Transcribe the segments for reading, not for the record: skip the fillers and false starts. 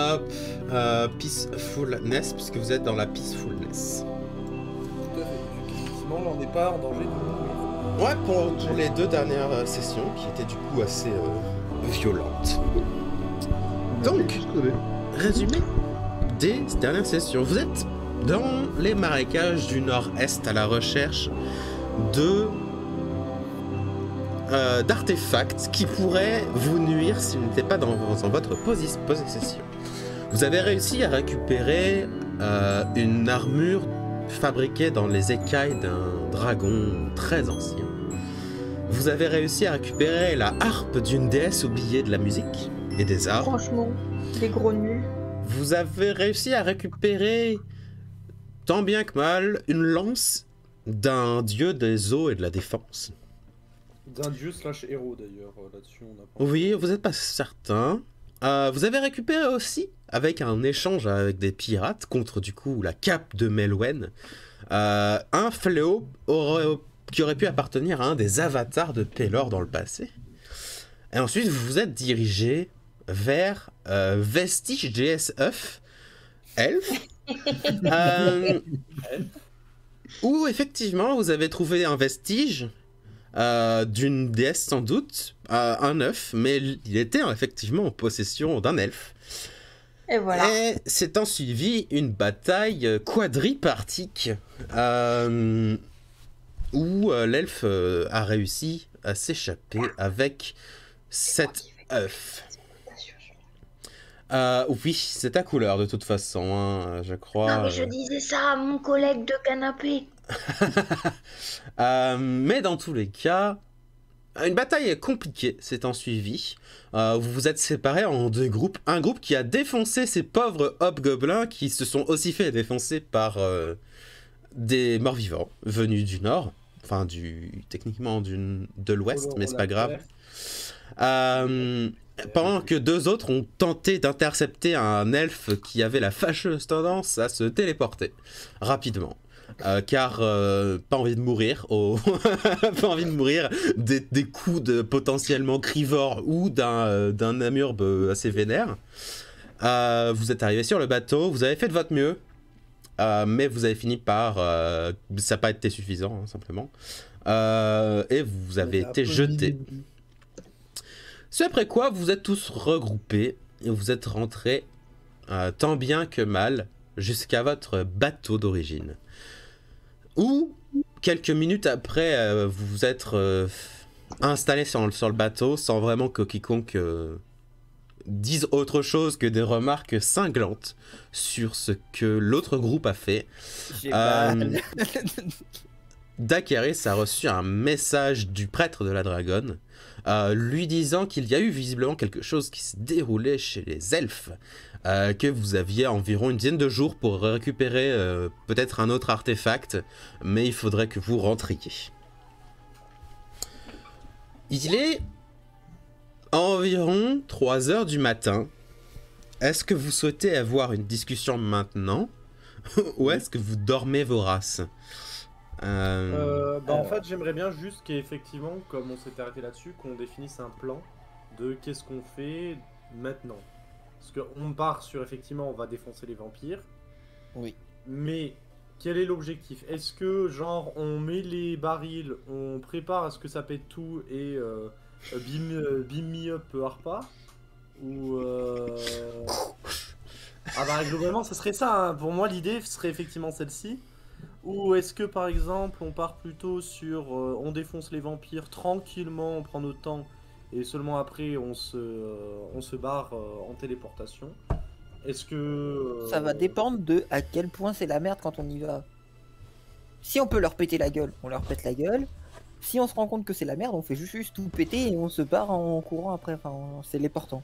Hop, peacefulness, puisque vous êtes dans la peacefulness. Tout à fait. Effectivement, là, on n'est pas en danger de mourir. Ouais, pour les 2 dernières sessions, qui étaient du coup assez violentes. Donc, résumé des dernières sessions. Vous êtes dans les marécages du nord-est à la recherche d'artefacts qui pourraient vous nuire s'ils n'étaient pas dans votre possession. Vous avez réussi à récupérer une armure fabriquée dans les écailles d'un dragon très ancien. Vous avez réussi à récupérer la harpe d'une déesse oubliée de la musique et des arts. Franchement, des gros nuls. Vous avez réussi à récupérer, tant bien que mal, une lance d'un dieu des eaux et de la défense. D'un dieu / héros d'ailleurs, là-dessus on a pas... Oui, vous n'êtes pas certain. Vous avez récupéré aussi, avec un échange avec des pirates, contre du coup la cape de Melwen, un fléau qui aurait pu appartenir à un des avatars de Pelor dans le passé. Et ensuite, vous vous êtes dirigé vers Vestige GSF, Elf, où effectivement vous avez trouvé un vestige d'une déesse sans doute, un œuf, mais il était effectivement en possession d'un elfe. Et voilà. Et s'est suivi une bataille quadripartique où l'elfe a réussi à s'échapper avec cet œuf. Oui, c'est ta couleur de toute façon, hein, je crois. Non mais je disais ça à mon collègue de canapé. Mais dans tous les cas, une bataille compliquée s'est ensuivie. Vous vous êtes séparés en 2 groupes. Un groupe qui a défoncé ces pauvres hobgoblins qui se sont aussi fait défoncer par des morts-vivants venus du nord. Enfin, techniquement de l'ouest, mais c'est pas grave. Pendant que 2 autres ont tenté d'intercepter un elfe qui avait la fâcheuse tendance à se téléporter rapidement. Car pas envie de mourir pas envie de mourir des coups de potentiellement crivore ou d'un amurbe assez vénère. Vous êtes arrivé sur le bateau, vous avez fait de votre mieux, mais vous avez fini par ça n'a pas été suffisant, hein, simplement, et vous avez été jetés. Ce après quoi vous êtes tous regroupés et vous êtes rentrés tant bien que mal jusqu'à votre bateau d'origine. Où, quelques minutes après, vous vous êtes installés sur le bateau sans vraiment que quiconque dise autre chose que des remarques cinglantes sur ce que l'autre groupe a fait. Dakaris a reçu un message du prêtre de la dragonne lui disant qu'il y a eu visiblement quelque chose qui se déroulait chez les elfes, que vous aviez environ une dizaine de jours pour récupérer peut-être un autre artefact, mais il faudrait que vous rentriez. Il est environ 3 heures du matin. Est-ce que vous souhaitez avoir une discussion maintenant ou est-ce que vous dormez vos races? En fait, j'aimerais bien juste qu'effectivement, comme on s'était arrêté là-dessus, qu'on définisse un plan de qu'est-ce qu'on fait maintenant. Parce qu'on part sur, effectivement, on va défoncer les vampires. Oui. Mais quel est l'objectif? Est-ce que, genre, on met les barils, on prépare à ce que ça pète tout et beam me up Harpa? Ou Ah bah, globalement, ça serait ça, hein. Pour moi, l'idée serait effectivement celle-ci. Ou est-ce que par exemple on part plutôt sur on défonce les vampires tranquillement, on prend notre temps et seulement après on se barre en téléportation? Est-ce que Ça va dépendre de à quel point c'est la merde quand on y va. Si on peut leur péter la gueule, on leur pète la gueule. Si on se rend compte que c'est la merde, on fait juste tout péter et on se barre en courant après, enfin en se téléportant.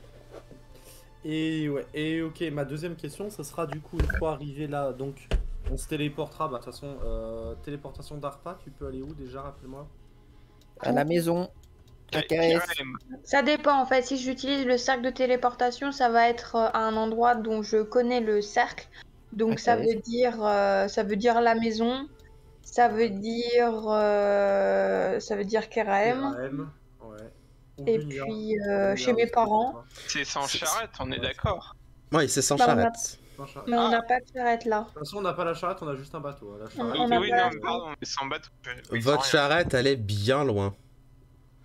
Et ouais, et ok, ma deuxième question, ça sera du coup une fois arrivé là, donc on se téléportera, bah de toute façon, téléportation d'Arpa, tu peux aller où déjà, rappelle-moi? À la maison, à KS. Ça dépend en fait, si j'utilise le cercle de téléportation, ça va être à un endroit dont je connais le cercle. Donc ça veut dire la maison, ça veut dire KRM. Ouais. Et puis chez mes parents. C'est sans charrette, on est d'accord. Ouais, c'est sans Bah, on a- charrette. Sans charrette. Mais on n'a pas de charrette là. De toute façon, on n'a pas la charrette, on a juste un bateau. La charrette. On a Oui, pas- non, pardon, mais sans bateau. oui, sans Votre rien. charrette, elle est bien loin.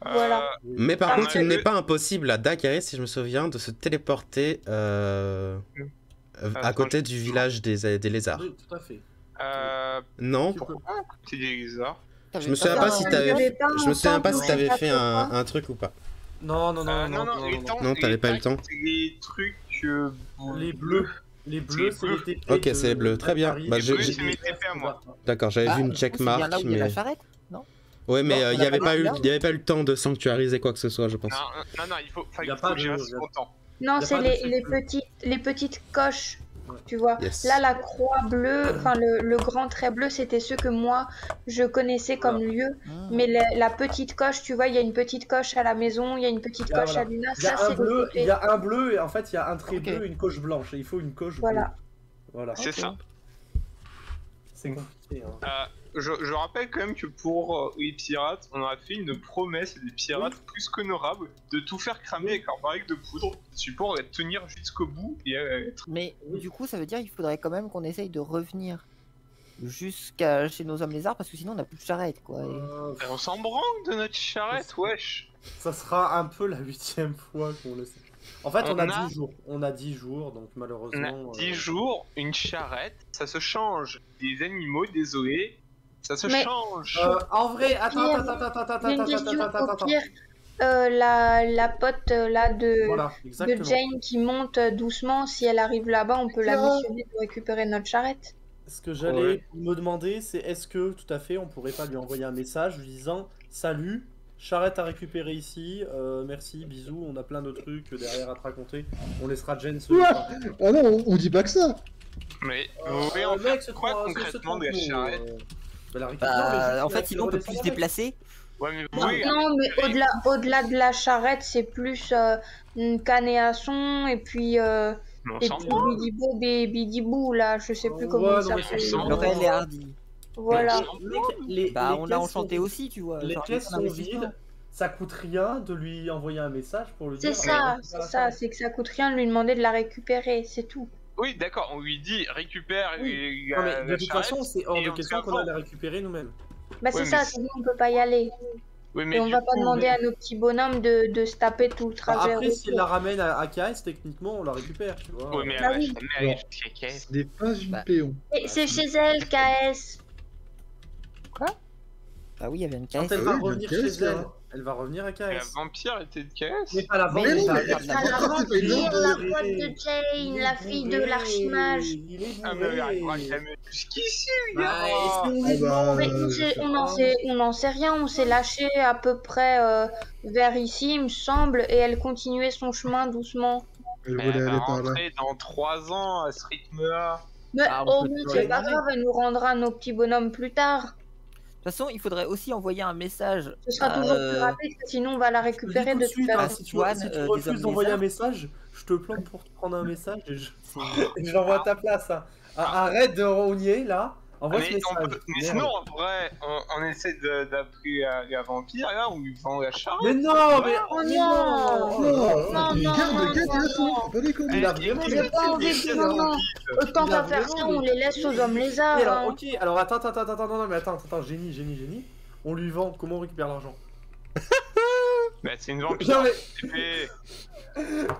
Voilà. Mais par Ah, contre, il ouais. n'est pas impossible à Dakaris, si je me souviens, de se téléporter à côté du village des lézards. Oui, tout à fait. Non? Tu peux- C'est des lézards. Je me souviens pas si t'avais je me souviens pas si t'avais fait un truc ou pas. Non, non, non, Non, non, les temps, Non, t'avais pas eu le temps. C'est les trucs. Les bleus. Les bleus, c'est les TP. Ok, c'est les bleus, très bien. Bah, Les bleus, c'est mes TP à moi. D'accord, j'avais vu une du coup, c'est bien checkmark, là où il y a la mais... charrette. Ouais, mais Non, il on n'y a avait pas pas eu, là. il y avait pas eu le temps de sanctuariser quoi que ce soit, je pense. Non, il faut Y a que pas j'y de- reste longtemps. Non, Y a c'est pas de les petites coches, tu vois. Yes. Là, la croix bleue, enfin le grand trait bleu, c'était ceux que moi je connaissais comme lieu. Mais la petite coche, tu vois, il y a une petite coche à la maison, il y a une petite Là, coche voilà. à Luna. Il y a Ça, un c'est bleu, des il y a un bleu et en fait il y a un trait Ok. bleu et une coche blanche. Et il faut une coche Voilà. bleue. Voilà. C'est ça. C'est compliqué. Hein. Je rappelle quand même que pour les pirates, on a fait une promesse à des pirates plus qu'honorables de tout faire cramer avec leur barrique de poudre, support à tenir jusqu'au bout et être... Mais du coup, ça veut dire qu'il faudrait quand même qu'on essaye de revenir jusqu'à chez nos hommes lézards parce que sinon on n'a plus de charrette quoi. On s'en branle de notre charrette, wesh. Ça sera un peu la 8ème fois qu'on le sait. En fait, on On a a- 10 jours. On a 10 jours, donc On malheureusement. a 10 jours, une charrette, ça se change. Des animaux, désolé, ça se Mais- change. En vrai, attends, Pire. attends, J'ai une question. attends. Au pire, la pote là de Voilà, exactement. Jane qui monte doucement, si elle arrive là-bas, on peut la missionner pour récupérer notre charrette. Ce que j'allais me demander, c'est est-ce que, tout à fait, on pourrait pas lui envoyer un message lui disant salut, charrette à récupérer ici, merci, bisous, on a plein de trucs derrière à te raconter. On laissera Jen se. Ouah. Ah non, on dit pas que ça. Mais vous voulez en mec, faire quoi concrètement de la charrette? Bah, la récupérer, mais juste, En fait, sinon on peut plus se déplacer. Ouais, mais Non, oui, non, mais au-delà de la charrette, c'est plus une canne à son et puis mais on et s'en puis fout. bidibou là, je sais plus comment Ouais, il non, mais s'appelle. c'est chiant. Laurel et Hardy. Voilà. Les Bah, on caisses a enchanté sont- aussi, tu vois. Les genre, caisses un sont investissement. vides, ça coûte rien de lui envoyer un message pour lui C'est dire. ça, récupère c'est la ça, charrette. c'est que ça coûte rien de lui demander de la récupérer, c'est tout. Oui, d'accord, on lui dit récupère Oui. la, Non, mais de la toute charrette. façon, c'est hors et de on question te qu'on a la la récupérer nous-mêmes. Bah c'est Ouais, ça, mais sinon on peut pas y aller. Oui, mais Et on du va pas coup, demander à nos petits bonhommes de se taper tout le trajet. Après, s'il la retour. ramène à KS, techniquement, on la récupère, tu vois. Oui, mais Bah elle oui. va jamais aller jusqu'à Caisse. Ce n'est pas une Bah. péon. Et c'est chez elle, KS. Ah oui, il y avait une Quand caisse. elle Ah va oui, revenir le chez KS, là. elle, elle va revenir à La KS. vampire était de Caisse. Mais pas la Mais vente, non, la- mais la- regarde, À la c'est pas une vampire, la vente. pote de Il Jane, est la fille de bourré, l'archimage. Il est Ah, mais bourré. regarde, il a mis jusqu'ici, Bah, gars. est-ce que- Ah bah, Mais on n'en sait rien, on s'est lâché à peu près vers ici, il me semble, et elle continuait son chemin doucement. je Mais voulais elle va aller par là. rentrer dans 3 ans à ce rythme-là. Mais Ah, on au peut moins, toujours c'est les pas demander. grave, elle nous rendra nos petits bonhommes plus tard. De toute façon, il faudrait aussi envoyer un message. Ce sera toujours plus rapide, sinon on va la Je te le dis récupérer tout de de toute suite, hein, façon. si tu, Antoine, si tu des refuses hommes d'envoyer un lézards. message, je te plante pour te prendre un message et je, C'est- et je l'envoie à ta place. Hein. Arrête de rogner là, envoie ce Mais, on message. peut- mais Merde. sinon, en vrai, on essaie d'appeler la vampire, là, on lui vend la charrette. Mais non, mais Oh mais non. Non, non, garde non, le gars, non, t'es non. fou, pas déconner. il a vraiment J'ai des pas envie petits de délires, non, hein. non. Autant Il a qu'à faire ça, vraiment on des- les laisse aux hommes lézards. Et alors, hein. ok, alors attends, non, mais attends, génie. On lui vend, comment on récupère l'argent? Bah, c'est une Non, vampire. mais, Mais-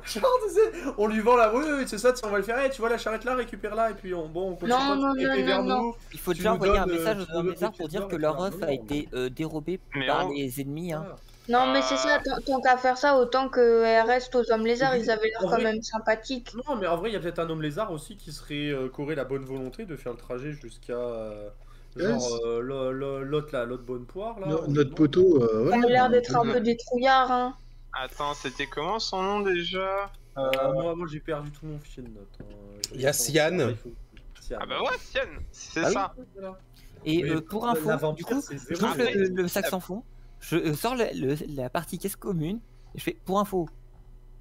genre, tu sais, on lui vend la. Oui, c'est ça, on va le faire, hey, tu vois la charrette là, récupère-la, et puis on continue Non, non, de taper non, vers non. nous. Il faut Tu déjà nous envoyer un donnes, message tu aux nous hommes donnes lézards des pour petits dire que ordres, leur et œuf puis a été dérobé Mais par on- les ennemis. Hein. Non, mais c'est ça, tant qu'à faire ça, autant qu'elle reste aux hommes lézards, ils avaient l'air En quand vrai- même sympathiques. Non, mais en vrai, il y a peut-être un homme lézard aussi qui serait qui aurait la bonne volonté de faire le trajet jusqu'à genre Yes. l'autre bonne poire là. Notre poteau, Ça ouais. a l'air d'être un peu des trouillards, hein. Attends, c'était comment son nom déjà Moi j'ai perdu tout mon fil de notes. Il y a Sian. Ah bah ouais, Sian, c'est Ah oui. ça. Et Mais pour la info, du vampire, coup, c'est je zéro. gonfle le sac sans fond, je sors la partie caisse commune, et je fais pour info.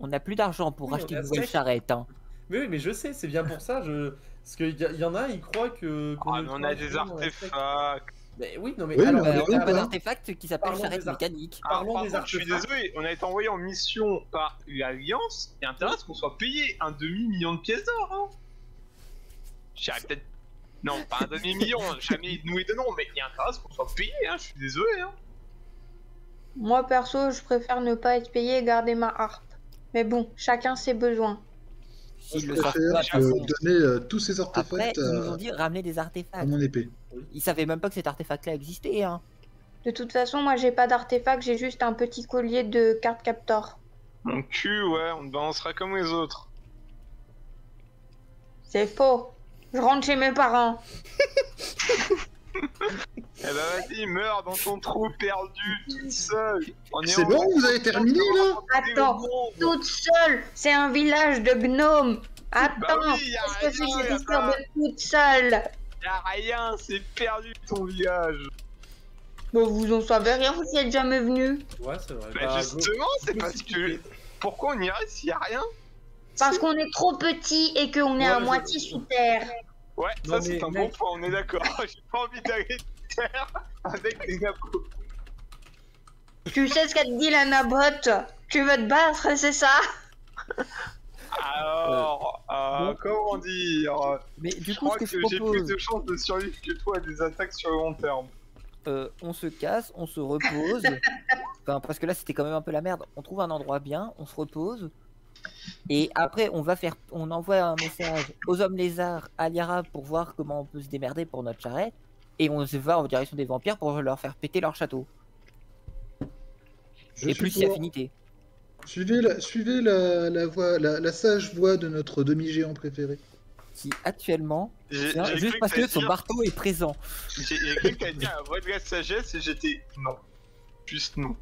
On n'a plus d'argent pour Oui, acheter on a une nouvelle sec. charrette. Hein. Mais oui, mais je sais, c'est bien pour ça. Parce qu'il y en a, ils croient que. qu'on Ah, est mais on a trop des bon, artefacts. Mais oui, non mais Oui, alors, mais On on a est pas là. d'artefact qui s'appelle Parlons charrette des arts. mécanique. Parlons par des contre, je suis artefacts. désolé, on a été envoyé en mission par l'Alliance, il y a intérêt à ce qu'on soit payé un demi-million de pièces d'or, hein. J'irais peut-être... Non, pas un demi-million, jamais nous et de non, mais il y a intérêt à ce qu'on soit payé, hein, je suis désolé, hein. Moi perso, je préfère ne pas être payé et garder ma harpe. Mais bon, chacun ses besoins. S'ils Je le savent préfère pas, de toute façon. donner tous ces Après, artefacts ils nous ont à, dit ramener des à artefacts. mon épée. Ils savaient même pas que cet artefact-là existait, hein. De toute façon, moi j'ai pas d'artefact, j'ai juste un petit collier de carte captor. Mon cul, ouais, on te balancera comme les autres. C'est faux. Je rentre chez mes parents. Eh ben vas-y, meurs dans ton trou perdu, toute seule. C'est bon, vous avez terminé là? Attends, toute seule. C'est un village de gnomes. Attends, Bah oui, y a qu'est-ce que rien, c'est y a cette histoire pas- de toute seule? Y'a rien, c'est perdu ton village. Bon, vous en savez rien, vous y êtes jamais venu. Ouais, c'est vrai. Bah Bah, justement, c'est go- parce que... Pourquoi on irait s'il y a rien? Parce qu'on est trop petit et qu'on est à Ouais, moitié sous terre. Ouais, Non, ça c'est mais un bon mec- point, on est d'accord. J'ai pas envie d'aller terre avec les nappos. Tu sais ce qu'a dit la nabote? Tu veux te battre, c'est ça? Alors, bon. comment dire? Mais du Je coup, crois ce que que je j'ai plus propose, de chances de survivre que toi à des attaques sur le long terme. on se casse, on se repose. Enfin, parce que là, c'était quand même un peu la merde. On trouve un endroit bien, on se repose. Et après, on envoie un message aux hommes lézards, à Liara, pour voir comment on peut se démerder pour notre charrette. Et on se va en direction des vampires pour leur faire péter leur château. Je Et suis plus si pour. affinité. Suivez la voie, la sage voie de notre demi-géant préféré. Qui actuellement, J'ai tient cru juste que parce que t'allais son dire- marteau est présent. J'ai cru que t'allais dire la voix de la sagesse et j'étais... Non. Juste non.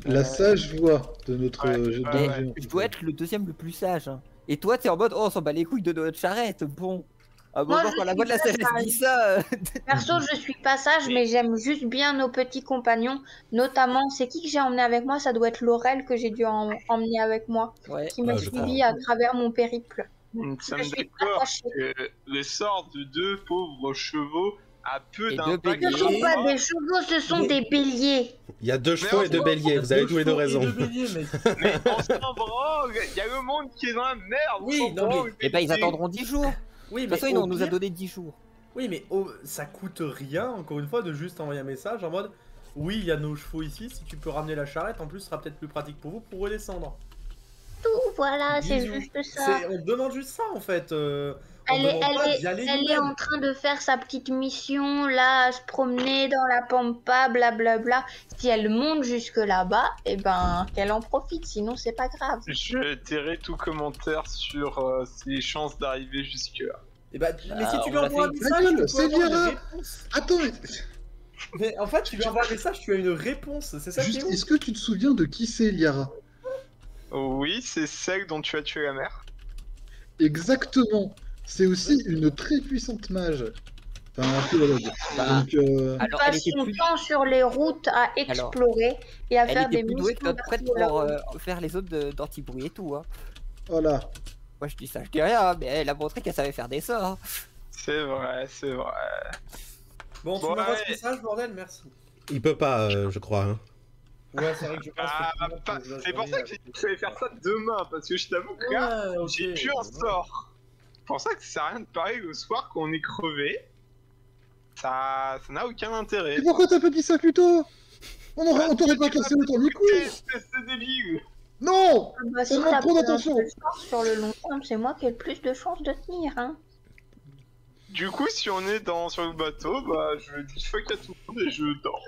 La sage voie de notre Ouais, demi-géant. ouais, Mais je dois être le deuxième le plus sage, hein. Et toi, t'es en mode, oh, on s'en bat les couilles de notre charrette. Bon. À un Moi, moment, je quand la suis voix de la pas sagesse sage. dit ça. Perso, je suis pas sage, mais j'aime juste bien nos petits compagnons. Notamment, c'est qui que j'ai emmené avec moi? Ça doit être Laurel que j'ai dû emmener avec moi, Ouais. qui m'a Ah, je suivi crois. à travers mon périple. Nous Je sommes suis d'accord attachée. que l'essor de deux pauvres chevaux a peu Et deux d'impact. béliers. Ce ne sont pas des chevaux, ce sont Mais- des béliers. Il y a 2 chevaux et 2 Il y béliers, a vous avez deux tous les deux chevaux et raison. deux béliers, mec. Mais on s'en branle, il y a le monde qui est dans la merde. Oui, on s'en non, mais- branle, Et bah, ils mais- attendront 10 jours. Oui, De mais toute façon, au on nous a pire- donné 10 jours. Oui, mais ça coûte rien, encore une fois, de juste envoyer un message en mode oui, il y a nos chevaux ici, si tu peux ramener la charrette, en plus, ce sera peut-être plus pratique pour vous pour redescendre. Tout, voilà, c'est Bisous. juste ça. On demande juste ça en fait. On Elle est, demande pas d'y aller elle est nous-mêmes. en train de faire sa petite mission, là, à se promener dans la pampa, blablabla. Si elle monte jusque là-bas, eh ben, qu'elle en profite, sinon c'est pas grave. Je tairai tout commentaire sur ses chances d'arriver jusque-là. Et bah, mais si Ah, tu on lui l'a envoies un fait. message, Ma tu gueule, peux c'est avoir une Liara. réponse. Attends, Mais en fait, tu lui envoies un message, tu as une réponse, c'est ça qui juste, est ouf. est-ce que tu te souviens de qui c'est Liara? Oui, c'est celle dont tu as tué la mère. Exactement. C'est aussi une très puissante mage. Enfin, archéologue. Bah, Donc, Alors, Passe elle était son plus, temps sur les routes à explorer et à elle faire était des plus douée que missions notre prêtre d'archéologue. pour faire les autres d'anti-bruit et tout, hein. voilà. Moi, je dis ça, je dis rien, mais elle a montré qu'elle savait faire des sorts. C'est vrai, c'est vrai. Bon, tu Bon, m'envoies ouais. ce message, bordel, merci. Il peut pas, je crois. Hein. Ouais, c'est vrai que je pense Ah, que tout le monde pas- peut se c'est pour ça que joindre j'ai dit que je vais faire ça demain, parce que je t'avoue que là, Ouais, ok. j'ai plus un sort. C'est pour ça que ça sert à rien de parler le soir quand on est crevé. Ça n'a aucun intérêt. Et pourquoi t'as pas dit ça plus tôt? On t'aurait pas cassé autant les couilles. Espèce de débile. Non. Ah bah, si On manque t'as trop pas d'attention. de chance sur le long terme, c'est moi qui ai le plus de chances de tenir, hein. Du coup, si on est sur le bateau, bah je dis fuck à tout le monde et je dors.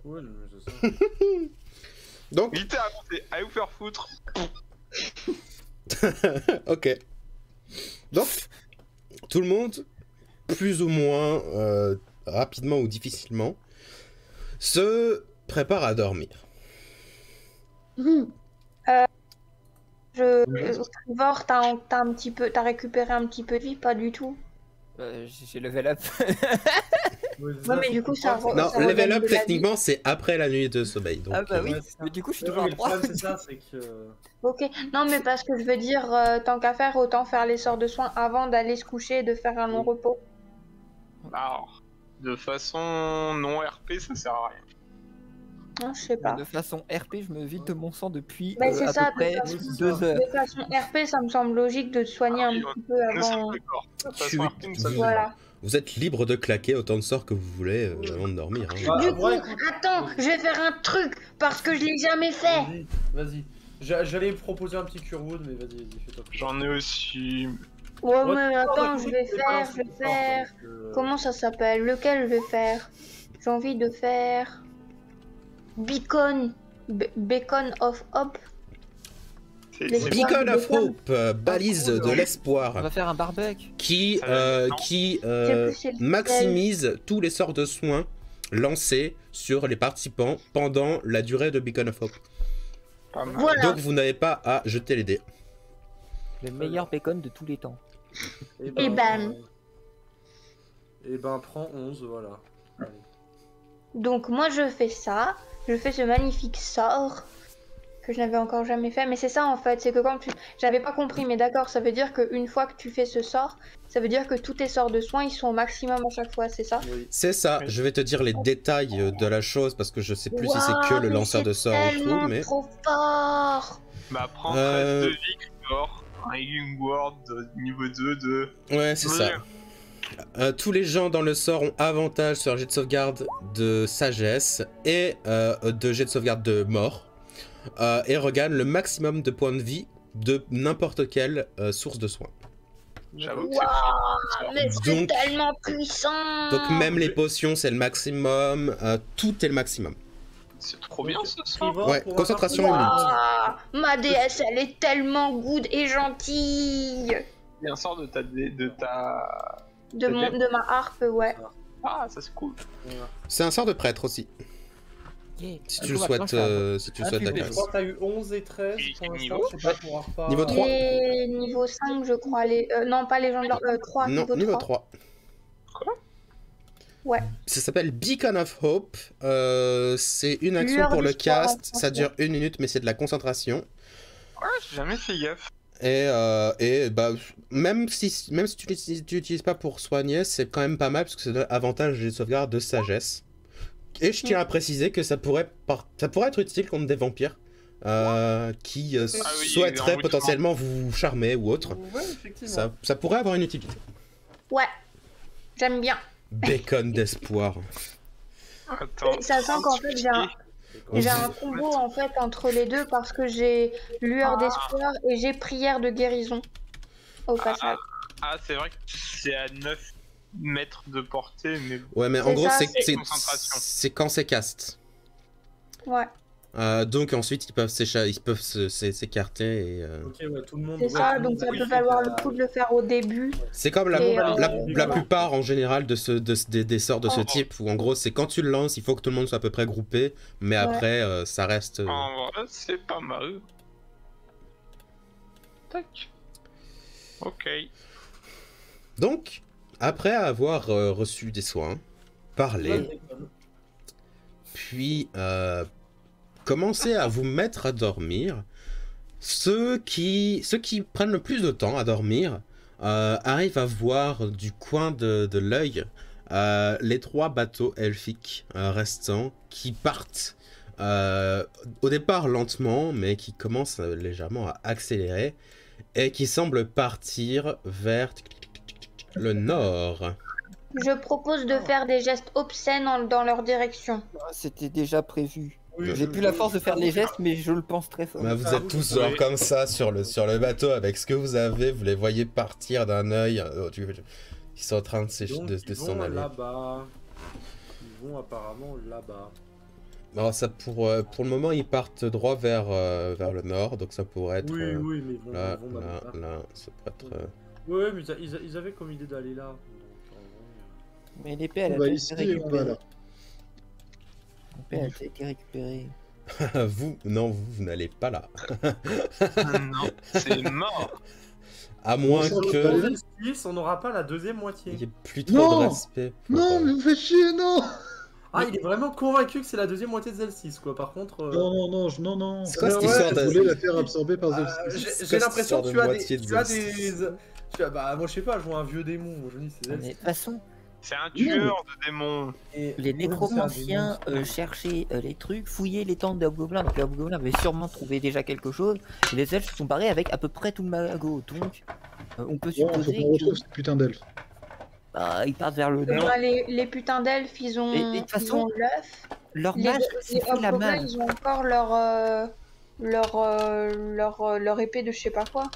Ouais, c'est ça. Donc, Littéralement, c'est allez vous faire foutre. ok. Donc, tout le monde, plus ou moins rapidement ou difficilement, se prépare à dormir. Trevor, t'as récupéré un petit peu de vie, pas du tout. J'ai level up. Ouais, c'est Ouais, ça, mais du coup, ça Non, ça level regagne up, de la vie. techniquement, c'est après la nuit de sommeil. Donc, Ah bah oui, ouais, c'est ça. mais du coup, je suis Ouais, toujours mais à le 3. problème, c'est ça, c'est que. Ok, non, mais parce que je veux dire, tant qu'à faire, autant faire les sorts de soins avant d'aller se coucher et de faire un long repos. Alors, De façon non RP, ça sert à rien. Non, je sais pas. De façon RP, je me vide de mon sang depuis Bah, c'est à ça, peu près de façon- 2 heures. De façon RP, ça me semble logique de te soigner un petit peu Nous sommes avant. d'accord. De Tu- façon RP, nous sommes Voilà. Vous êtes libre de claquer autant de sorts que vous voulez avant de dormir. Hein. Bah, Du coup, ouais, écoute, attends, je vais faire un truc parce que je l'ai jamais fait. Vas-y. J'allais proposer un petit cure wood, mais vas-y, fais-toi. J'en ai aussi. Ouais, Ouais, mais non, attends, bah, je vais écoute, faire, c'est je vais pas faire. grave, donc, Comment ça s'appelle? Lequel je vais faire? J'ai envie de faire Beacon, Beacon of Hope. Les C'est Beacon Beacon of Hope, balise cool, de hein. On l'espoir, va faire un barbecue. qui, Ça va être qui plus c'est lequel. maximise tous les sorts de soins lancés sur les participants pendant la durée de Beacon of Hope. pas mal. Voilà. Donc vous n'avez pas à jeter les dés. Le meilleur bacon de tous les temps. Et ben. Et ben, prends 11, voilà. Allez. Donc moi je fais ça, je fais ce magnifique sort que je n'avais encore jamais fait, mais c'est ça en fait, c'est que quand tu... J'avais pas compris, mais d'accord, ça veut dire qu'une fois que tu fais ce sort, ça veut dire que tous tes sorts de soins, ils sont au maximum à chaque fois, c'est ça? Oui. C'est ça, je vais te dire les détails de la chose parce que je sais plus si c'est que Waouh, le mais lanceur de c'est sorts et tout, tellement mais... trop fort. Bah, prends Euh, 13 de Victor, un Healing Word de niveau 2 de. Ouais, c'est ça. Tous les gens dans le sort ont avantage sur un jet de sauvegarde de sagesse et de jet de sauvegarde de mort et regagnent le maximum de points de vie de n'importe quelle source de soins. J'avoue que Waouh, mais c'est Donc- tellement puissant. Donc même les potions c'est le maximum, tout est le maximum. c'est trop bien ce soir. Trivor, Ouais, pour concentration un Waouh, ma déesse, elle est tellement good et gentille. Il y a un sort de ta. De ma harpe, ouais. Ah, ça c'est cool. Voilà. C'est un sort de prêtre aussi, Yeah. si Du tu le coup, maintenant, souhaites, je fais si tu le Ah, souhaites tu la fais Je classe. crois que t'as eu 11 et 13 Et pour niveau l'instant, je sais pas pour Arpa. Niveau 3. Et niveau 5, je crois. Non, pas légendaire. 3, Non, niveau 3. Quoi? Ouais. Ça s'appelle Beacon of Hope. C'est une action Lueur pour le d'espoir en cast. Ça français. dure 1 minute, mais c'est de la concentration. Ouais, j'ai jamais fait gaffe. Et bah, même si tu l'utilises pas pour soigner, c'est quand même pas mal parce que ça donne avantage de sauvegarde de sagesse. Et je tiens à préciser que ça pourrait être utile contre des vampires qui oui, souhaiteraient en potentiellement vous charmer ou autre. Ouais, effectivement. Ça pourrait avoir une utilité. Ouais. J'aime bien. Bacon d'espoir. Attends. Ça sent qu'en fait, j'ai un combo en fait entre les deux parce que j'ai lueur d'espoir et j'ai prière de guérison. Au passage. Ah, c'est vrai que c'est à 9 mètres de portée, mais Ouais, mais en C'est gros, ça, concentration. c'est quand c'est cast. Ouais. Donc ensuite, ils peuvent s'écarter et... Ok, ouais, tout le monde. C'est ouais, ça, tout le donc monde ça a peut fait valoir ta- le coup de le faire au début. C'est comme la, Et, la voilà. plupart en général des sorts de ce Oh. type où en gros c'est quand tu le lances, il faut que tout le monde soit à peu près groupé, mais après ça reste. En vrai, c'est pas mal. Tac. Ok. Donc, après avoir reçu des soins, parlé, Ouais, puis commencer à vous mettre à dormir, ceux qui prennent le plus de temps à dormir arrivent à voir du coin de l'œil les 3 bateaux elfiques restants qui partent au départ lentement, mais qui commencent légèrement à accélérer et qui semblent partir vers le nord. Je propose de faire des gestes obscènes dans leur direction. C'était déjà prévu. Oui, J'ai plus la force de faire les gestes, mais je le pense très fort. Bah, vous ça, êtes vous tous pouvez. genre comme ça sur le bateau avec ce que vous avez, vous les voyez partir d'un œil. Ils sont en train de Donc, de ils s'en vont aller. là-bas. Ils vont apparemment là-bas. Alors ça pour le moment ils partent droit vers le nord, donc ça pourrait être Oui, oui, mais ils vont, là, ils vont là, là-bas. là, ça pourrait être. Oui, mais ils avaient comme idée d'aller là. Donc, en vrai, Mais l'épée, elle On a va déjà ici été et on va récupérée. là. L'épée, elle a déjà été récupérée. vous n'allez pas là. Non, c'est mort. À moins On s'en Dans que va. le 6, on n'aura pas la deuxième moitié. il y ait plus trop Non de respect. pour, Non, mais vous faites chier, non. Ah, il est vraiment convaincu que c'est la deuxième moitié de Zelsis, quoi. Par contre. Non. C'est quoi cette Ouais, histoire de- Je voulais la faire absorber par Zelsis. J'ai C'est j'ai quoi l'impression cette que histoire tu de as moitié des. de Tu as Zelsis des. Bah, moi je sais pas, je vois un vieux démon. Moi je dis c'est Mais de Zelsis. toute façon, C'est un tueur de démons. Et Les oui, nécromanciens c'est un démon. cherchaient les trucs, fouillaient les tentes des hobgoblins, donc les hobgoblins avaient sûrement trouvé déjà quelque chose. Et les elfes se sont barrés avec à peu près tout le magot, donc on peut Bon, faut supposer qu'on retrouve ces putains d'elfes. qu'ils partent vers le nord. Bah, les putins d'elfes, ils ont Et de toute façon, l'œuf. Leur Les, mage les s'est fait la hobgoblins, malle. ils ont encore leur épée de je sais pas quoi.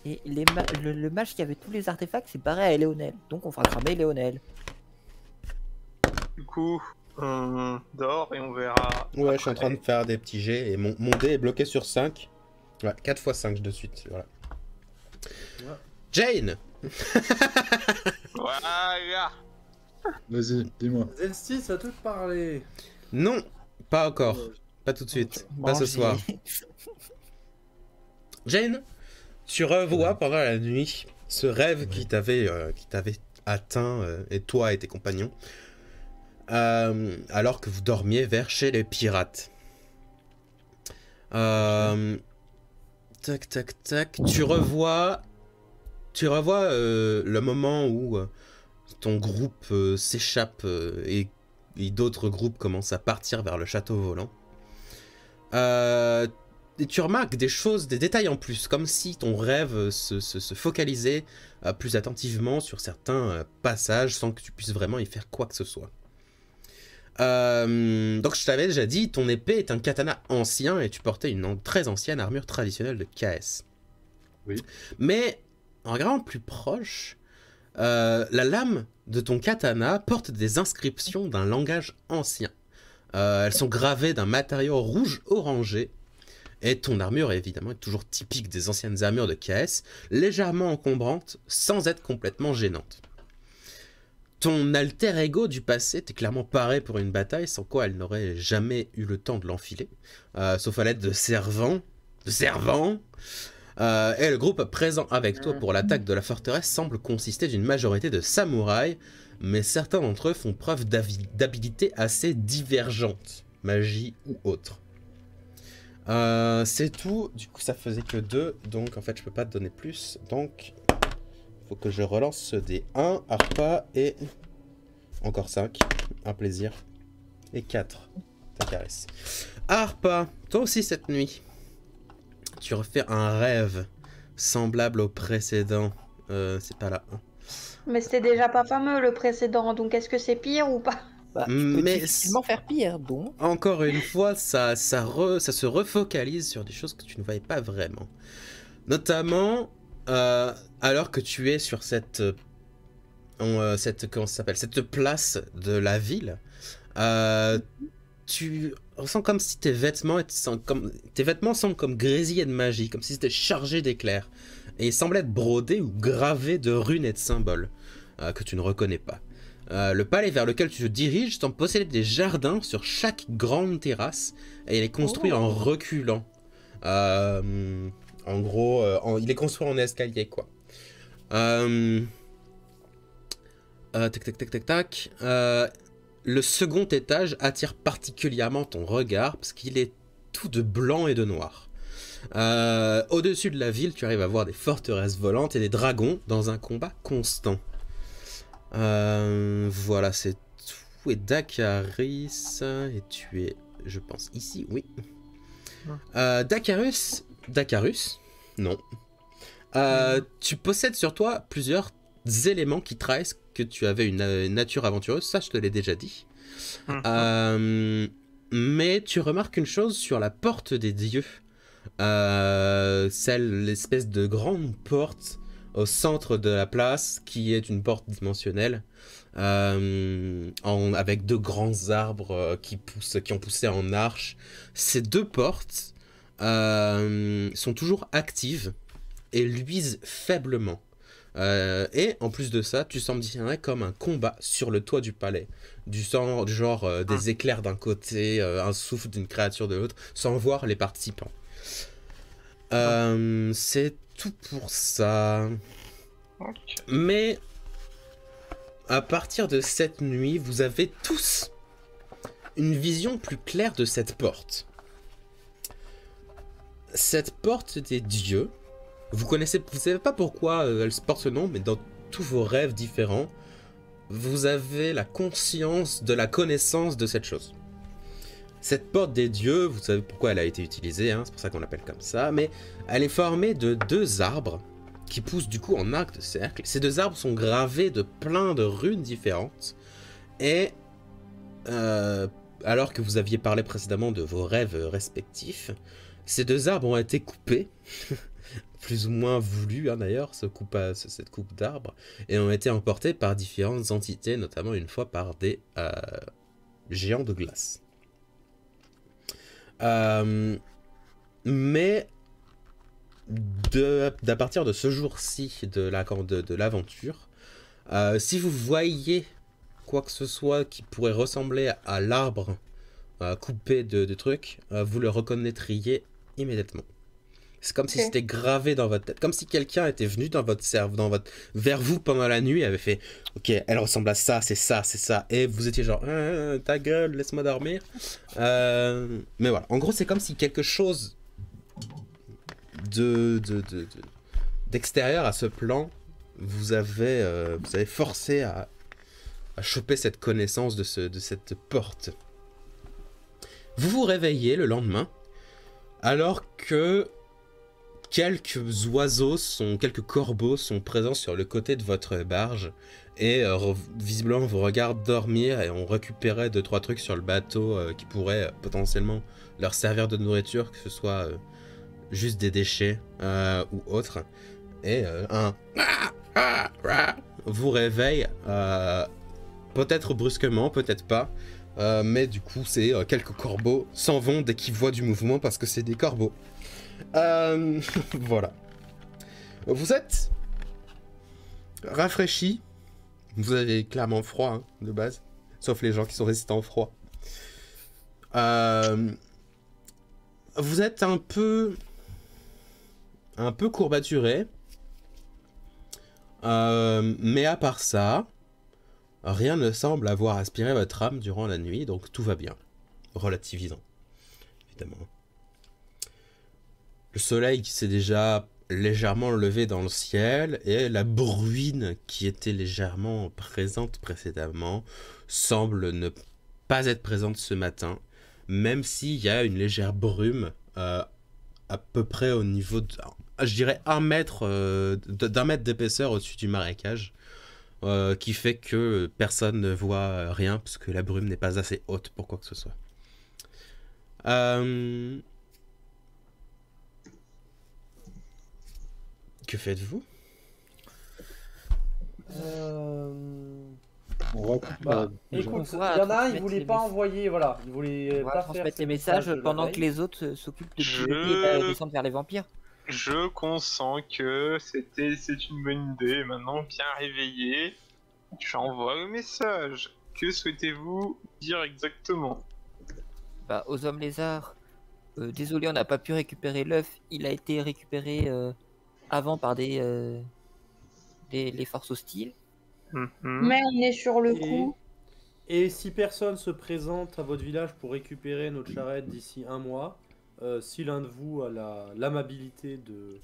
Et le mage qui avait tous les artefacts s'est barré à Éléonel. Donc on fera cramer Éléonel. Du coup, on dort et on verra. Ouais, je suis en train de faire des petits jets et mon dé est bloqué sur 5. Ouais, 4 x 5 de suite, voilà. Ouais. Jane. Voilà. Vas-y, dis-moi. Zelsti, ça te parler. Non, pas encore. Pas tout de suite. Pas ce soir. Jane, tu revois pendant la nuit ce rêve qui t'avait atteint, et toi et tes compagnons, alors que vous dormiez vers chez les pirates. Tac, tac, tac. Tu revois le moment où ton groupe s'échappe et d'autres groupes commencent à partir vers le château volant. Et tu remarques des choses, des détails en plus, comme si ton rêve se focalisait plus attentivement sur certains passages sans que tu puisses vraiment y faire quoi que ce soit. Donc je t'avais déjà dit, ton épée est un katana ancien et tu portais une très ancienne armure traditionnelle de KS. Oui. Mais en regardant plus proche, la lame de ton katana porte des inscriptions d'un langage ancien. Elles sont gravées d'un matériau rouge orangé. Et ton armure évidemment est toujours typique des anciennes armures de KS, légèrement encombrante sans être complètement gênante. Ton alter ego du passé t'est clairement paré pour une bataille sans quoi elle n'aurait jamais eu le temps de l'enfiler, sauf à l'aide de servants. Et le groupe présent avec toi pour l'attaque de la forteresse semble consister d'une majorité de samouraïs, mais certains d'entre eux font preuve d'habilité assez divergente, magie ou autre. C'est tout, du coup ça faisait que 2, donc en fait je peux pas te donner plus, donc faut que je relance ce dé. 1, Arpa, et encore 5, un plaisir, et 4, ta caresse. Arpa, toi aussi cette nuit, tu refais un rêve semblable au précédent, c'est pas là. Mais c'était déjà pas fameux le précédent, donc est-ce que c'est pire ou pas? Bah, tu peux Mais difficilement faire pire, donc. encore une fois, ça se refocalise sur des choses que tu ne voyais pas vraiment. Notamment, alors que tu es sur cette comment ça s'appelle, cette place de la ville, tu ressens comme si tes vêtements semblent comme grésillés de magie, comme si c'était chargé d'éclairs, et ils semblent être brodés ou gravés de runes et de symboles que tu ne reconnais pas. Le palais vers lequel tu te diriges semble posséder des jardins sur chaque grande terrasse et il est construit en reculant. En gros, il est construit en escalier, quoi. Tac. Le second étage attire particulièrement ton regard parce qu'il est tout de blanc et de noir. Au-dessus de la ville, tu arrives à voir des forteresses volantes et des dragons dans un combat constant. Voilà, c'est tout. Et Dakaris, et tu es, je pense, ici, oui. Dakarus, non. Tu possèdes sur toi plusieurs éléments qui trahissent que tu avais une nature aventureuse, ça je te l'ai déjà dit. Mais tu remarques une chose sur la porte des dieux. L'espèce de grande porte au centre de la place, qui est une porte dimensionnelle, avec deux grands arbres qui ont poussé en arche. Ces deux portes sont toujours actives et luisent faiblement. Et en plus de ça, tu sembles discerner comme un combat sur le toit du palais. Du genre des éclairs d'un côté, un souffle d'une créature de l'autre, sans voir les participants. C'est tout pour ça. Okay. Mais à partir de cette nuit, vous avez tous une vision plus claire de cette porte. Cette porte des dieux, vous savez pas pourquoi elle porte ce nom, mais dans tous vos rêves différents, vous avez la conscience de la connaissance de cette chose. Cette porte des dieux, vous savez pourquoi elle a été utilisée, hein, c'est pour ça qu'on l'appelle comme ça, mais elle est formée de 2 arbres qui poussent du coup en arc de cercle. Ces 2 arbres sont gravés de plein de runes différentes, et alors que vous aviez parlé précédemment de vos rêves respectifs, ces 2 arbres ont été coupés, plus ou moins voulus hein, d'ailleurs, cette coupe d'arbres, et ont été emportés par différentes entités, notamment une fois par des géants de glace. Mais d'à partir de ce jour-ci de l'aventure, si vous voyez quoi que ce soit qui pourrait ressembler à l'arbre coupé de trucs, vous le reconnaîtriez immédiatement. C'est comme si c'était gravé dans votre tête, comme si quelqu'un était venu dans votre cerveau, vers vous pendant la nuit et avait fait « Ok, elle ressemble à ça, c'est ça, c'est ça », et vous étiez genre « Ta gueule, laisse-moi dormir ». Mais voilà, en gros c'est comme si quelque chose d'extérieur à ce plan vous avez forcé à choper cette connaissance de cette porte. Vous vous réveillez le lendemain, alors que quelques corbeaux sont présents sur le côté de votre barge et visiblement vous regardent dormir et ont récupéré 2-3 trucs sur le bateau qui pourraient potentiellement leur servir de nourriture, que ce soit juste des déchets ou autre. Et un vous réveille, peut-être brusquement, peut-être pas, mais du coup c'est quelques corbeaux s'en vont dès qu'ils voient du mouvement parce que c'est des corbeaux. Voilà. Vous êtes rafraîchi. Vous avez clairement froid hein, de base, sauf les gens qui sont résistants au froid. Vous êtes un peu courbaturé, mais à part ça, rien ne semble avoir aspiré votre âme durant la nuit, donc tout va bien, relativisant, évidemment. Le soleil qui s'est déjà légèrement levé dans le ciel et la bruine qui était légèrement présente précédemment semble ne pas être présente ce matin, même s'il y a une légère brume à peu près au niveau de, je dirais, d'un mètre d'épaisseur au-dessus du marécage, qui fait que personne ne voit rien parce que la brume n'est pas assez haute pour quoi que ce soit. Que faites-vous? On va Écoute, il y va en a un, il transmettre voulait les pas messages. envoyer, voilà, il voulait On va pas transmettre faire les messages de la pendant veille. que les autres s'occupent de Je- brûler et descendre vers les vampires. Je consens que c'est une bonne idée. Maintenant, bien réveillé, j'envoie le message. Que souhaitez-vous dire exactement? Bah, aux hommes lézards, désolé, on n'a pas pu récupérer l'œuf. Il a été récupéré avant par les forces hostiles. Mhm. Mais on est sur le Et- coup. Et si personne se présente à votre village pour récupérer notre charrette d'ici 1 mois, si l'un de vous a l'amabilité de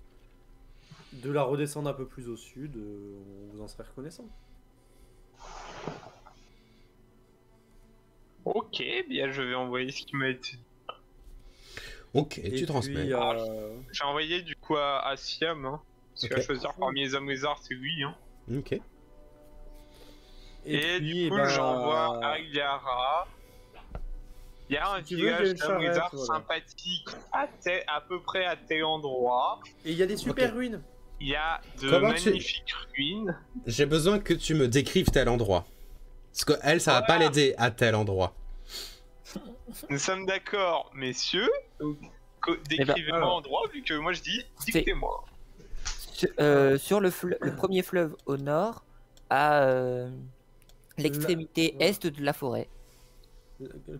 la redescendre un peu plus au sud, on vous en serait reconnaissant. Ok, bien je vais envoyer ce qui m'a été. Ok, Et tu puis, transmets. J'ai envoyé du coup à Siam, hein. Parce Ok. qu'à choisir parmi les hommes lézards, c'est lui, hein. Ok. Et puis, du coup, ben, j'envoie à Yara. Il y a un tu veux, j'ai village une d'hommes charrette, lézards voilà. sympathique à peu près à tel endroit. Et il y a des super Ok. ruines. Il y a de Comment tu- magnifiques ruines. J'ai besoin que tu me décrives tel endroit. Parce que elle, ça va pas l'aider à tel endroit. Nous sommes d'accord, messieurs. Donc, décrivez-moi alors. l'endroit, vu que moi je dis, C'est- dictez-moi. Sur le premier fleuve au nord, à l'extrémité La- est de la forêt,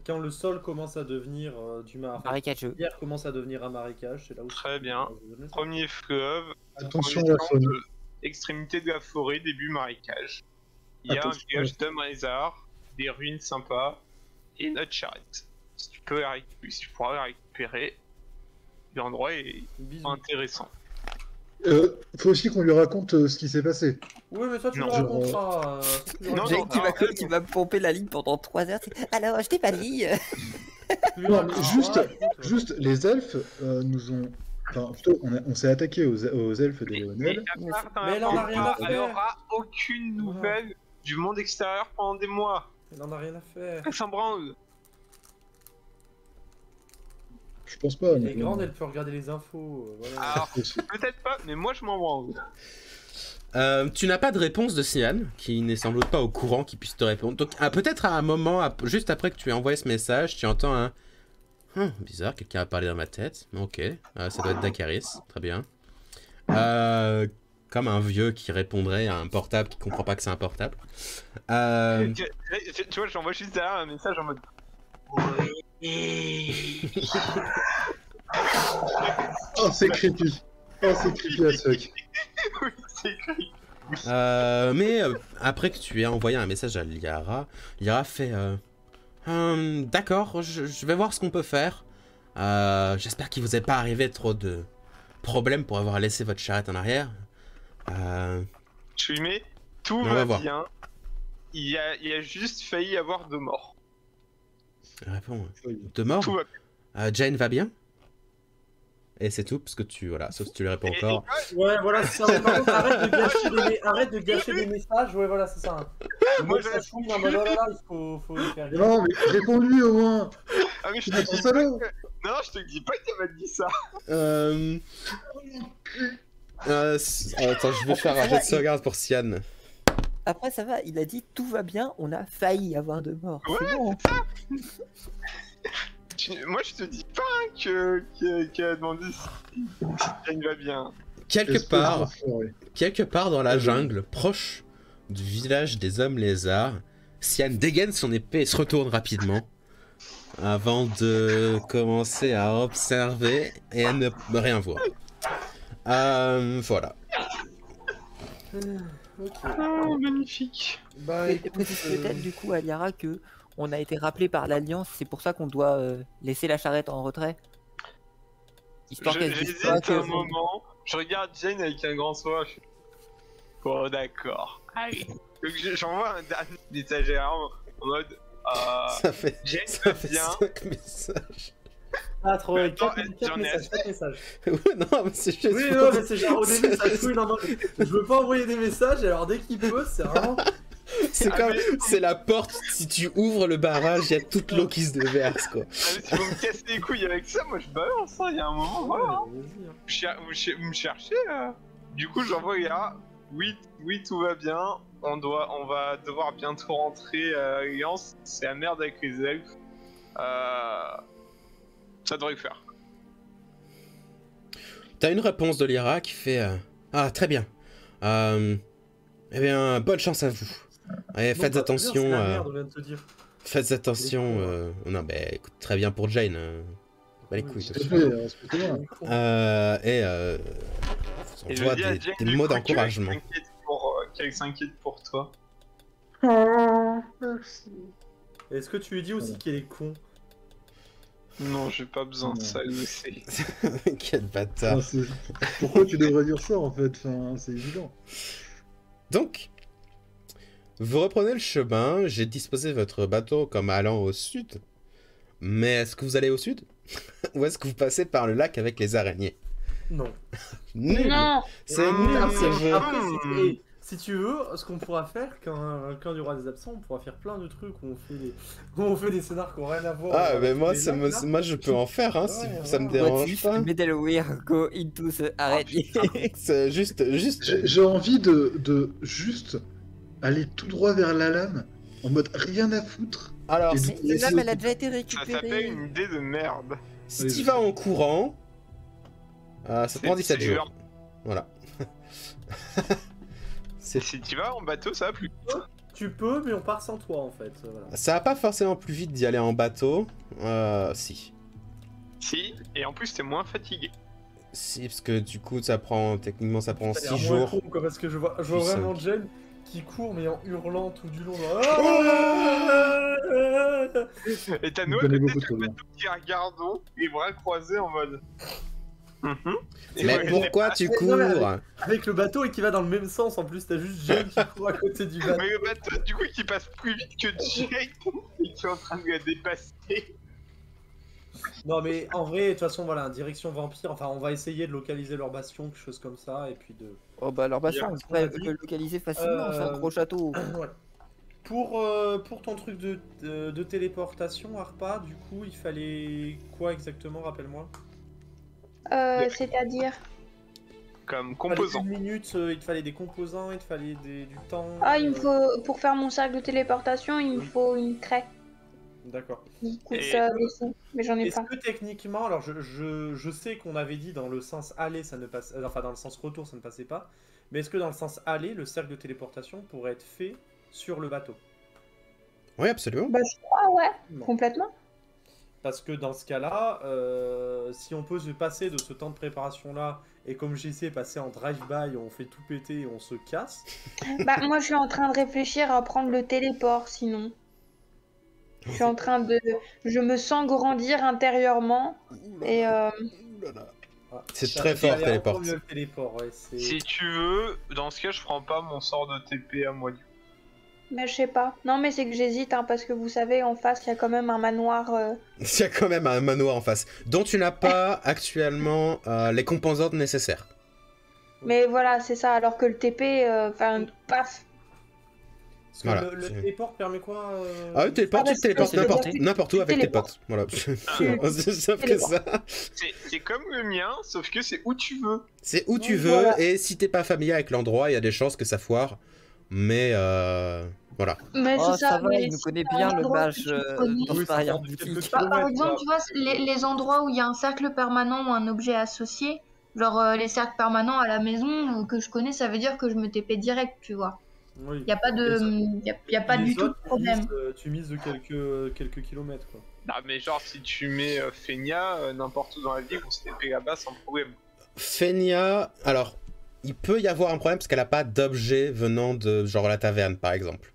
Quand le sol commence à devenir du marais, marécageux. la terre commence à devenir un marécage, c'est là où. Très bien. Premier fleuve, Attention à premier la champ faune. de extrémité de la forêt, début marécage. Il y a un Attention. village d'hommes lézards, des ruines sympas, et notre charrette. Si tu peux si tu pourras la récupérer, l'endroit est Bisous. intéressant. Faut aussi qu'on lui raconte ce qui s'est passé. Oui, mais toi, tu Non, le je- raconteras. Non, Jake qui alors, qui va pomper la ligne pendant 3 heures. Alors, je t'ai pas dit. Non, mais juste, les elfes nous ont. Enfin, plutôt, on s'est attaqué aux elfes de Léonel. Mais elle en a rien à Elle faire. aura aucune nouvelle du monde extérieur pendant des mois. Elle en a rien à faire. Elle s'en branle. Je pense pas. Elle est mais- grande, elle peut regarder les infos. Voilà. Alors, peut-être pas, mais moi je m'en branle. Tu n'as pas de réponse de Cyan, qui n'est sans doute pas au courant qu'il puisse te répondre. Donc, peut-être à un moment, juste après que tu aies envoyé ce message, tu entends un... bizarre, quelqu'un a parlé dans ma tête. Ok, ça doit être Dakaris, très bien. Comme un vieux qui répondrait à un portable qui comprend pas que c'est un portable. Tu vois, j'envoie juste derrière un message en mode. Oh, c'est creepy. Oh, c'est creepy as fuck. Oui, c'est écrit. Mais après que tu aies envoyé un message à Liara, Liara fait d'accord, je vais voir ce qu'on peut faire. J'espère qu'il vous est pas arrivé trop de problèmes pour avoir laissé votre charrette en arrière. Je lui mets tout On va va voir. bien. Il y a juste failli avoir 2 morts. Réponds. De mort. Tout va Jane va bien. Et c'est tout, parce que voilà, sauf si tu lui réponds Et- encore. Ouais, voilà, c'est ça. Ouais, par contre, arrête de gâcher des messages. Ouais, voilà, c'est ça. Moi, Moi, je ça chouine, non, mais là, il faut le faire. Non, mais réponds-lui au moins. Ah, mais je C'est te ton dis salaud. pas que... Non, je te dis pas qu'elle m'a dit ça. Attends, je vais faire un jet de sauvegarde pour Cyan. Après, ça va, il a dit tout va bien, on a failli avoir 2 morts. Ouais, C'est bon. Moi, je te dis pas qu'elle a demandé si Jane va bien. Quelque part dans la jungle, proche du village des hommes lézards, Cyan dégaine son épée et se retourne rapidement avant de commencer à observer et à ne rien voir. Voilà. Ok. Oh, magnifique. Bah, Et écoute, précise peut-être du coup à Liara que on a été rappelé par l'Alliance, c'est pour ça qu'on doit laisser la charrette en retrait. Histoire qu'elle se dise pas J'hésite un que... moment, je regarde Jane avec un grand soin, je suis... Oh d'accord, allez. Donc j'envoie un dernier message en mode... Ça fait Jane ça va fait bien. 5 messages. 4 Mais attends, 4 j'en ai messages, 4 messages. Ouais, non, mais c'est juste. Oui, pour- non, mais c'est genre au début, ça couille dans je veux pas envoyer des messages, alors dès qu'il peut, c'est vraiment. C'est Ah, comme, mais- c'est la porte. Si tu ouvres le barrage, il y a toute l'eau qui se déverse, quoi. Ah, mais si vous me cassez les couilles avec ça, moi je balance, hein, il y a un moment, voilà. hein. Vas-y, hein. Vous me cherchez Du coup j'envoie là, oui tout va bien, on va devoir bientôt rentrer à l'Alliance, c'est la merde avec les elfes. Ça devrait le faire. T'as une réponse de Lyra qui fait très bien. Eh bien, bonne chance à vous. Et Non, faites bah, attention. c'est la merde, on vient de te dire. Faites attention. Non, mais écoute, très bien pour Jane. Bah les couilles. S'il te plaît, respectez-moi. On Et je voit dis à des Jane, mots du coup, d'encouragement. qu'elle s'inquiète pour toi. Est-ce que tu lui dis aussi qu'il est con? Non, j'ai pas besoin de Non. ça, elle le sait. Quel bâtard. Enfin, pourquoi tu devrais dire ça en fait, enfin, c'est évident. Donc, vous reprenez le chemin. J'ai disposé votre bateau comme allant au sud. Mais est-ce que vous allez au sud? Ou est-ce que vous passez par le lac avec les araignées? Non. Nul. Non. C'est Mmh. nul Après, ce jeu. si tu veux, ce qu'on pourra faire quand il y aura des absents, on pourra faire plein de trucs où on fait des scénars qui n'ont rien à voir. Ah, avec mais moi, les ça lacs, me... là. moi je peux en faire, hein, si Ouais, ça me ouais. dérange What if pas. Middle Weir go into the araignée. C'est juste. J'ai envie de juste aller tout droit vers la lame, en mode rien à foutre. Alors, Et si, du- La lame, elle a déjà été Ça s'appelle récupérée. une idée de merde. si tu vas en courant, ça te prend 17 c'est jours. genre- Voilà. Si tu vas en bateau, ça va plus. Tu peux, mais on part sans toi en fait. Voilà. Ça va pas forcément plus vite d'y aller en bateau. Si. Si, et en plus t'es moins fatigué. Si, parce que du coup, techniquement, ça prend Ça a 6 l'air moins jours. con, quoi, parce que je vois Plus vraiment Jen qui court mais en hurlant tout du long. Et t'as Je Noël connais peut-être beaucoup trop le bien. bateau qui regarde haut, les bras croisés en mode. Mais pourquoi tu cours? Avec le bateau et qui va dans le même sens, en plus, t'as juste Jane qui court à côté du bateau. Mais le bateau, du coup, qui passe plus vite que Jake et qui est en train de la dépasser. Non, mais en vrai, de toute façon, voilà, direction vampire. Enfin, on va essayer de localiser leur bastion, quelque chose comme ça, et puis de. Oh bah leur bastion, Bien, on peut le localiser facilement, c'est un gros château. Ouais. Pour ton truc de téléportation, Arpa, du coup, il fallait quoi exactement, rappelle-moi? C'est-à-dire... Comme Il fallait composant. une minute, il te fallait des composants, il te fallait du temps. Ah, il me faut... Pour faire mon cercle de téléportation, il me Oui. faut une craie. D'accord. Qui coûte Et- des sous, mais j'en ai Est-ce pas. que techniquement, alors je sais qu'on avait dit dans le sens aller, ça ne passe, enfin dans le sens retour, ça ne passait pas, mais est-ce que dans le sens aller, le cercle de téléportation pourrait être fait sur le bateau? Oui, absolument. Bah, je crois, ouais, Non. complètement. Parce que dans ce cas-là, si on peut se passer de ce temps de préparation-là, et comme j'ai essayé, passer en drive-by, on fait tout péter et on se casse. Bah, moi, je suis en train de réfléchir à prendre le téléport, sinon. Je suis en train de... Je me sens grandir intérieurement, et Ah, C'est ça- très ça fort, a l'air téléport. encore mieux, le téléport, ouais, c'est- Si tu veux, dans ce cas, je prends pas mon sort de TP à moi. bah, je sais pas. Non, mais c'est que j'hésite, hein, parce que vous savez, en face, il y a quand même un manoir... Il y a quand même un manoir en face, dont tu n'as pas actuellement les composantes nécessaires. Mais voilà, c'est ça, alors que le TP, enfin, paf. Parce que Voilà, le c'est- téléport permet quoi Ah oui, téléporte, Ah, bah, tu te téléportes c'est- n'importe c'est- n'importe où tu avec tes téléportes. potes. Voilà. Ah. C'est simple que ça. C'est comme le mien, sauf que c'est où tu veux. C'est où tu Oui, veux, voilà. et si t'es pas familier avec l'endroit, il y a des chances que ça foire. Mais voilà. Mais Oh c'est ça va, mais il nous si connaît t'as bien un le endroit mage que tu connais- dans Oui, ce ça arrière prend quelques boutique. Bah, par kilomètres, exemple, quoi. tu vois, les endroits où il y a un cercle permanent ou un objet associé, genre les cercles permanents à la maison que je connais, ça veut dire que je me TP direct, tu vois. Oui. Il n'y a pas, y a pas Les du tout de autres, problème. tu mises de quelques kilomètres, quoi. Ah, mais genre, si tu mets Fenia n'importe où dans la ville, on se TP là-bas sans problème. Fenia, alors, il peut y avoir un problème parce qu'elle a pas d'objet venant de genre la taverne, par exemple.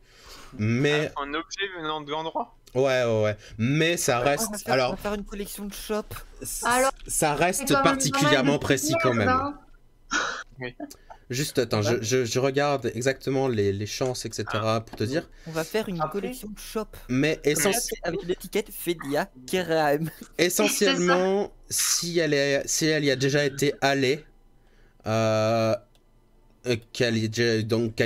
Mais Un objet venant de l'endroit. ouais. Mais ça On va reste, faire, on alors, va faire une collection de shop. Alors, ça C'est reste quand même particulièrement pas mal de précis quand même. merde, hein. Juste, attends, je regarde exactement les chances, etc. pour te dire. On va faire une Après- collection de shop. Mais Avec l'étiquette Fedia Keraem. essentiellement, si elle y a déjà été allée, qu'elle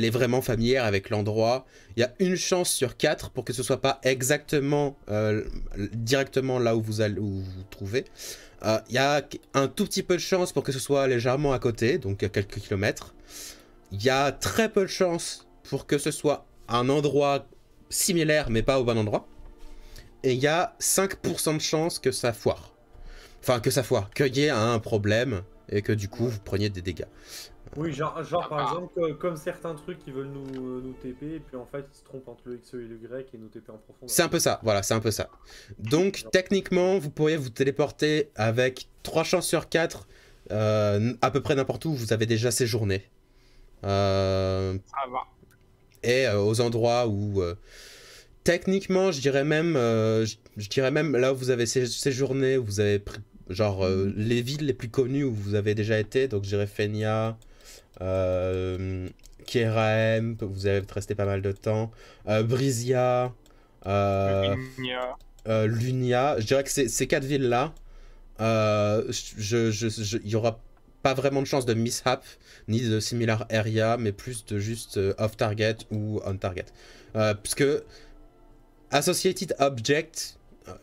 est vraiment familière avec l'endroit, il y a une chance sur 4 pour que ce soit pas exactement directement là où vous vous trouvez. Il y a un tout petit peu de chance pour que ce soit légèrement à côté, donc à quelques kilomètres. Il y a très peu de chance pour que ce soit un endroit similaire mais pas au bon endroit. Et il y a 5% de chance que ça foire. Enfin, que ça foire, qu'il y ait un problème et que du coup vous preniez des dégâts. Oui, genre par exemple, comme certains trucs qui veulent nous TP, et puis en fait ils se trompent entre le XE et le Y et nous TP en profondeur. C'est un peu ça, voilà, c'est un peu ça. Donc, techniquement, vous pourriez vous téléporter avec 3 chances sur 4 à peu près n'importe où vous avez déjà séjourné. Ça va. Et aux endroits où... techniquement, je dirais même là où vous avez séjourné, où vous avez pris, genre les villes les plus connues où vous avez déjà été, donc je dirais Fenia, Keraem, vous avez resté pas mal de temps, Brizia, Fenia. Lunia, je dirais que ces 4 villes-là, il y aura pas vraiment de chance de mishap, ni de similar area, mais plus de juste off-target ou on-target. Puisque Associated Object,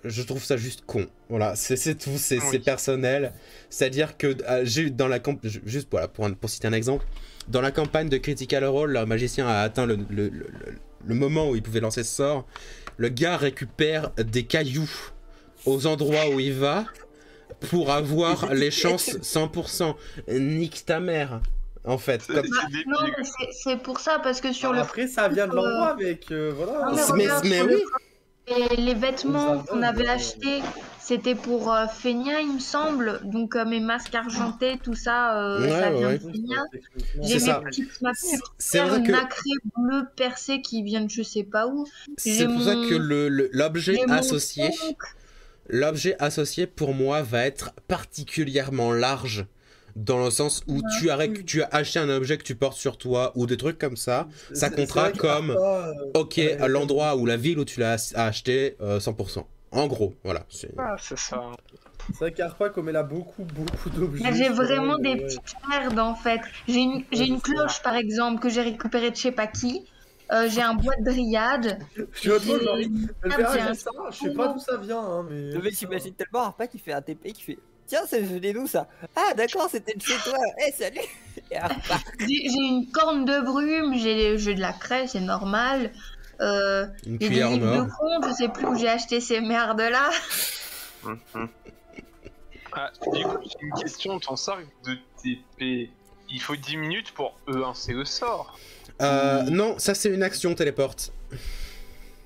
je trouve ça juste con. Voilà, c'est tout, c'est personnel. C'est-à-dire que j'ai eu dans la juste voilà, pour citer un exemple, dans la campagne de Critical Role, le magicien a atteint le moment où il pouvait lancer ce sort. Le gars récupère des cailloux aux endroits où il va pour avoir les chances 100%. Nique ta mère, en fait. C'est Comme- débile. Non, mais c'est pour ça, parce que sur le... Après ça vient de l'endroit, mec, voilà. Non, mais Mais, regarde, mais sur oui, les vêtements qu'on avait Ouais. achetés, c'était pour Fenia, il me semble. Donc mes masques argentés, tout ça, Ouais, ça vient ouais. de Fenia. C'est J'ai ça. mes petites ma petite c'est paire vrai que nacrée bleue percée qui vient de je sais pas où. c'est pour ça que l'objet J'ai mon associé, tonk. L'objet associé pour moi va être particulièrement large, dans le sens où tu as acheté un objet que tu portes sur toi ou des trucs comme ça, ça comptera comme l'endroit ou la ville où tu l'as acheté 100%. En gros, voilà. Ah, c'est ça. C'est vrai qu'Arpa, comme elle a beaucoup d'objets. J'ai vraiment des petites merdes en fait. J'ai une cloche par exemple que j'ai récupérée de je sais pas qui. J'ai un bois de dryade. Je vois trop, genre, j'ai ça, je sais pas d'où ça vient, hein, mais. Le mec, j'imagine tellement Arpa qui fait un TP qui fait tiens, ça venait d'où ça? Ah, d'accord, c'était de chez toi. Eh, salut. Et Arpa. J'ai une corne de brume, j'ai de la craie, c'est normal. Une J'ai des cuillère en livres or. de con, je sais plus où j'ai acheté ces merdes là. Ah, du coup, j'ai une question. Ton cercle de TP, il faut 10 minutes pour E1 le sort. Non, ça c'est une action téléporte.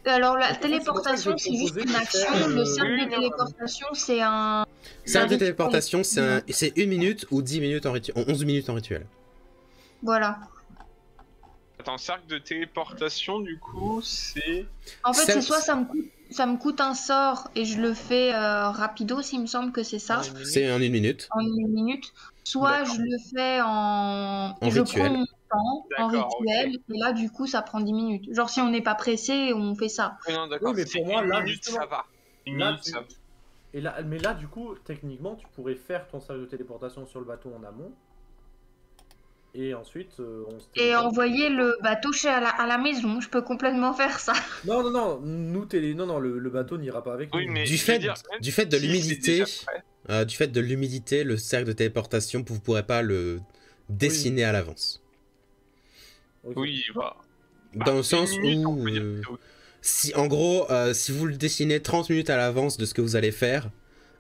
Alors la C'est pour ça téléportation que je c'est juste proposais une de action, faire, le cercle oui, de téléportation c'est un... Cercle de rituel. téléportation, c'est 1 minute ou 10 minutes en rituel. 11 minutes en rituel. Voilà. Attends, cercle de téléportation, du coup, c'est... En fait Ça- c'est soit ça me coûte un sort et je le fais rapido s'il me semble que c'est ça, C'est en 1 minute. en 1 minute. Soit D'accord. je le fais en En je rituel. prends mon temps en D'accord, rituel et là du coup ça prend 10 minutes. Genre si on n'est pas pressé on fait ça. Non, d'accord, Oui, mais c'est pour moi, une là, minute, justement, ça va. Une là, minute, ça va. Et là, mais là, du coup, techniquement, tu pourrais faire ton cercle de téléportation sur le bateau en amont. Et ensuite, on se Et téléporte. envoyer le bateau à la maison, je peux complètement faire ça. Non, non, le bateau n'ira pas avec Oui, nous. mais Du je veux fait, dire, même du fait de si c'est l'humidité, déjà prêt. le cercle de téléportation, vous pourrez pas le dessiner à l'avance. Ok. Oui, voilà. Dans le sens une minute, on où, peut dire que c'est ok. si en gros, si vous le dessinez 30 minutes à l'avance de ce que vous allez faire,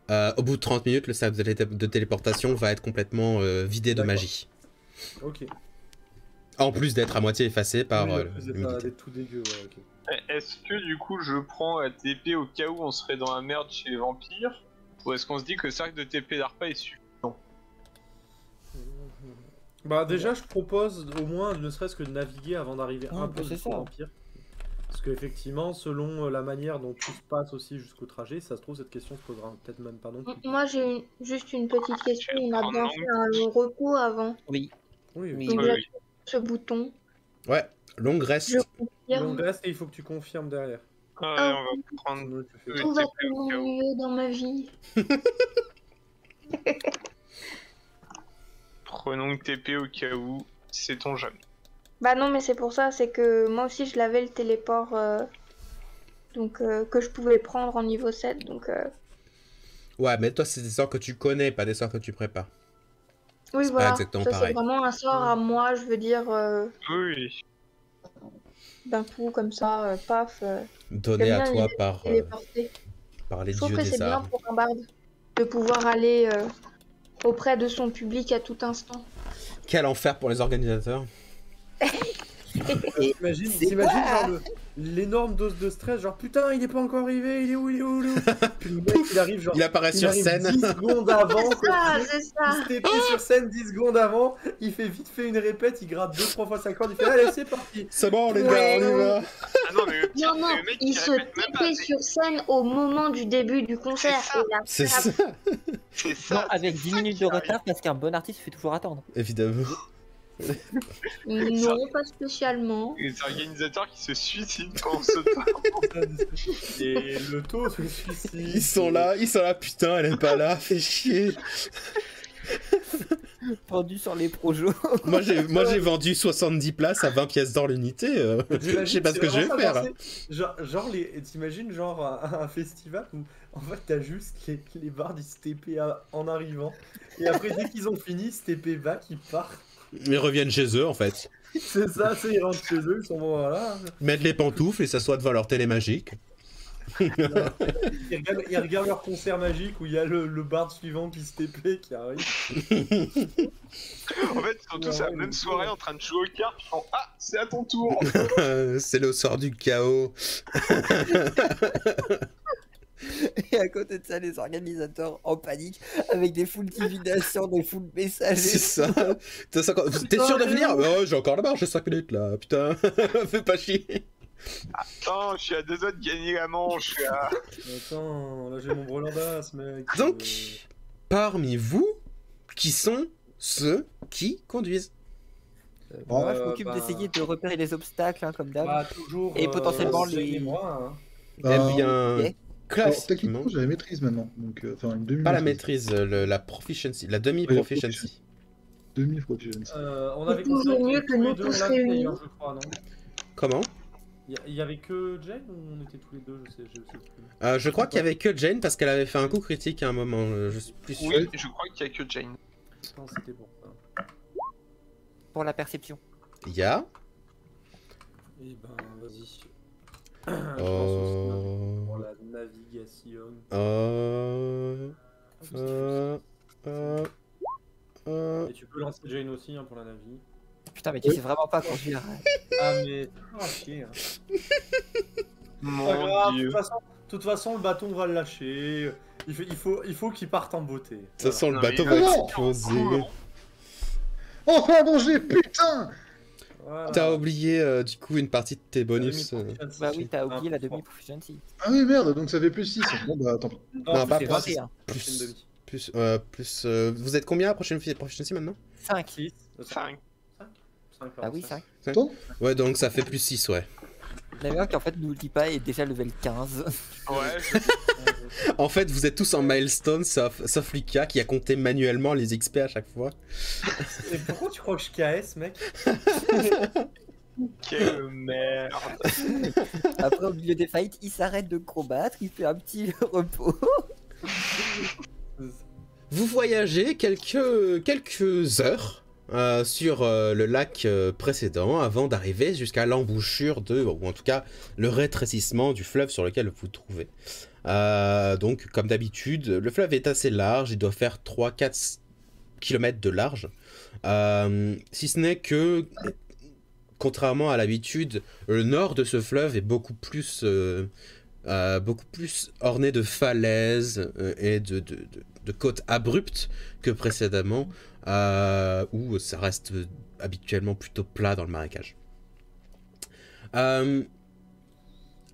au bout de 30 minutes, le cercle de téléportation va être complètement vidé de D'accord. magie. Ok. En plus d'être à moitié effacé par Oui, en plus d'être l'humidité. d'être tout dégueu, ouais, ok. Est-ce que du coup je prends la TP au cas où on serait dans la merde chez les vampires? Ou est-ce qu'on se dit que le cercle de TP d'Arpa est suffisant? Bah déjà, je propose au moins, ne serait-ce que de naviguer avant d'arriver Ouais, un bah, peu c'est jusqu'au ça. Empire. Parce qu'effectivement, selon la manière dont tout se passe aussi jusqu'au trajet, ça se trouve, cette question se posera peut-être même pas non plus. Moi j'ai juste une petite question, on a prendre bien un fait un long repos avant. Oui. Oui, Oui. Donc Oui, j'appuie oui. sur ce bouton, Ouais, longue reste. je il confirme. en reste et il faut que tu confirmes derrière. Ouais, Ah, on va prendre Sinon, tu fais- Oui, Tout va TP au tellement cas où. mieux dans ma vie. Prenons le TP au cas où, sait-on jamais. Bah non mais c'est pour ça, c'est que moi aussi je l'avais le téléport donc que je pouvais prendre en niveau 7 donc Ouais, mais toi, c'est des sorts que tu connais, pas des sorts que tu prépares. oui C'est pas voilà, exactement ça pareil. c'est vraiment un sort à moi, je veux dire Oui, d'un coup comme ça, paf, Donné j'aime à bien toi l'idée par, de téléporter. par les Je trouve dieux que des c'est bien arts. pour un barde de pouvoir aller auprès de son public à tout instant. Quel enfer pour les organisateurs. T'imagines genre l'énorme dose de stress, genre putain, il est pas encore arrivé, il est où Puis le mec, il arrive genre. Il apparaît sur arrive scène. 10 secondes avant, C'est quoi. ça, Il c'est ça. se TP sur scène 10 secondes avant, il fait vite fait une répète, il gratte 2-3 fois sa corde, il fait allez, c'est parti. C'est bon, les Ouais. gars, on y va. Ah non, mais le pire, Non, non, c'est le mec il qui se répète même pas. tapait sur scène au moment du début du concert. C'est ça. Et la C'est frappe- ça, C'est Non, ça. avec c'est 10 ça minutes qui de arrive. retard parce qu'un bon artiste fait toujours attendre. évidemment. Non, pas spécialement. Les organisateurs qui se suicident pendant ce temps. Et le taux se suicide. Ils sont là, putain, elle est pas là, fait chier. Pendu sur les projos. Moi j'ai vendu 70 places à 20 pièces d'or l'unité. Je sais pas ce que je vais faire. Genre t'imagines genre un festival où en fait t'as juste les bardes ils se TP en arrivant et après dès qu'ils ont fini ils se TP back, ils partent. Ils reviennent chez eux en fait. C'est ça, ils rentrent chez eux, ils sont bon, voilà. Mettent les pantoufles et s'assoient devant leur télé magique. Ils regardent leur concert magique où il y a le bard suivant qui se TP qui arrive. En fait, ils sont tous à la même soirée en train de jouer aux cartes. En ah, c'est à ton tour. C'est le sort du chaos. Et à côté de ça, les organisateurs en panique avec des foules divinations, des foules messagers. C'est ça. T'es sûr de venir? Oh, j'ai encore la marge, j'ai 5 minutes là, putain. Fais pas chier. Attends, je suis à 2 doigts de gagner la manche là. Attends, là j'ai mon brelan d'as, mec. Donc, parmi vous, qui sont ceux qui conduisent? Moi, je m'occupe d'essayer de repérer les obstacles, hein, comme d'hab. Bah, toujours. Et potentiellement Jane les- et moi, hein. Eh bien, Ok. Alors, classiquement, techniquement, j'ai la maîtrise maintenant. Donc, enfin, une demi pas la maîtrise, la proficiency, la demi-proficiency. Demi-proficiency. On avait toujours considéré mieux que que tous les nous deux, tous on l'avait réunis. d'ailleurs, je crois, non? Comment? Il y avait que Jane ou on était tous les deux, je sais plus. Je crois qu'il y avait que Jane parce qu'elle avait fait un coup critique à un moment, je suis plus sûr. Oui, je crois qu'il y a que Jane. Non, c'était bon. Ça. Pour la perception. Ya. Eh ben, vas-y. Je pense aussi pour la navigation. Et tu peux lancer Jane aussi hein, pour la navi. Putain, mais tu sais vraiment pas conduire. Ah, mais c'est chier. Hein. Mon Pas grave, dieu. de toute façon, le bâton va le lâcher. Il faut qu'il parte en beauté. De toute façon, le Non, bateau mais va non. exploser. Enfin, danger, putain. Voilà. T'as oublié du coup une partie de tes bonus. Bah oui, t'as oublié la demi-proficiency. Ah oui, merde, donc ça fait plus 6. Bon, bah, tant pis. Non, pas C'est plus. 21. Plus, vous êtes combien à la prochaine proficiency maintenant? 5. 6. 5. Ah oui, 5. Attends. Ouais, donc ça fait plus 6, ouais. La meilleure qui en fait nous le dit pas est déjà level 15. Ouais, En fait, vous êtes tous en milestone, sauf Lucas qui a compté manuellement les XP à chaque fois. Et pourquoi tu crois que je KS, mec? quelle merde. Après, au milieu des fights, il s'arrête de combattre, il fait un petit repos. Vous voyagez quelques heures sur le lac précédent avant d'arriver jusqu'à l'embouchure ou en tout cas le rétrécissement du fleuve sur lequel vous vous trouvez. Donc, comme d'habitude, le fleuve est assez large, il doit faire 3-4 km de large. Si ce n'est que, contrairement à l'habitude, le nord de ce fleuve est beaucoup plus orné de falaises et de côtes abruptes que précédemment, où ça reste habituellement plutôt plat dans le marécage.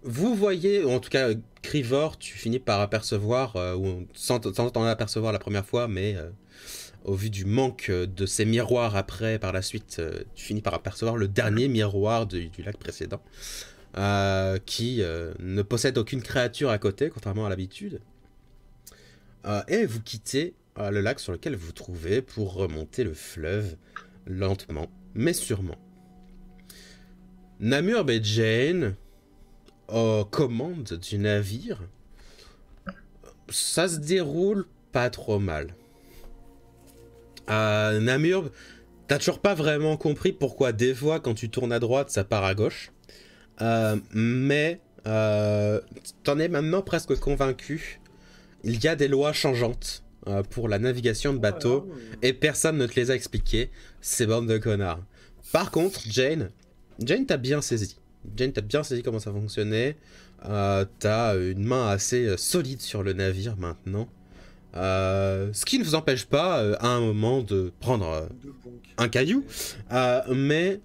Vous voyez, en tout cas, Crivor, tu finis par apercevoir, sans t'en apercevoir la première fois, mais au vu du manque de ces miroirs après, par la suite, tu finis par apercevoir le dernier miroir du lac précédent, qui ne possède aucune créature à côté, contrairement à l'habitude. Et vous quittez le lac sur lequel vous vous trouvez pour remonter le fleuve, lentement, mais sûrement. Namur et Jane, aux commandes du navire, ça se déroule pas trop mal. Namur, t'as toujours pas vraiment compris pourquoi des fois quand tu tournes à droite ça part à gauche, mais t'en es maintenant presque convaincu. Il y a des lois changeantes pour la navigation de bateaux et personne ne te les a expliquées, ces bandes de connards. Par contre, Jane t'as bien saisi. Jane, t'as bien saisi comment ça fonctionnait. T'as une main assez solide sur le navire maintenant. Ce qui ne vous empêche pas à un moment de prendre un caillou. Mais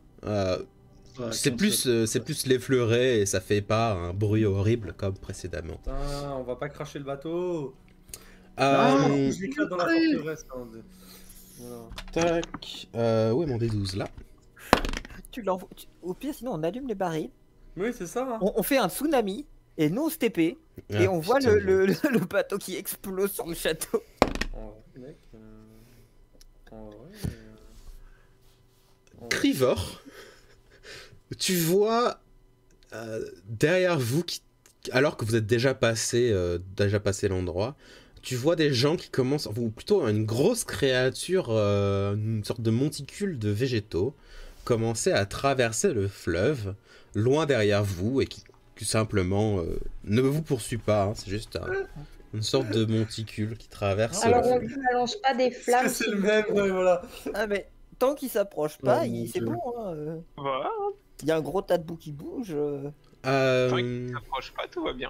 c'est plus l'effleurer et ça fait pas un bruit horrible comme précédemment. Putain, on va pas cracher le bateau. Euh, Je m'éclate dans la forteresse. Hein, voilà. Tac. Où est mon D12 là? Au pire, sinon on allume les barils, Oui, c'est ça. Hein. on fait un tsunami, et nous on se TP, et Ah, on voit putain. le bateau qui explose sur le château. En vrai, mec. En vrai. Crivor, tu vois derrière vous, alors que vous êtes déjà passé l'endroit, tu vois des gens qui commencent, ou plutôt une grosse créature, une sorte de monticule de végétaux, commencer à traverser le fleuve, loin derrière vous, et qui simplement ne vous poursuit pas, hein, c'est juste une sorte de monticule qui traverse Alors le on fleuve. ne balance pas des flammes. C'est le même, ouais, voilà. Ah mais tant qu'il s'approche pas, Oh, mon c'est Dieu. bon. Hein. Voilà. Il y a un gros tas de boue qui bouge. Tant qu'il s'approche pas, tout va bien.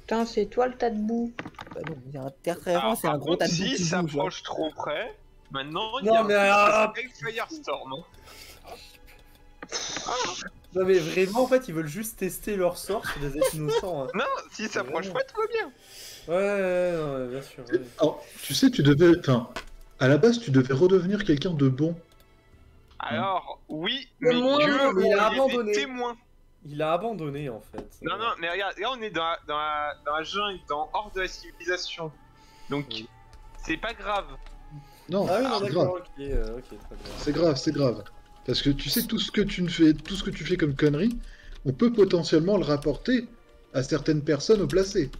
Putain, c'est toi le tas de boue. Bah non, il y a un terre Alors, c'est un par gros contre, tas de boue s'il qui bouge. hein. s'approche trop près, maintenant il y Non, a mais un Firestorm. hein. Non mais vraiment en fait ils veulent juste tester leur sort sur des êtres innocents. Hein. Non, s'ils s'approchent pas, tout va bien. Ouais, bien sûr. Ouais. Alors, tu sais, tu devais. Enfin, à la base, tu devais redevenir quelqu'un de bon. Alors, oui, Le mais moins, Dieu, mais il a il y a abandonné. des témoins. Il a abandonné en fait. Non, non, mais regarde, là on est dans la jungle, hors de la civilisation. Donc, Oui. c'est pas grave. Non, Ah oui, non, c'est d'accord, grave. ok, très bien. C'est grave, c'est grave. Parce que tu sais, tout ce que tu fais comme connerie, on peut potentiellement le rapporter à certaines personnes au placé.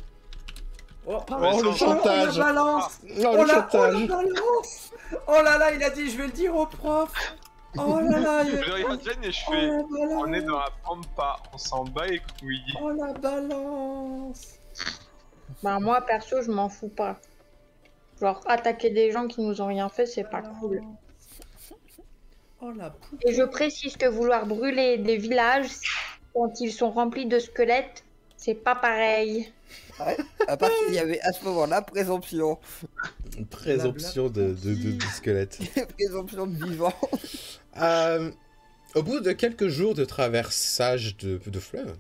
Oh, Oh, le chantage. la balance. Oh, Oh le la chantage. balance. Oh là là, il a dit je vais le dire au prof. Oh là là, Je regarde Jen et je oh fais. la balance. On est dans la pampa, on s'en bat les couilles. Oh la balance. Bah moi perso je m'en fous pas. Genre attaquer des gens qui nous ont rien fait c'est pas cool. Oh la poule. Et je précise que vouloir brûler des villages quand ils sont remplis de squelettes, c'est pas pareil. À part qu'il y avait à ce moment-là présomption. Une présomption de squelette. Présomption de vivant. Au bout de quelques jours de traversage de fleuve,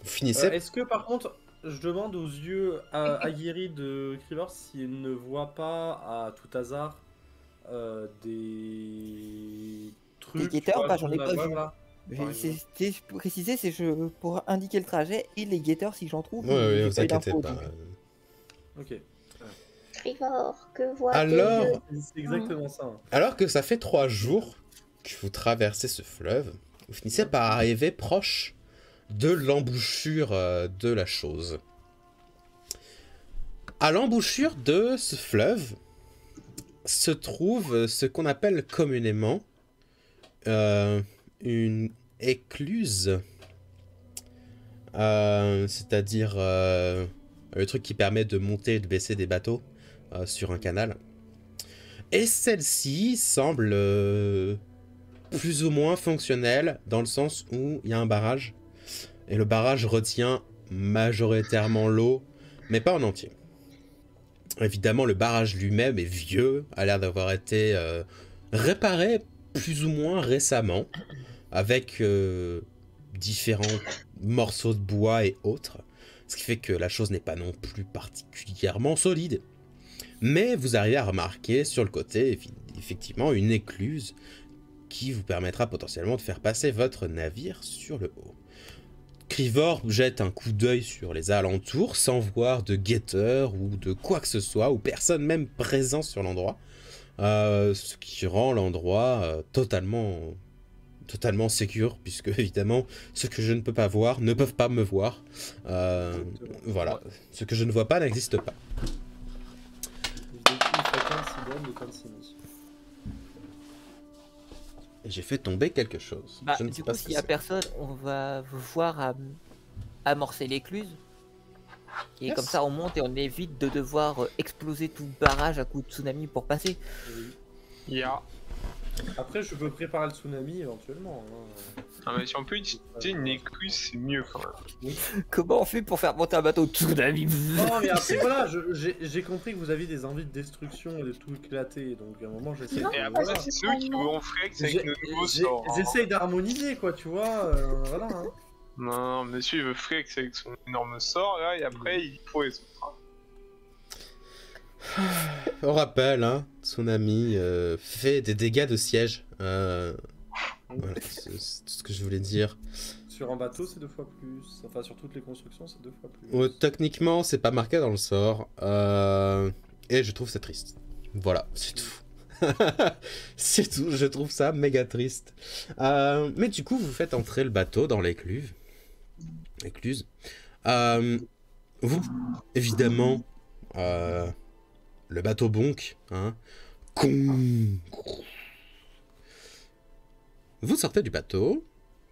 vous finissez... Est-ce que par contre, je demande aux yeux aguerris de Krivor s'ils ne voient pas à tout hasard des trucs. Des guetteurs, tu vois, bah, j'en ai là, pas vu. voilà. C'est précisé, c'est pour indiquer le trajet et les guetteurs si j'en trouve. Ouais, j'ai vous pas eu inquiétez d'infos, pas. donc. Ok. Trivor, que vois Alors, C'est exactement ça. Hein. alors que ça fait 3 jours que vous traversez ce fleuve, vous finissez par arriver proche de l'embouchure de la chose. À l'embouchure de ce fleuve se trouve ce qu'on appelle communément une écluse, c'est-à-dire le truc qui permet de monter et de baisser des bateaux sur un canal. Et celle-ci semble plus ou moins fonctionnelle dans le sens où il y a un barrage et le barrage retient majoritairement l'eau, mais pas en entier. Évidemment, le barrage lui-même est vieux, a l'air d'avoir été réparé plus ou moins récemment, avec différents morceaux de bois et autres, ce qui fait que la chose n'est pas non plus particulièrement solide. Mais vous arrivez à remarquer sur le côté, effectivement, une écluse qui vous permettra potentiellement de faire passer votre navire sur le haut. Krivor jette un coup d'œil sur les alentours sans voir de guetteurs ou de quoi que ce soit, ou personne même présent sur l'endroit, ce qui rend l'endroit totalement sécure, puisque évidemment ceux que je ne peux pas voir ne peuvent pas me voir. Voilà, Ouais. ce que je ne vois pas n'existe pas. Et j'ai fait tomber quelque chose. Bah, Je ne du sais coup, pas ce s'il que y a c'est. personne, on va voir amorcer l'écluse. Et Yes. comme ça, on monte et on évite de devoir exploser tout le barrage à coup de tsunami pour passer. Ya. Après, je peux préparer le tsunami éventuellement. Hein. Ah, mais si on peut utiliser une écluse, c'est mieux quand même. Comment on fait pour faire monter un bateau de tsunami? Non, mais après, voilà, j'ai compris que vous aviez des envies de destruction et de tout éclater. Donc, à un moment, j'essaie Et de. après, Voilà. c'est nous qui vont flex avec nos nouveaux sorts. hein. J'essaye d'harmoniser, quoi, tu vois. Voilà. Hein. Non, non, monsieur il veut flex avec son énorme sort là, et après il faut les autres. hein. On rappelle, hein, Tsunami fait des dégâts de siège. Voilà, c'est tout ce que je voulais dire. Sur un bateau, c'est 2 fois plus. Enfin, sur toutes les constructions, c'est 2 fois plus. Techniquement, c'est pas marqué dans le sort. Et je trouve ça triste. Voilà, c'est tout. C'est tout, je trouve ça méga triste. Mais du coup, vous faites entrer le bateau dans l'écluse. Vous, évidemment, le bateau bonk, hein. Vous sortez du bateau,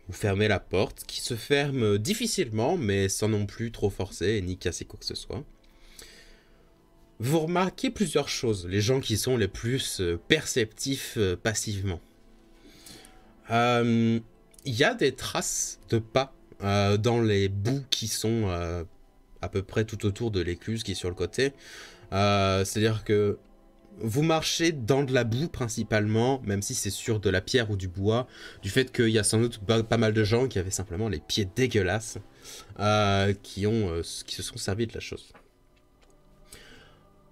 vous fermez la porte, qui se ferme difficilement, mais sans non plus trop forcer, ni casser quoi que ce soit. Vous remarquez plusieurs choses, les gens qui sont les plus perceptifs passivement. Il y a des traces de pas dans les boues qui sont à peu près tout autour de l'écluse qui est sur le côté. C'est-à-dire que vous marchez dans de la boue principalement, même si c'est sur de la pierre ou du bois, du fait qu'il y a sans doute pas mal de gens qui avaient simplement les pieds dégueulasses, qui se sont servis de la chose.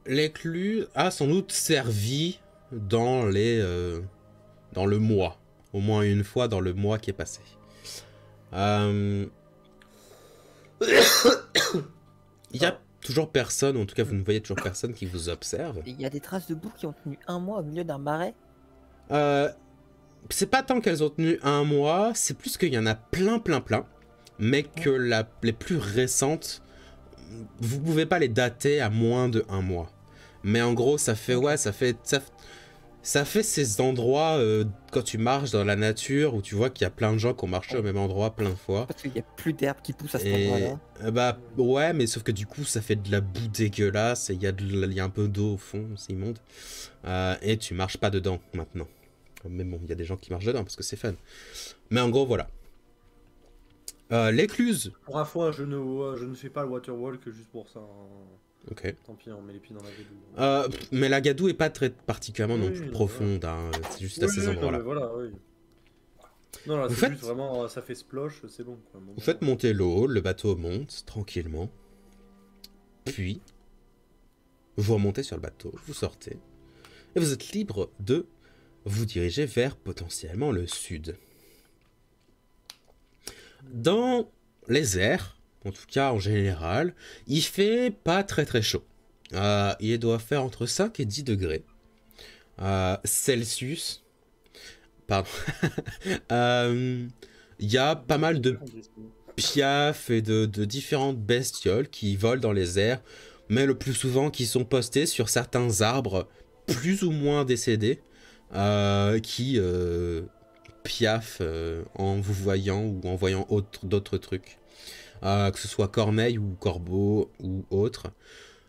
L'écluse a sans doute servi dans le mois, au moins une fois dans le mois qui est passé. Il y a toujours personne, en tout cas vous ne voyez toujours personne qui vous observe. Il y a des traces de boue qui ont tenu un mois au milieu d'un marais. C'est pas tant qu'elles ont tenu un mois, c'est plus qu'il y en a plein, mais que les plus récentes, vous pouvez pas les dater à moins de un mois. Mais en gros, ça fait ces endroits quand tu marches dans la nature où tu vois qu'il y a plein de gens qui ont marché au même endroit plein de fois. Parce qu'il n'y a plus d'herbe qui pousse à cet endroit-là. Bah ouais, mais sauf que du coup ça fait de la boue dégueulasse et il y a un peu d'eau au fond, c'est immonde. Et tu marches pas dedans maintenant. Mais bon, il y a des gens qui marchent dedans parce que c'est fun. Mais en gros, voilà. L'écluse. Pour info, je ne fais pas le waterwalk juste pour ça. Ok. Tant pis, on met les pieds dans la gadoue. Mais la gadoue est pas très particulièrement non Oui, plus non, profonde, hein. C'est juste à ces endroits-là. Voilà, oui. Non, là, c'est juste vraiment, ça fait splosh, c'est bon. Quoi. Vous faites monter l'eau, le bateau monte tranquillement. Puis, vous remontez sur le bateau, vous sortez. Et vous êtes libre de vous diriger vers potentiellement le sud. Dans les airs, en tout cas en général, il fait pas très chaud. Il doit faire entre 5 et 10 degrés Celsius. Pardon. Il y a pas mal de piafs et de différentes bestioles qui volent dans les airs, mais le plus souvent qui sont postés sur certains arbres plus ou moins décédés, qui piaffent en vous voyant ou en voyant d'autres trucs. Que ce soit corneille ou corbeau ou autre.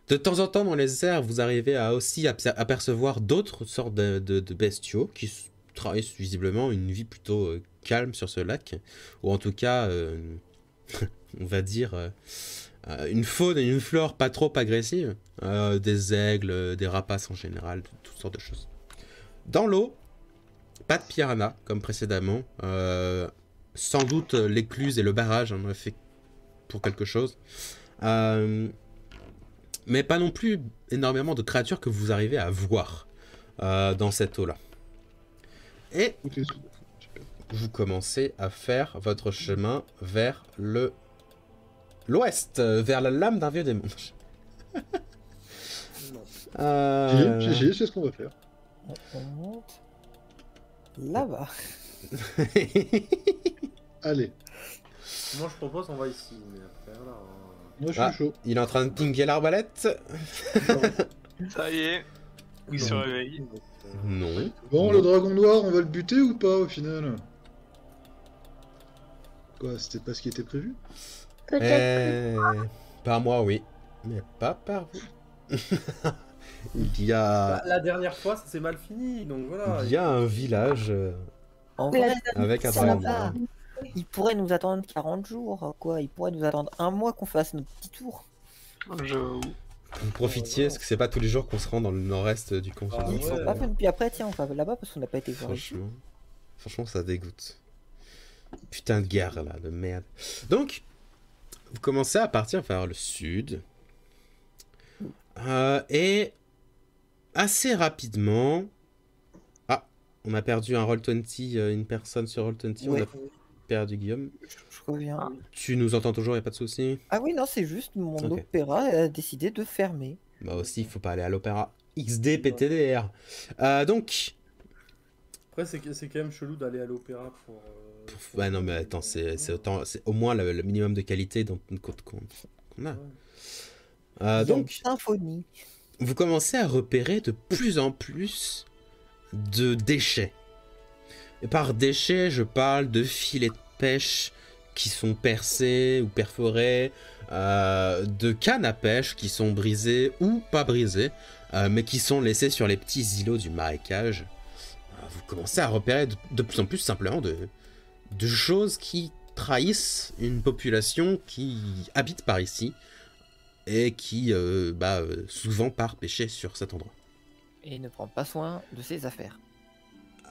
De temps en temps, dans les airs, vous arrivez à aussi apercevoir d'autres sortes de bestiaux qui traversent visiblement une vie plutôt calme sur ce lac. Ou en tout cas, on va dire, une faune et une flore pas trop agressives. Des aigles, des rapaces en général, toutes sortes de choses. Dans l'eau, pas de piranha comme précédemment. Sans doute l'écluse et le barrage en ont fait pour quelque chose. Mais pas non plus énormément de créatures que vous arrivez à voir dans cette eau-là. Et vous commencez à faire votre chemin vers l'ouest, vers la lame d'un vieux démon. GG, c'est ce qu'on va faire. On monte là-bas. Allez, Moi, je propose, on va ici. Mais après, là, moi je suis chaud. Il est en train de pinguer l'arbalète. Ça y est, il se réveille. Non. Bon, le dragon noir, on va le buter ou pas au final? Quoi, c'était pas ce qui était prévu? Peut-être. Par moi, oui. Mais pas par vous. Il y a... La dernière fois, ça s'est mal fini, donc voilà. Il y a un village En vrai, avec un ça dragon va. noir. il pourrait nous attendre 40 jours, quoi. Il pourrait nous attendre un mois qu'on fasse notre petit tour. Vous profitiez, parce que c'est pas tous les jours qu'on se rend dans le nord-est du continent. Ah Ils sont ouais. pas fun. Puis après, tiens, on va là-bas parce qu'on n'a pas été voir. Franchement, ça dégoûte. Putain de guerre, là, de merde. Donc, vous commencez à partir vers le sud. Et assez rapidement... Ah, on a perdu un Roll20, une personne sur Roll20. Ouais. On a perdu Guillaume. Je reviens. Tu nous entends toujours, y a pas de souci. Ah oui, non, c'est juste mon Ok. opéra a décidé de fermer. Bah aussi, il faut pas aller à l'opéra. XD PTDR. Donc... Après, c'est quand même chelou d'aller à l'opéra pour. Ouais, non, mais attends, c'est au moins le minimum de qualité qu'on a. Il y a Donc, une symphonie. vous commencez à repérer de plus en plus de déchets. Et par déchets, je parle de filets de pêche qui sont percés ou perforés, de cannes à pêche qui sont brisées ou pas brisées, mais qui sont laissées sur les petits îlots du marécage. Vous commencez à repérer de plus en plus simplement de choses qui trahissent une population qui habite par ici et qui souvent part pêcher sur cet endroit. Et ne prend pas soin de ses affaires.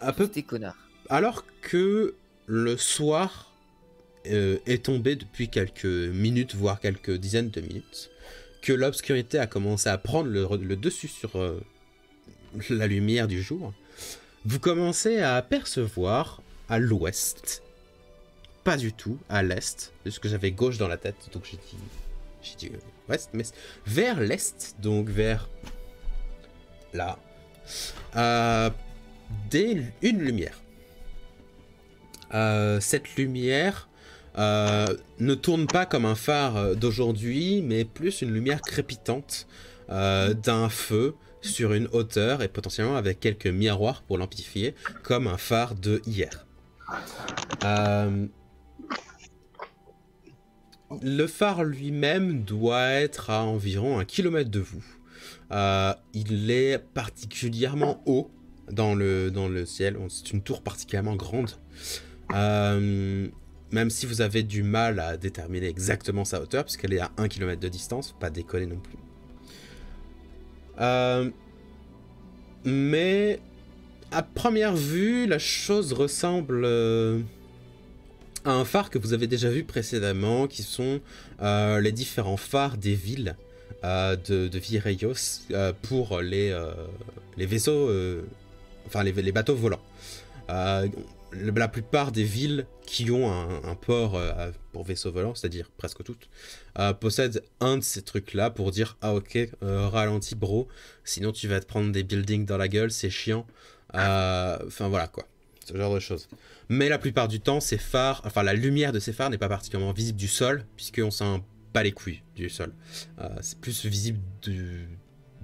Un peu. T'es connard. Alors que le soir est tombé depuis quelques minutes, voire quelques dizaines de minutes, que l'obscurité a commencé à prendre le dessus sur la lumière du jour, vous commencez à apercevoir à l'ouest, pas du tout à l'est, parce que j'avais gauche dans la tête, donc j'ai dit ouest, mais vers l'est, donc vers là, une lumière. Cette lumière ne tourne pas comme un phare d'aujourd'hui, mais plus une lumière crépitante d'un feu sur une hauteur et potentiellement avec quelques miroirs pour l'amplifier, comme un phare de hier. Le phare lui-même doit être à environ 1 kilomètre de vous. Il est particulièrement haut dans le ciel, c'est une tour particulièrement grande. Même si vous avez du mal à déterminer exactement sa hauteur, puisqu'elle est à 1 km de distance, faut pas déconner non plus. Mais à première vue, la chose ressemble à un phare que vous avez déjà vu précédemment, qui sont les différents phares des villes de Vireyos pour les vaisseaux, enfin les bateaux volants. La plupart des villes qui ont un port pour vaisseaux volants, c'est-à-dire presque toutes, possèdent un de ces trucs-là pour dire « Ah ok, ralentis bro, sinon tu vas te prendre des buildings dans la gueule, c'est chiant. » Enfin voilà quoi, ce genre de choses. Mais la plupart du temps, ces phares, enfin la lumière de ces phares n'est pas particulièrement visible du sol, puisqu'on s'en bat les couilles du sol. C'est plus visible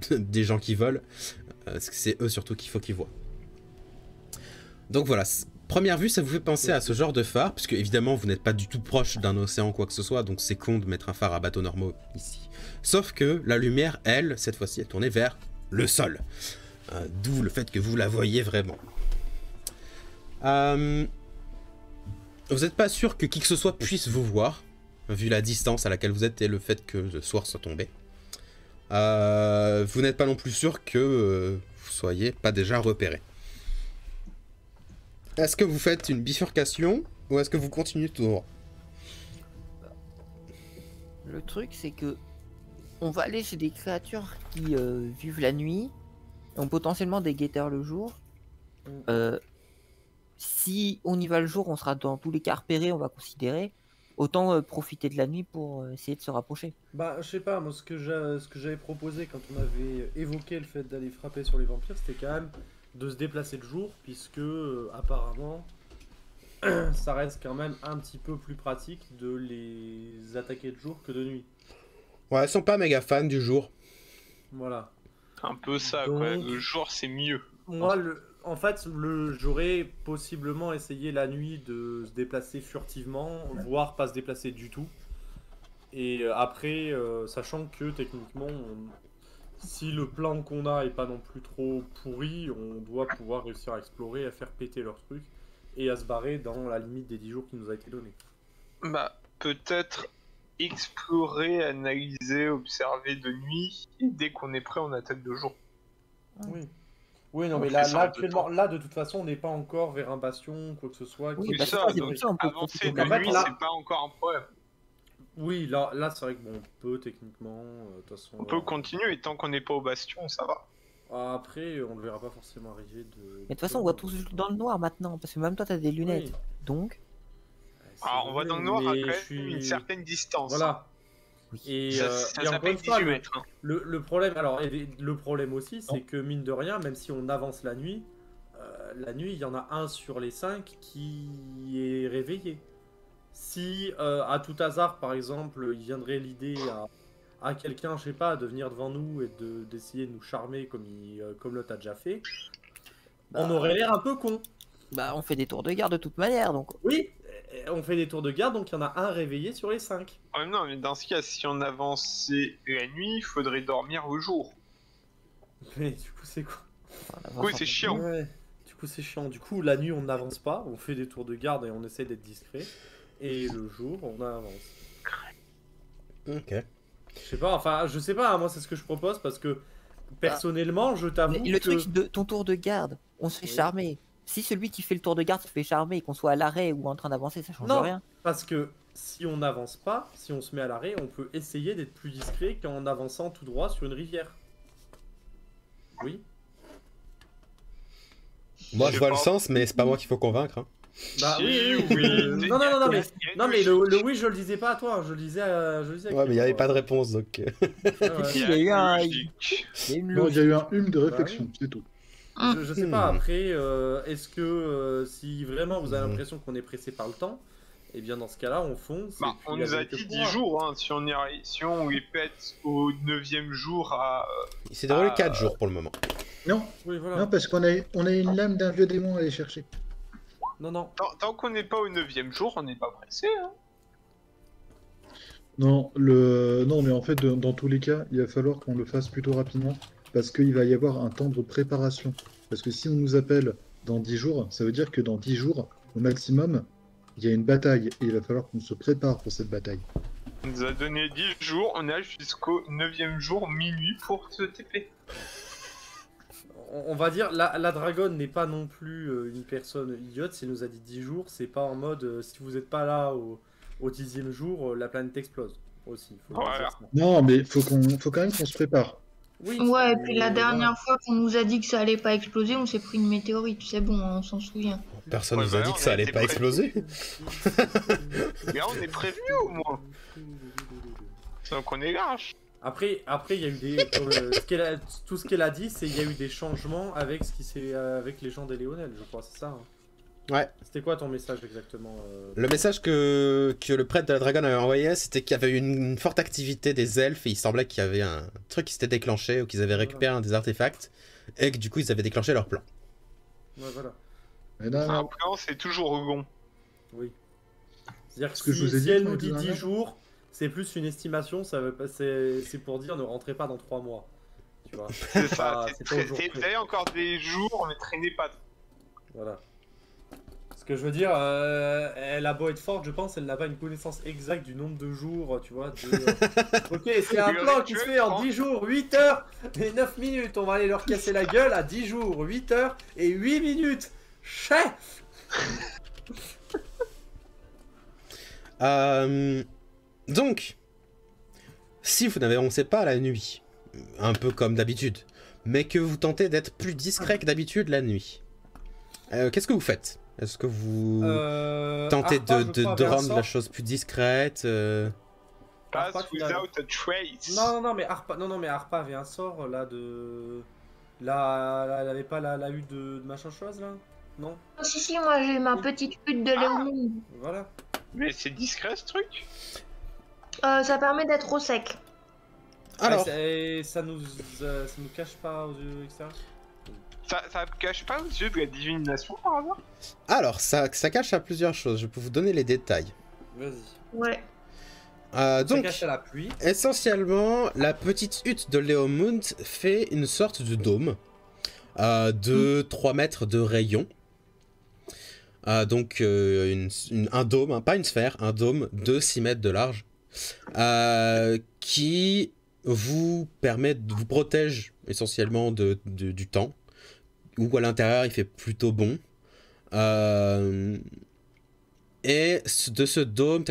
des gens qui volent, parce que c'est eux surtout qu'il faut qu'ils voient. Donc voilà, première vue, ça vous fait penser à ce genre de phare, puisque évidemment vous n'êtes pas du tout proche d'un océan ou quoi que ce soit, donc c'est con de mettre un phare à bateaux normaux ici. Sauf que la lumière, elle, cette fois-ci, est tournée vers le sol. D'où le fait que vous la voyez vraiment. Vous n'êtes pas sûr que qui que ce soit puisse vous voir, vu la distance à laquelle vous êtes et le fait que le soir soit tombé. Vous n'êtes pas non plus sûr que vous soyez pas déjà repéré. Est-ce que vous faites une bifurcation ou est-ce que vous continuez tout droit? Le truc, c'est que on va aller chez des créatures qui vivent la nuit, ont potentiellement des guetteurs le jour. Si on y va le jour, on sera dans tous les cas repérés, on va considérer. Autant profiter de la nuit pour essayer de se rapprocher. Bah, je sais pas, moi ce que j'avais proposé quand on avait évoqué le fait d'aller frapper sur les vampires, c'était quand même de se déplacer le jour, puisque apparemment ça reste quand même un petit peu plus pratique de les attaquer de jour que de nuit. Ouais, ils sont pas méga fans du jour. Voilà. Un peu ça, Donc, quoi. Le jour, c'est mieux. Moi, en fait, j'aurais possiblement essayé la nuit de se déplacer furtivement, voire pas se déplacer du tout. Et après, sachant que techniquement, si le plan qu'on a est pas non plus trop pourri, on doit pouvoir réussir à explorer, à faire péter leur truc et à se barrer dans la limite des 10 jours qui nous a été donnée. Bah, peut-être explorer, analyser, observer de nuit, et dès qu'on est prêt, on attaque de jour. Oui. Oui, non, On mais fait là, ça en deux actuellement, temps. là, de toute façon, on n'est pas encore vers un bastion, quoi que ce soit. Oui, Oui, bah, ça, c'est donc pour ça, on peut avancer profiter de de la nuit, nuit, là. c'est pas encore un problème. Oui, là c'est vrai que bon, on peut techniquement, de toute façon. On peut continuer, et tant qu'on n'est pas au bastion, ça va. Après, on le verra pas forcément arriver de. Mais de toute façon, on voit tous dans le noir maintenant, parce que même toi, t'as des lunettes. Oui. Donc, Alors, on voit dans le noir à Mais quand même je suis- une certaine distance. Voilà. Et, Ça, et ça encore s'appelle une fois, 18 mètres. Hein. le problème, alors, le problème aussi, c'est que mine de rien, même si on avance la nuit, il y en a un sur les 5 qui est réveillé. Si à tout hasard, par exemple, il viendrait l'idée à quelqu'un, je sais pas, de venir devant nous et d'essayer de nous charmer comme l'autre a déjà fait, on aurait l'air un peu con. bah, on fait des tours de garde de toute manière, donc. Oui, on fait des tours de garde, donc il y en a un réveillé sur les 5. Non, mais dans ce cas, si on avançait la nuit, il faudrait dormir le jour. Mais du coup, c'est quoi? Oui, c'est chiant. Ouais, du coup, c'est chiant. Du coup, la nuit, on n'avance pas, on fait des tours de garde et on essaie d'être discret. Et le jour, on avance. Ok. Je sais pas, enfin, je sais pas, moi, c'est ce que je propose parce que personnellement, je t'avoue Mais le que... truc de ton tour de garde, on se fait Oui. charmer. Si celui qui fait le tour de garde se fait charmer et qu'on soit à l'arrêt ou en train d'avancer, ça change Non. rien. Parce que si on n'avance pas, si on se met à l'arrêt, on peut essayer d'être plus discret qu'en avançant tout droit sur une rivière. Oui. Moi, Je je vois le pense- sens, mais c'est pas moi qu'il faut convaincre. Hein. Bah Si, oui. oui. Non, non, non, mais, Il y a non, une mais logique. le oui, je le disais pas à toi, je le disais à Ouais, mais il n'y avait pas de réponse, donc... Ouais, ouais. Il y Il y a eu a un- une logique. Il y a une Non, il y logique. a eu un hum de réflexion, c'est tout. Je sais pas, Hmm. après, est-ce que si vraiment vous avez Mhm. l'impression qu'on est pressé par le temps, eh bien dans ce cas-là, on fonce. Bah, et puis on il y nous a quelques dit 10 points. jours, hein, si on les pète au 9e jour à... Il s'est déroulé Ah. 4 jours pour le moment. Non, Oui, voilà. non parce qu'on a une lame d'un vieux démon à aller chercher. Non, non. Tant qu'on n'est pas au 9e jour, on n'est pas pressé. Hein. Non, non, mais en fait, dans tous les cas, il va falloir qu'on le fasse plutôt rapidement, parce qu'il va y avoir un temps de préparation. Parce que si on nous appelle dans 10 jours, ça veut dire que dans 10 jours, au maximum, il y a une bataille, et il va falloir qu'on se prépare pour cette bataille. On nous a donné 10 jours, on a jusqu'au 9e jour minuit pour se TP. On va dire, la dragonne n'est pas non plus une personne idiote. Si elle nous a dit 10 jours, c'est pas en mode si vous n'êtes pas là au 10e jour, la planète explose. Aussi, faut Voilà. dire ça. Non, mais faut quand même qu'on se prépare. Oui, Ouais, et mais puis la voilà. dernière fois qu'on nous a dit que ça allait pas exploser, on s'est pris une météorite, c'est bon, on s'en souvient. Personne Ouais, nous a bah, dit on que ça a allait été pas prévenus. exploser. Mais là, on est prévenu au moins. Donc on est large. Après, il y a eu des. Tout ce qu'elle a dit, c'est qu'il y a eu des changements avec avec les gens des Léonel, je crois, c'est ça. Hein. Ouais. C'était quoi ton message exactement Le message que le prêtre de la dragonne avait envoyé, c'était qu'il y avait eu une forte activité des elfes et il semblait qu'il y avait un truc qui s'était déclenché ou qu'ils avaient récupéré un des artefacts et que du coup ils avaient déclenché leur plan. Ouais, voilà. Mais non, Un non. plan, c'est toujours bon. Oui. C'est-à-dire que Ce que je vous ai si dit, elle moi, nous la dit 10 dernière. jours, c'est plus une estimation, ça veut pas, c'est pour dire ne rentrez pas dans 3 mois. Tu vois. C'est ça. Ah, c'est pas au jour près. Vous avez encore des jours, mais traînez pas. Voilà. Ce que je veux dire, elle a beau être forte, je pense, elle n'a pas une connaissance exacte du nombre de jours, tu vois. Ok, c'est un Oui, plan oui, qui tu se veux, fait en prends. 10 jours, 8 heures et 9 minutes. On va aller leur casser la gueule à 10 jours, 8 heures et 8 minutes. Chef. Donc, si vous n'avancez pas la nuit, un peu comme d'habitude, mais que vous tentez d'être plus discret que d'habitude la nuit, qu'est-ce que vous faites? Est-ce que vous tentez Arpa, je de crois, avait un rendre la sort. chose plus discrète Pass Arpa, tu l'as- without a trace. Non, mais Arpa avait un sort là de. Là, elle avait pas la hutte de machin chose là. Non. Si, moi j'ai ma petite hutte de Léomund. Voilà. Mais c'est discret ce truc. Ça permet d'être au sec. Alors, Et ça nous cache pas aux yeux extérieurs. Ça cache pas aux yeux de la divination par hasard? alors ça cache à plusieurs choses, je peux vous donner les détails. Vas-y. Ouais. Ça Donc, cache à la pluie. essentiellement, la petite hutte de Léomund fait une sorte de dôme de 3 mètres de rayon. Donc un dôme, hein, pas une sphère, un dôme de 6 mètres de large qui vous protège essentiellement du temps, où à l'intérieur il fait plutôt bon. Et de ce dôme,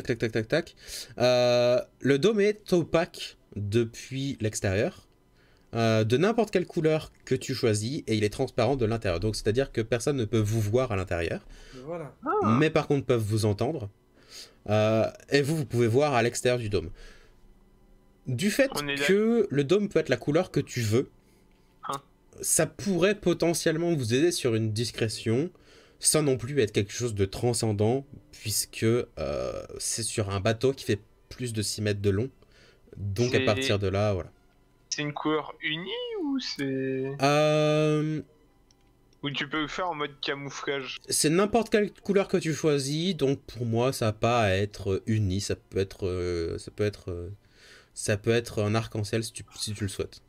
le dôme est opaque depuis l'extérieur, de n'importe quelle couleur que tu choisis, et il est transparent de l'intérieur. Donc c'est-à-dire que personne ne peut vous voir à l'intérieur, Voilà. mais par contre peuvent vous entendre. Et vous pouvez voir à l'extérieur du dôme. Du fait On est là. que le dôme peut être la couleur que tu veux, Hein. ça pourrait potentiellement vous aider sur une discrétion, sans non plus être quelque chose de transcendant, puisque c'est sur un bateau qui fait plus de 6 mètres de long. Donc à C'est- partir de là, voilà. C'est une couleur unie ou c'est... Ou tu peux le faire en mode camouflage? C'est n'importe quelle couleur que tu choisis, donc pour moi ça n'a pas à être uni, ça peut être un arc-en-ciel si tu le souhaites.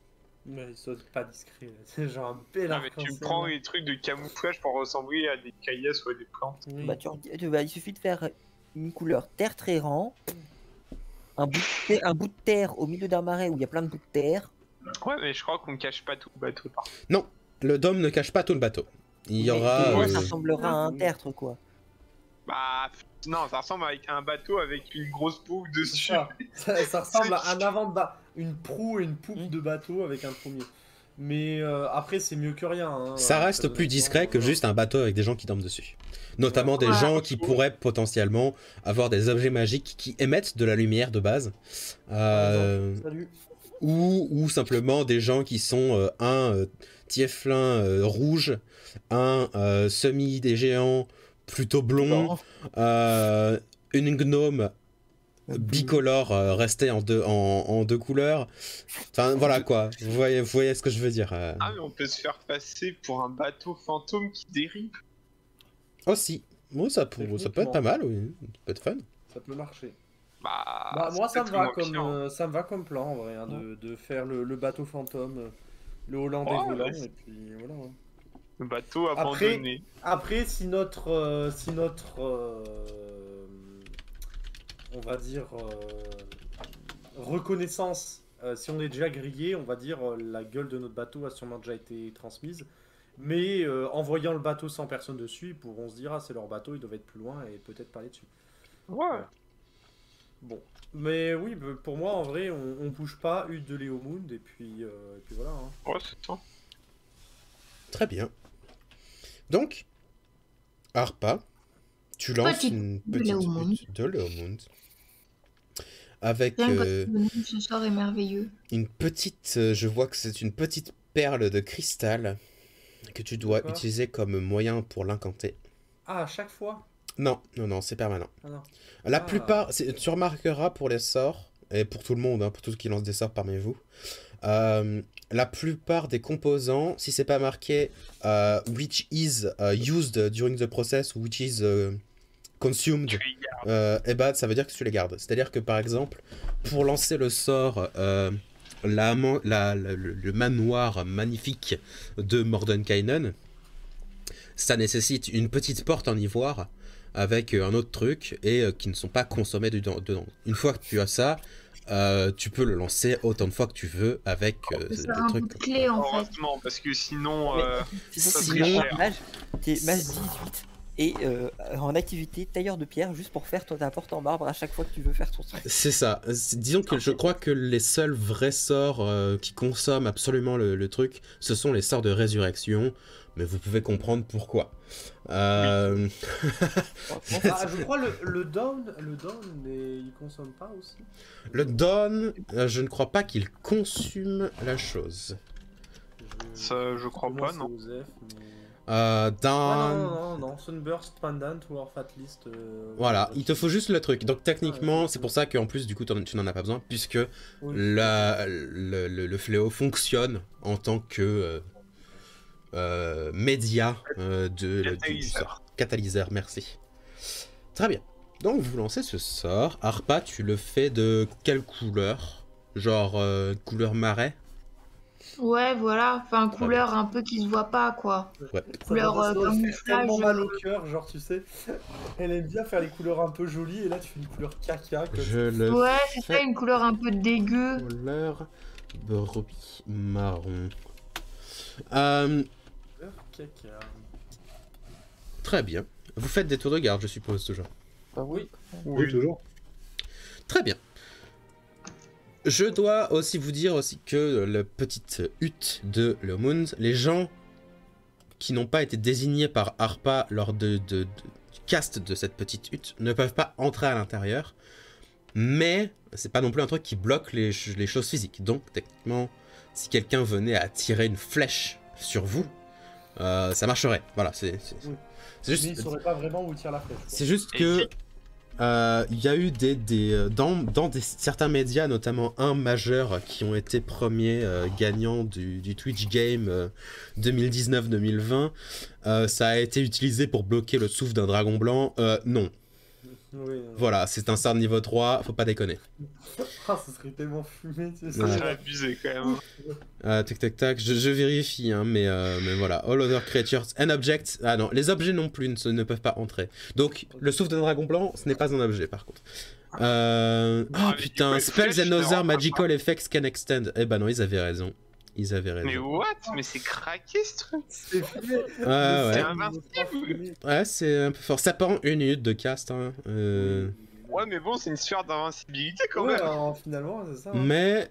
Mais il saute pas discret. C'est genre un bel Ah, mais tu arc-en-ciel. prends les trucs de camouflage pour ressembler à des caillasses ou à des plantes. Oui. Bah, il suffit de faire une couleur terre très rang, un bout de terre au milieu d'un marais où il y a plein de bouts de terre, Ouais, mais je crois qu'on ne cache pas tout le bateau. Non, le dôme ne cache pas tout le bateau. Il y aura... Mais ça ressemblera à un tertre, quoi. Bah, non, ça ressemble avec un bateau avec une grosse poupe C'est dessus. ça ressemble à un avant de une proue et une poupe de bateau avec un premier. Mais après, c'est mieux que rien. Hein, Ça reste très plus honnêtement, discret que juste un bateau avec des gens qui dorment dessus. Notamment des Ouais. gens qui pourraient potentiellement avoir des objets magiques qui émettent de la lumière de base. Salut. Ou simplement des gens qui sont un tieflin rouge, un semi des géants plutôt blond, une gnome bicolore restée en deux couleurs. Enfin voilà quoi, vous voyez ce que je veux dire. Ah, mais on peut se faire passer pour un bateau fantôme qui dérive. Aussi, bon, ça peut être pas mal, oui, ça peut être fun. Ça peut marcher. Bah, Moi, c'est ça me peut-être va moins pire, hein. ça me va comme plan en vrai, hein, de faire le bateau fantôme, le Hollandais Ouais, volant, ouais. et puis voilà. Hein. Le bateau Après- abandonné. Après, si notre on va dire reconnaissance, si on est déjà grillé, on va dire la gueule de notre bateau a sûrement déjà été transmise. Mais en voyant le bateau sans personne dessus, ils pourront se dire ah c'est leur bateau, ils doivent être plus loin et peut-être parler dessus. Ouais. Bon, mais oui, pour moi en vrai, on bouge pas, hutte de Léomund et puis voilà. Hein. Ouais, c'est ça. Très bien. Donc, Harpa, tu lances Petite une de petite Léomund. hutte de Léomund avec Rien que le nom de ce soir est merveilleux. une petite, je vois que c'est une petite perle de cristal que tu dois D'accord. utiliser comme moyen pour l'incanter. Ah, à chaque fois? Non, c'est permanent. Ah non. La Ah. plupart, tu remarqueras pour les sorts, et pour tout le monde, hein, pour tous ceux qui lancent des sorts parmi vous, la plupart des composants, si c'est pas marqué which is used during the process ou which is consumed, Tu les gardes. eh ben, ça veut dire que tu les gardes. C'est-à-dire que par exemple, pour lancer le sort, le manoir magnifique de Mordenkainen, ça nécessite une petite porte en ivoire avec un autre truc et qui ne sont pas consommés dedans. Une fois que tu as ça, tu peux le lancer autant de fois que tu veux avec C'est le un truc. bout de clé en fait. Heureusement, parce que sinon. Sinon, ça tu serait deviens cher. mage, t'es mage 18 et en activité tailleur de pierre juste pour faire ta porte en marbre à chaque fois que tu veux faire ton truc. C'est ça. Disons que je crois que les seuls vrais sorts qui consomment absolument le truc, ce sont les sorts de résurrection. Mais vous pouvez comprendre pourquoi. Ah, je crois le down, il consomme pas aussi. Le Dawn, je ne crois pas qu'il consume la chose. Ça, je crois Moi, pas, c'est non. Osef, mais... Dawn... non, Sunburst, Pendant ou Orphat List. Voilà, il te faut juste le truc. Donc techniquement, Ouais, c'est pour ça qu'en plus, du coup, tu n'en as pas besoin, puisque Oui. le fléau fonctionne en tant que média du Catalyseur. sort. Catalyseur, merci. Très bien. Donc vous lancez ce sort. Harpa, tu le fais de quelle couleur? Genre couleur marais? Ouais, voilà. Enfin, couleur un peu qui se voit pas, quoi. Ouais. Couleur Ça doit camouflage, faire tellement mal au cœur, genre tu sais. Elle aime bien faire les couleurs un peu jolies et là tu fais une couleur caca. Comme Je le Ouais, c'est ça, fais une couleur un peu dégueu. couleur brebis marron. couleur caca. Très bien. Vous faites des tours de garde, je suppose, toujours. Bah oui. Oui, toujours. Très bien. Je dois aussi vous dire aussi que la petite hutte de Léomund, les gens qui n'ont pas été désignés par Harpa lors du cast de cette petite hutte ne peuvent pas entrer à l'intérieur. Mais c'est pas non plus un truc qui bloque les choses physiques. Donc techniquement, si quelqu'un venait à tirer une flèche sur vous, ça marcherait. Voilà, c'est Oui. juste... Mais il saurait pas vraiment où tire la flèche. quoi. C'est juste que il y a eu dans certains médias, notamment un majeur, qui ont été premiers gagnants du Twitch Game 2019-2020. Ça a été utilisé pour bloquer le souffle d'un dragon blanc. Non. Oui, Voilà, c'est un sort niveau 3, faut pas déconner. Ah, ça serait tellement fumé, tu sais. Ouais. C'est abusé quand même. Tac tac tac, je vérifie, hein, mais voilà. All other creatures and objects. Ah non, les objets non plus ne peuvent pas entrer. Donc, le souffle d'un dragon blanc, ce n'est pas un objet par contre. Oh putain, Magical spells Effects, and other non. magical effects can extend. Eh ben non, ils avaient raison. Ils avaient raison. Mais what? Mais c'est craqué ce truc. C'est fait. Ouais, ouais. C'est invincible. Ouais, c'est un peu fort. Ça prend 1 minute de cast. Hein. Ouais, mais bon, c'est une sphère d'invincibilité quand Ouais, même. alors, finalement, c'est ça. hein. Mais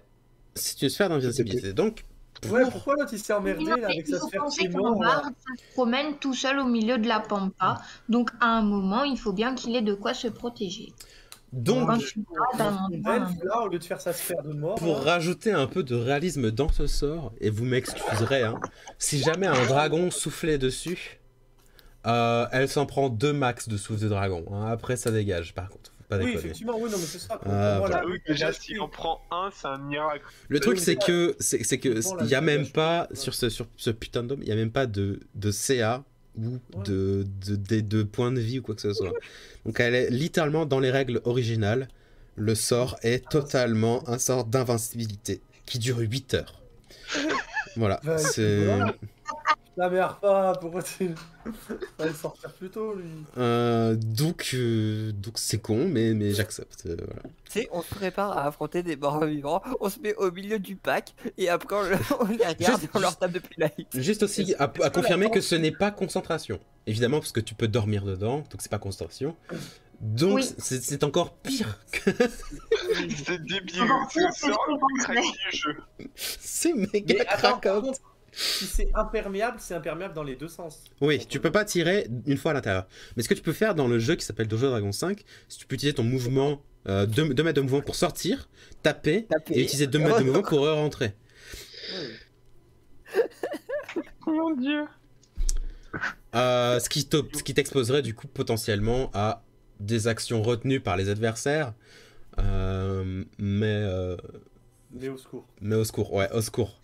c'est une sphère d'invisibilité. Donc, Ouais, pourquoi l'autre il s'est emmerdé là avec Il sa faut sphère penser qu'un piment là barde, ça se promène tout seul au milieu de la pampa. Donc, à un moment, il faut bien qu'il ait de quoi se protéger. donc Quand tu vas d'un endroit à un autre. Là, au lieu de faire sa sphère de mort. pour là, rajouter un peu de réalisme dans ce sort, et vous m'excuserez, hein, si jamais un dragon soufflait dessus, elle s'en prend 2 max de souffle de dragon. Hein. Après, ça dégage, par contre. Faut pas Oui, déconner. effectivement, oui, non, mais c'est ça. Quoi. Ah, Pour moi, voilà. là, Oui, déjà, s'il en prend un, c'est un miracle. Le truc, Oui, c'est mais que c'est que Bon, il y a la même vache, pas ouais. sur ce putain d'homme, il y a même pas de CA ou de points de vie ou quoi que ce soit. Donc elle est littéralement dans les règles originales. Le sort est totalement un sort d'invincibilité qui dure 8 heures. Voilà, Bah, c'est voilà. La merde pas, pourquoi tu. Fallait sortir plus tôt lui. donc c'est con, mais j'accepte. Voilà. Tu sais, on se prépare à affronter des morts vivants, on se met au milieu du pack, et après on les regarde et on leur tape depuis la hit. Juste aussi à confirmer que ce n'est pas concentration. Évidemment, parce que tu peux dormir dedans, donc c'est pas concentration. Donc Oui. c'est encore pire que... C'est débile. Encore C'est pire le que sort ce le qu'on plus craqué du jeu. C'est Mais méga attends, par craquant. contre, si c'est imperméable dans les deux sens. Oui, tu peux pas tirer une fois à l'intérieur. Mais ce que tu peux faire dans le jeu qui s'appelle Donjons et Dragons 5, si tu peux utiliser ton mouvement, 2 mètres de mouvement pour sortir, taper, et utiliser 2 mètres de mouvement pour rentrer. Mon dieu. Ce qui t'exposerait du coup potentiellement à des actions retenues par les adversaires. Mais Mais au secours. au secours, ouais, au secours.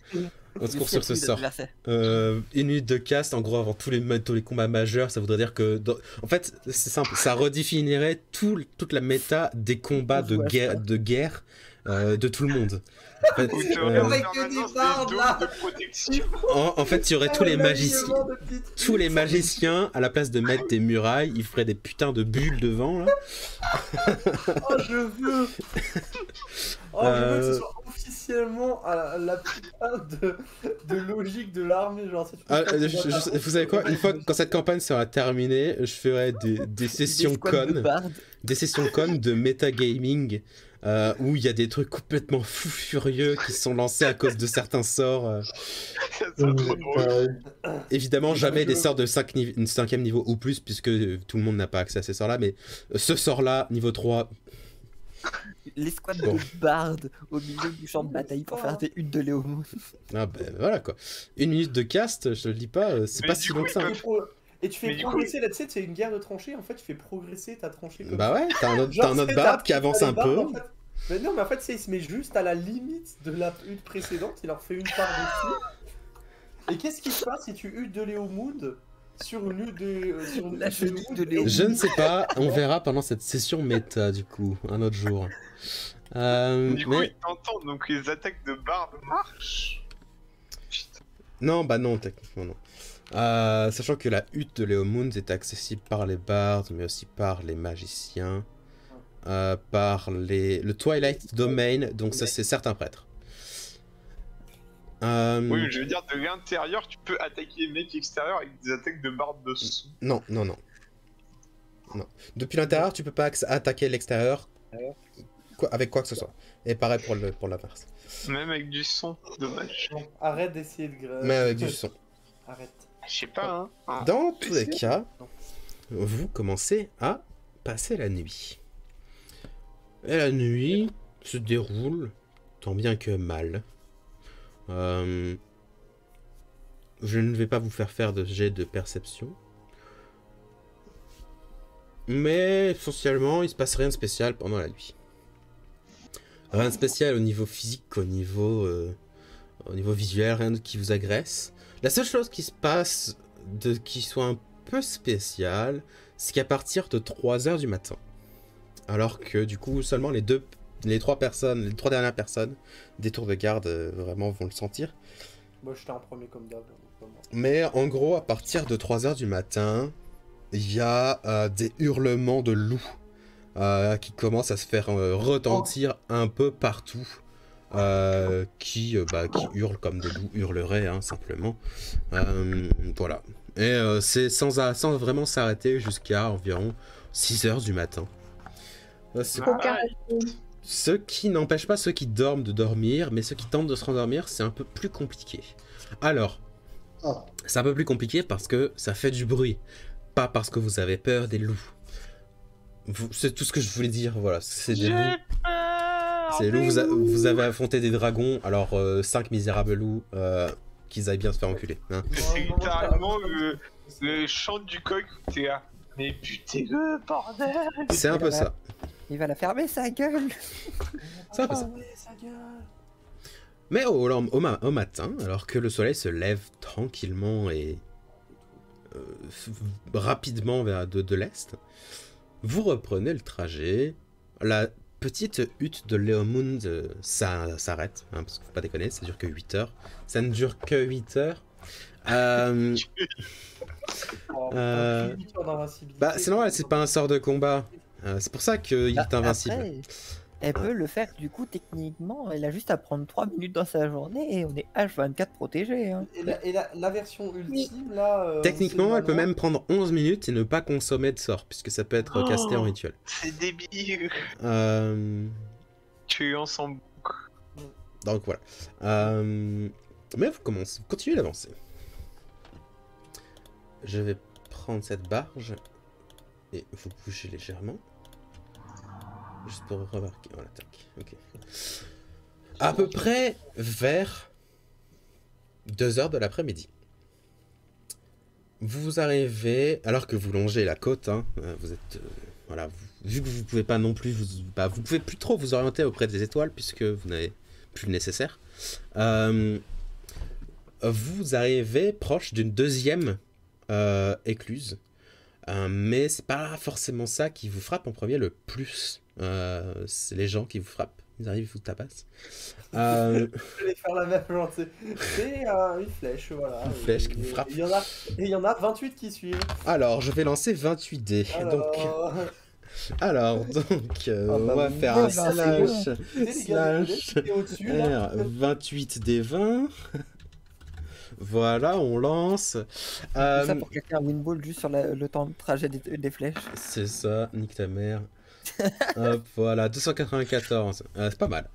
Au secours sur ce sort. Une minute de cast, en gros, avant tous les combats majeurs, ça voudrait dire que... En fait, c'est simple, ça redéfinirait toute la méta des combats de guerre de tout le monde. En fait, Ou tu Avec aurais que en permanence des bardes, des là. dômes de protection. en fait, il y aurait tous les magiciens. Tous les magiciens. magiciens, à la place de mettre des murailles, ils feraient des putains de bulles devant, là. Oh, je veux. Oh, je veux que ce soit officiellement à la putain de logique de l'armée. Genre, si tu peux Vous savez quoi? Une fois que quand cette campagne sera terminée, je ferai des sessions connes. Des sessions connes de metagaming où il y a des trucs complètement fous furieux qui sont lancés à cause de certains sorts. Ça serait trop drôle. Évidemment, jamais des sorts de 5e niveau ou plus, puisque tout le monde n'a pas accès à ces sorts-là, mais ce sort-là, niveau 3, L'escouade Bon. de bardes au milieu du champ de bataille pour faire des huttes de Léomon. ah ben voilà quoi. 1 minute de cast, je te le dis pas, c'est Mais pas du si coup, long que ça. il peut- Et tu fais Mais du coup, progresser, là, tu sais, c'est une guerre de tranchées, en fait, tu fais progresser ta tranchée comme Bah ça. ouais, t'as un autre, Genre, t'as un autre c'est barde ta- qui avance t'as un les bardes, peu. en fait. Mais non, mais en fait, il se met juste à la limite de la hutte précédente, il leur fait une part dessus. Et qu'est-ce qui se passe si tu huttes de Léomound sur une hutte de. Sur une La hutte chenille de Léomound. Je ne sais pas, on verra pendant cette session méta du coup, un autre jour. Du coup, Mais ils t'entendent, donc les attaques de barbe marchent. Putain. non, bah non, techniquement non. Sachant que la hutte de Léomound est accessible par les bards, mais aussi par les magiciens, par le Twilight Domain, donc ça c'est certains prêtres. Oui, mais je veux dire, de l'intérieur, tu peux attaquer les mecs extérieurs avec des attaques de barbe dessous. Non. Depuis l'intérieur, tu peux pas attaquer l'extérieur avec quoi que ce soit. Et pareil pour l'inverse. Même avec du son, dommage. Non, arrête d'essayer de grave. Mais avec du son. Arrête. Je sais pas, hein. Dans tous les PC. cas, vous commencez à passer la nuit. Et la nuit se déroule tant bien que mal. Je ne vais pas vous faire de jet de perception. Mais essentiellement, il se passe rien de spécial pendant la nuit. Rien de spécial au niveau physique, au niveau visuel, rien qui vous agresse. La seule chose qui se passe, qui soit un peu spéciale, c'est qu'à partir de 3h du matin, alors que du coup seulement les trois dernières personnes des tours de garde vraiment vont le sentir. Moi, j'étais en premier comme d'hab. donc, moi. Mais en gros, à partir de 3h du matin, il y a des hurlements de loups qui commence à se faire retentir un peu partout. Qui hurlent comme des loups hurleraient, hein, simplement. Voilà. Et c'est sans vraiment s'arrêter jusqu'à environ 6 heures du matin. Aucun Ce qui n'empêche pas ceux qui dorment de dormir, mais ceux qui tentent de se rendormir, c'est un peu plus compliqué. Alors, c'est un peu plus compliqué parce que ça fait du bruit, pas parce que vous avez peur des loups. C'est tout ce que je voulais dire, voilà, c'est des loups. C'est loups, vous avez affronté des dragons, alors 5 misérables loups, qu'ils aillent bien se faire enculer. Hein. C'est littéralement le chant du coq, t'es là. Mais butez-le, bordel! C'est un peu ça. Il va la fermer sa gueule. C'est un peu ça. Mais au matin, alors que le soleil se lève tranquillement et rapidement vers de l'est, vous reprenez le trajet. La petite hutte de Leomund s'arrête, hein, parce qu'il faut pas déconner, ça dure que 8 heures. Ça ne dure que 8 heures. C'est normal, c'est pas un sort de combat. C'est pour ça qu'il est invincible. Après, elle peut le faire, du coup, techniquement, elle a juste à prendre 3 minutes dans sa journée et on est H24 protégé. Hein. Et la version ultime, là... Techniquement, elle peut même prendre 11 minutes et ne pas consommer de sort, puisque ça peut être casté en rituel. C'est débile! Tu es ensemble. Donc voilà. Mais vous continuez d'avancer. Je vais prendre cette barge et vous bouger légèrement. Juste pour remarquer. Voilà, tac. Ok. À peu près vers 2 heures de l'après-midi. Vous arrivez, alors que vous longez la côte, hein, vous êtes... voilà, vu que vous pouvez pas non plus... vous pouvez plus trop vous orienter auprès des étoiles, puisque vous n'avez plus le nécessaire. Vous arrivez proche d'une deuxième écluse. Mais c'est pas forcément ça qui vous frappe en premier le plus. C'est les gens qui vous frappent. Ils arrivent, ils vous tabassent. Je vais faire la même chose. C'est une flèche, voilà. Une flèche qui vous frappe. Il y en a 28 qui suivent. Alors, je vais lancer 28 dés. Alors, on va faire un slash R, 28 des 20. Voilà, on lance. Ça pour quelqu'un un windball juste sur le temps de trajet des flèches. C'est ça, nique ta mère. Hop, voilà, 294. C'est pas mal.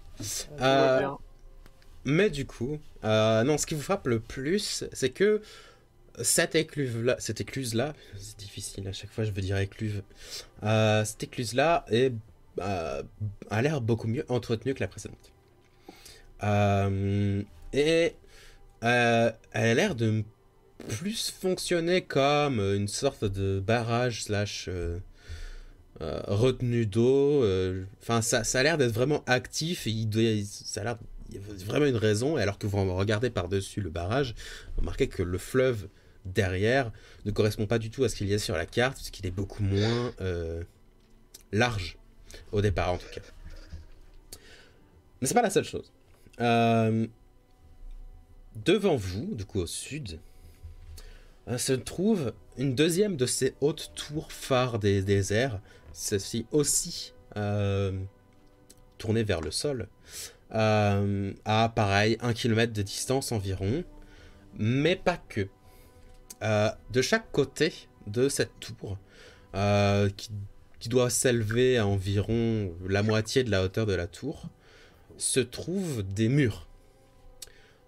Mais du coup, non, ce qui vous frappe le plus, c'est que cette écluse-là, c'est difficile à chaque fois, je veux dire écluve. Cette écluse-là a l'air beaucoup mieux entretenue que la précédente. Elle a l'air de plus fonctionner comme une sorte de barrage slash retenue d'eau. Enfin, ça a l'air d'être vraiment actif. Il y a vraiment une raison. Et alors que vous regardez par-dessus le barrage, vous remarquez que le fleuve derrière ne correspond pas du tout à ce qu'il y a sur la carte, puisqu'il est beaucoup moins large au départ en tout cas. Mais c'est pas la seule chose. Devant vous, du coup au sud, se trouve une deuxième de ces hautes tours phares des déserts, celle-ci aussi tournée vers le sol, à pareil 1 km de distance environ, mais pas que. De chaque côté de cette tour, qui doit s'élever à environ la moitié de la hauteur de la tour, se trouvent des murs.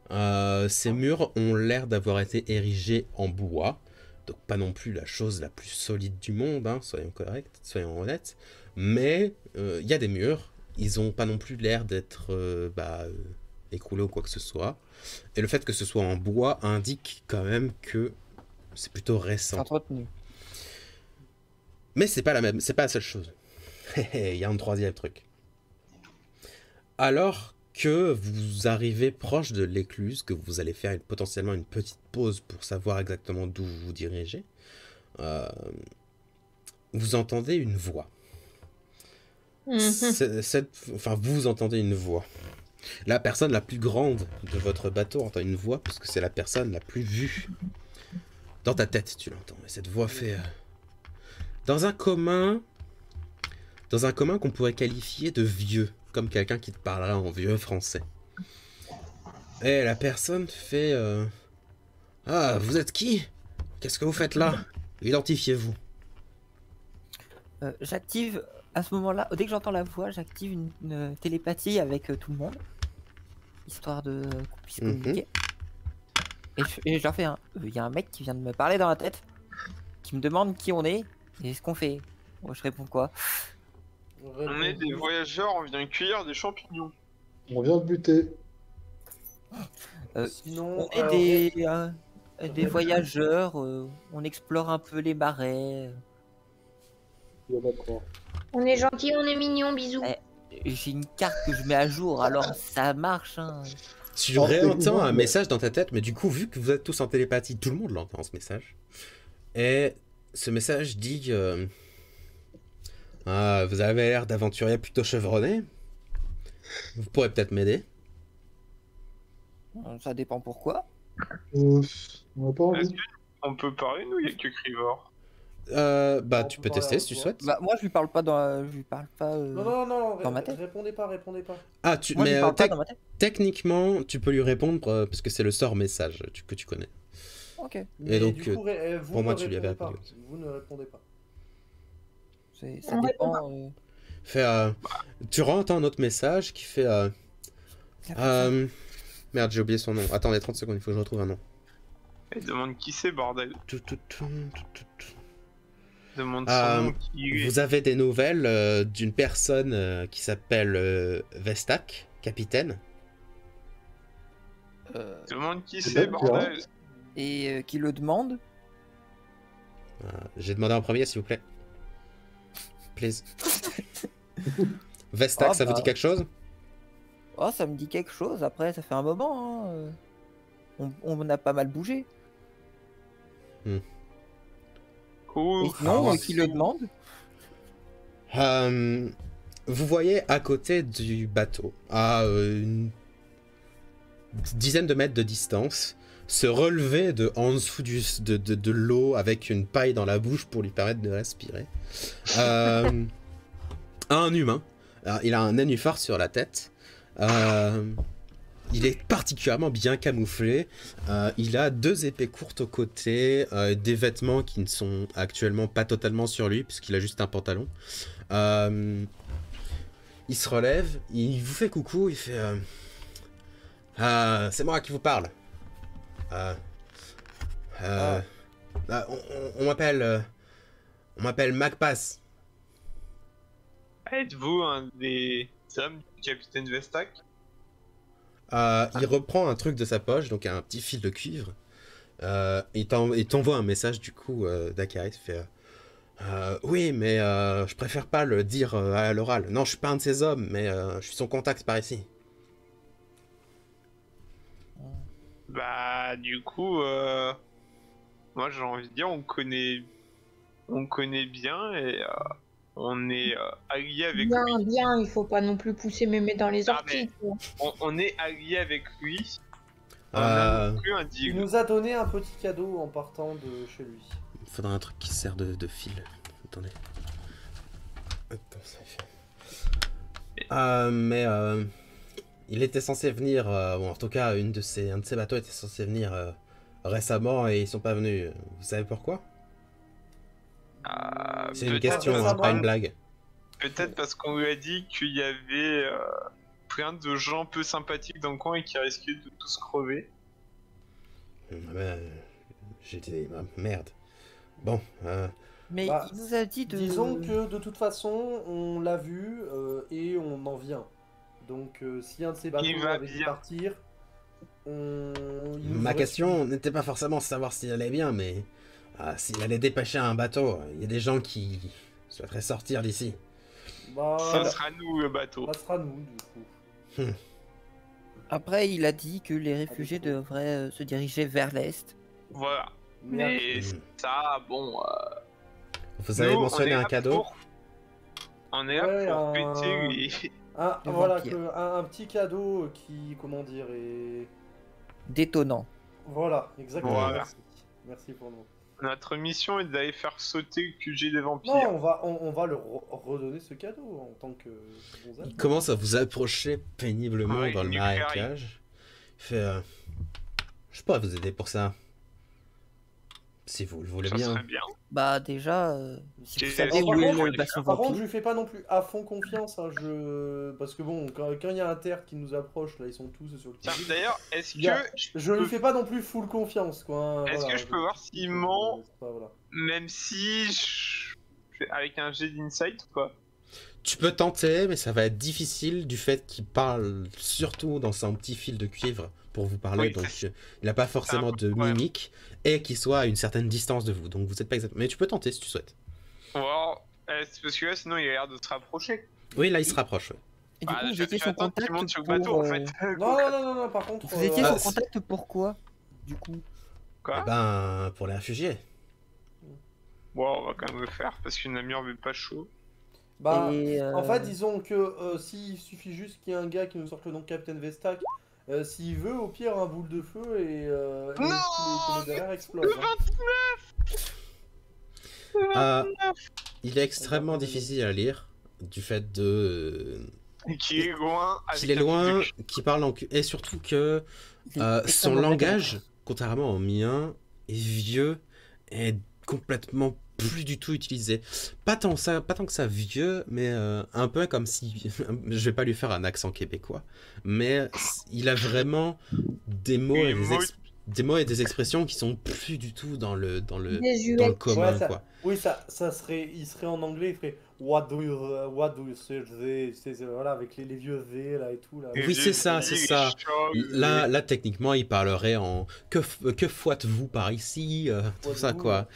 Ces murs ont l'air d'avoir été érigés en bois, donc pas non plus la chose la plus solide du monde, hein, soyons corrects, soyons honnêtes, mais il y a des murs, ils ont pas non plus l'air d'être écroulés ou quoi que ce soit, et le fait que ce soit en bois indique quand même que c'est plutôt récent. Entretenu. Mais c'est pas la seule chose. Il y a un troisième truc. Alors que vous arrivez proche de l'écluse, que vous allez faire potentiellement une petite pause pour savoir exactement d'où vous vous dirigez, vous entendez une voix. Vous entendez une voix. La personne la plus grande de votre bateau entend une voix, parce que c'est la personne la plus vue. Dans ta tête, tu l'entends. Et cette voix fait... Dans un commun, dans un commun qu'on pourrait qualifier de vieux, comme quelqu'un qui te parlera en vieux français. Et la personne fait Ah, vous êtes qui? Qu'est-ce que vous faites là? Identifiez-vous. J'active à ce moment-là, dès que j'entends la voix, j'active une télépathie avec tout le monde, histoire de qu'on puisse communiquer. Et je leur fais il y a un mec qui vient de me parler dans la tête, qui me demande qui on est et ce qu'on fait. Moi, je réponds quoi? On est des voyageurs, on vient cueillir des champignons. On vient de buter. Sinon, On est des voyageurs, on explore un peu les marais. Il y a pas de croire. On est gentil, on est mignon, bisous. J'ai une carte que je mets à jour, alors ça marche. Hein. Tu réentends un message dans ta tête, mais du coup, vu que vous êtes tous en télépathie, tout le monde l'entend ce message. Et ce message dit Ah, vous avez l'air d'aventurier plutôt chevronné. Vous pourrez peut-être m'aider. Ça dépend pourquoi. On n'a pas Est-ce envie. qu'on peut parler, nous? Il y a que Crivor. Bah, On tu peut peux parler tester à si tu toi. souhaites. Bah, moi, je lui parle pas dans. Je lui parle pas. Non, dans ma tête. répondez pas. Ah, Moi, je lui parle pas tec- dans ma tête. techniquement, tu peux lui répondre parce que c'est le sort message que tu connais. Ok. Mais donc, du coup, vous pour moi, ne tu lui avais répondez répondu. pas. Vous ne répondez pas. Ça On dépend. Tu rentres un autre message qui fait Merde, j'ai oublié son nom. Attendez 30 secondes, il faut que je retrouve un nom. Et demande qui c'est, bordel. Tout. Demande son nom, qui il est. Vous avez des nouvelles d'une personne qui s'appelle Vestak, capitaine. Demande qui C'est c'est, bien, bordel. Et qui le demande. J'ai demandé en premier, s'il vous plaît. Please. Vestak, Ah, ça vous bah. dit quelque chose? Oh, ça me dit quelque chose. Après, ça fait un moment. Hein. On a pas mal bougé. Oh, Et sinon, ah, qui le demande? Vous voyez à côté du bateau, à une dizaine de mètres de distance, se relever de en dessous de l'eau avec une paille dans la bouche pour lui permettre de respirer. Un humain. Alors, il a un nénuphar sur la tête. Il est particulièrement bien camouflé. Il a 2 épées courtes aux côtés, des vêtements qui ne sont actuellement pas totalement sur lui, puisqu'il a juste un pantalon. Il se relève, il vous fait coucou, il fait c'est moi qui vous parle. On m'appelle Macpass. Êtes-vous un des hommes du capitaine Vestak? Il reprend un truc de sa poche, donc un petit fil de cuivre. Il t'envoie un message du coup d'Akaris. Il fait oui, mais je préfère pas le dire à l'oral. Non, je suis pas un de ces hommes, mais je suis son contact par ici. Bah, du coup, moi j'ai envie de dire, on connaît bien et on est alliés avec lui. Bien, il faut pas non plus pousser mémé dans les Ah, orties. mais- quoi. On est alliés avec lui. On a non plus un Il deal. nous a donné un petit cadeau en partant de chez lui. Il faudra un truc qui sert de fil. Attendez. Attends, ça fait. Il était censé venir, bon, en tout cas, un de ces bateaux était censé venir récemment et ils sont pas venus. Vous savez pourquoi? C'est une Peut-être question, récemment. c'est pas une blague. Peut-être parce qu'on lui a dit qu'il y avait plein de gens peu sympathiques dans le coin et qui risquaient de tous crever. J'ai dit, merde. Bon, Mais Bah, il nous a dit de. Disons que de toute façon, on l'a vu et on en vient. Donc, si un de ces bateaux Il va avait dû bien. partir, il nous ma aurait question n'était pas forcément savoir s'il allait bien, mais s'il allait dépêcher un bateau, il y a des gens qui souhaiteraient sortir d'ici. suivi. Bah, Ça sera nous le bateau. ça sera nous, du coup. Après, il a dit que les réfugiés devraient se diriger vers l'est. Voilà. Mais Mais Hmm. ça, bon. Vous avez nous, mentionné on est un là cadeau? On est là Ouais, pour péter les. Le voilà, vampire. un petit cadeau qui, comment dire, est... Détonnant. Voilà, exactement. Voilà. Merci. Merci pour nous. Notre mission est d'aller faire sauter le QG des vampires. Non, on va leur redonner ce cadeau en tant que bons amis. Il commence à vous approcher péniblement Ouais, dans le nucléaire. marécage. Il fait je pourrais vous aider pour ça. Si vous le voulez Ça bien. serait bien. Bah déjà, si vous Et- savez Par où est contre, le bastion Par contre, je vampire, lui fais pas non plus à fond confiance. Hein, parce que bon, quand il y a un terre qui nous approche, là, ils sont tous sur le Tiens, qui d'ailleurs, est-ce Il y a- que Je lui fais pas non plus full confiance, quoi. Hein, Est-ce voilà, que je peux voir s'il ment, c'est pas- voilà. même si je fais avec un jet d'insight ou pas? Tu peux tenter, mais ça va être difficile du fait qu'il parle surtout dans son petit fil de cuivre pour vous parler. Oui, Donc c'est- il n'a pas forcément de problème. mimique et qu'il soit à une certaine distance de vous. Donc vous n'êtes pas exactement. Mais tu peux tenter si tu souhaites. Wow. Parce que là, sinon, il a l'air de se rapprocher. Oui, là il se rapproche. Ouais. et du Bah, coup vous étiez sur j'attends qu'il contact monte sur le bateau, pour... en fait. Non, par contre. Vous étiez Ah, sur contact pour quoi, du coup? Quoi? Eh ben, pour les réfugiés. Bon, on va quand même le faire, parce qu'une amie veut pas chaud. Bah, Et, en fait, disons que s'il suffit juste qu'il y ait un gars qui nous sorte le nom de Captain Vestak, s'il veut, au pire, un boule de feu et tous les derrière explosent. Hein. Il est extrêmement difficile à lire du fait de Qui est loin. qu'il est loin, qu'il parle en et surtout que il est son extrêmement langage, contrairement au mien, est vieux et complètement plus du tout utilisé. Pas tant que ça vieux, mais un peu comme si je vais pas lui faire un accent québécois, mais il a vraiment des mots et des mots et des expressions qui sont plus du tout dans le Désuet. commun, Ouais, ça- quoi. Oui, ça serait, il serait en anglais, il ferait what do you say, voilà, avec les vieux V là et tout là. Oui, c'est ça, c'est ça. Là, techniquement, il parlerait en que fouettez-vous par ici, tout ça, quoi.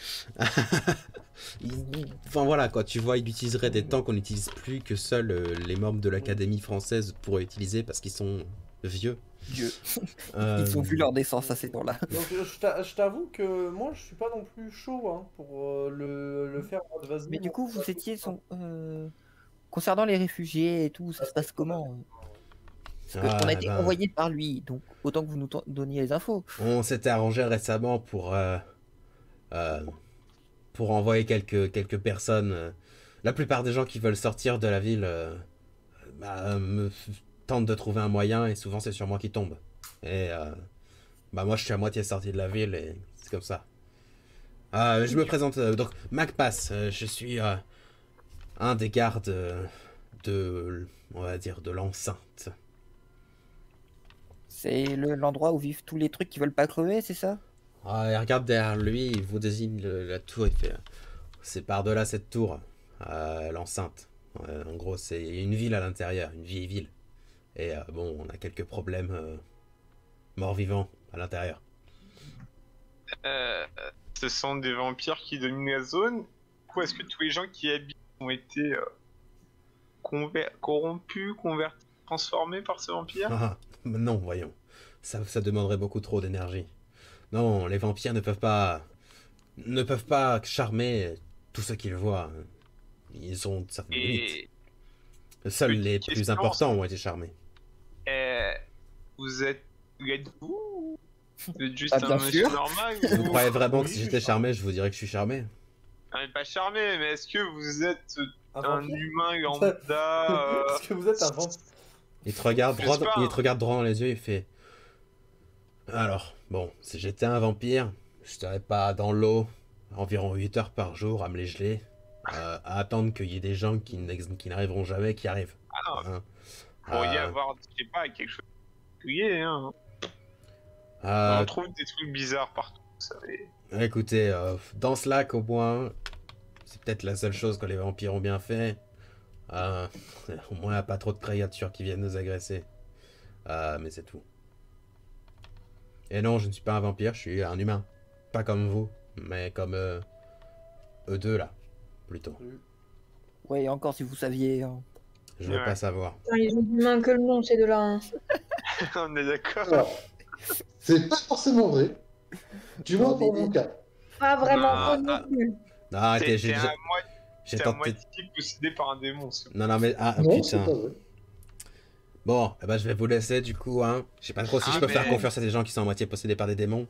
Enfin voilà, quoi, tu vois, il utiliserait des temps qu'on n'utilise plus, que seuls les membres de l'Académie française pourraient utiliser parce qu'ils sont vieux. Dieu. Euh, Ils ont vu leur naissance à ces temps-là. Donc je t'avoue que moi je suis pas non plus chaud hein, pour le faire en mode vas-y. Mais du coup, vous étiez concernant les réfugiés et tout, ça se passe comment? Parce qu'on a été envoyé par lui, donc autant que vous nous donniez les infos. On s'était arrangé récemment pour envoyer quelques personnes. La plupart des gens qui veulent sortir de la ville tentent de trouver un moyen et souvent c'est sur moi qui tombe. Et moi je suis à moitié sorti de la ville et c'est comme ça. Je me présente donc Macpass, je suis un des gardes on va dire de l'enceinte. C'est l'endroit où vivent tous les trucs qui veulent pas crever, c'est ça? Il regarde derrière lui, il vous désigne la tour, il fait c'est par-delà cette tour, l'enceinte. En gros, c'est une ville à l'intérieur, une vieille ville. Et on a quelques problèmes morts-vivants à l'intérieur. Ce sont des vampires qui dominent la zone. Du coup, est-ce que tous les gens qui y habitent ont été corrompus, convertis, transformés par ces vampires? Non, voyons. Ça demanderait beaucoup trop d'énergie. Non, les vampires ne peuvent pas charmer tous ceux qu'ils voient. Ils ont certaines limites. Seuls les plus importants ont été charmés. Vous êtes vous? Vous êtes juste Ah, bien un monsieur sûr. normal? Vous croyez vraiment que Oui, si je j'étais suis charmé, je vous dirais que je suis charmé? Non, mais pas charmé, mais est-ce que vous êtes un vampire humain lambda? Est-ce que vous êtes un vampire? Il te regarde Je droit, sais pas, il hein. te regarde droit dans les yeux, il fait... Alors, bon, si j'étais un vampire, je serais pas dans l'eau environ 8 heures par jour à me les geler, à attendre qu'il y ait des gens qui n'arriveront jamais, qui arrivent. Ah non, Hein. pour y avoir, je sais pas, quelque chose de particulier, hein. Euh, On trouve des trucs bizarres partout, vous savez. Écoutez, dans ce lac au moins, c'est peut-être la seule chose que les vampires ont bien fait. Au moins, il n'y a pas trop de créatures qui viennent nous agresser. Mais c'est tout. Et non, je ne suis pas un vampire, je suis un humain. Pas comme vous, mais comme eux deux là, plutôt. Ouais, et encore si vous saviez. Je veux Ouais. pas savoir. Putain, ils ont du main que le nom, ces deux-là. Hein. On est d'accord. Alors, c'est pas forcément vrai. Du moins pour mon cas. Pas vraiment Ah, connu non plus. Non, arrêtez, T'es j'ai à tenté... moitié possédé par un démon. Non, mais... Ah, Non, c'est putain. pas vrai. Bon, eh ben, je vais vous laisser du coup, hein. Je sais pas trop si Ah, je peux mais- faire confiance à des gens qui sont à moitié possédés par des démons.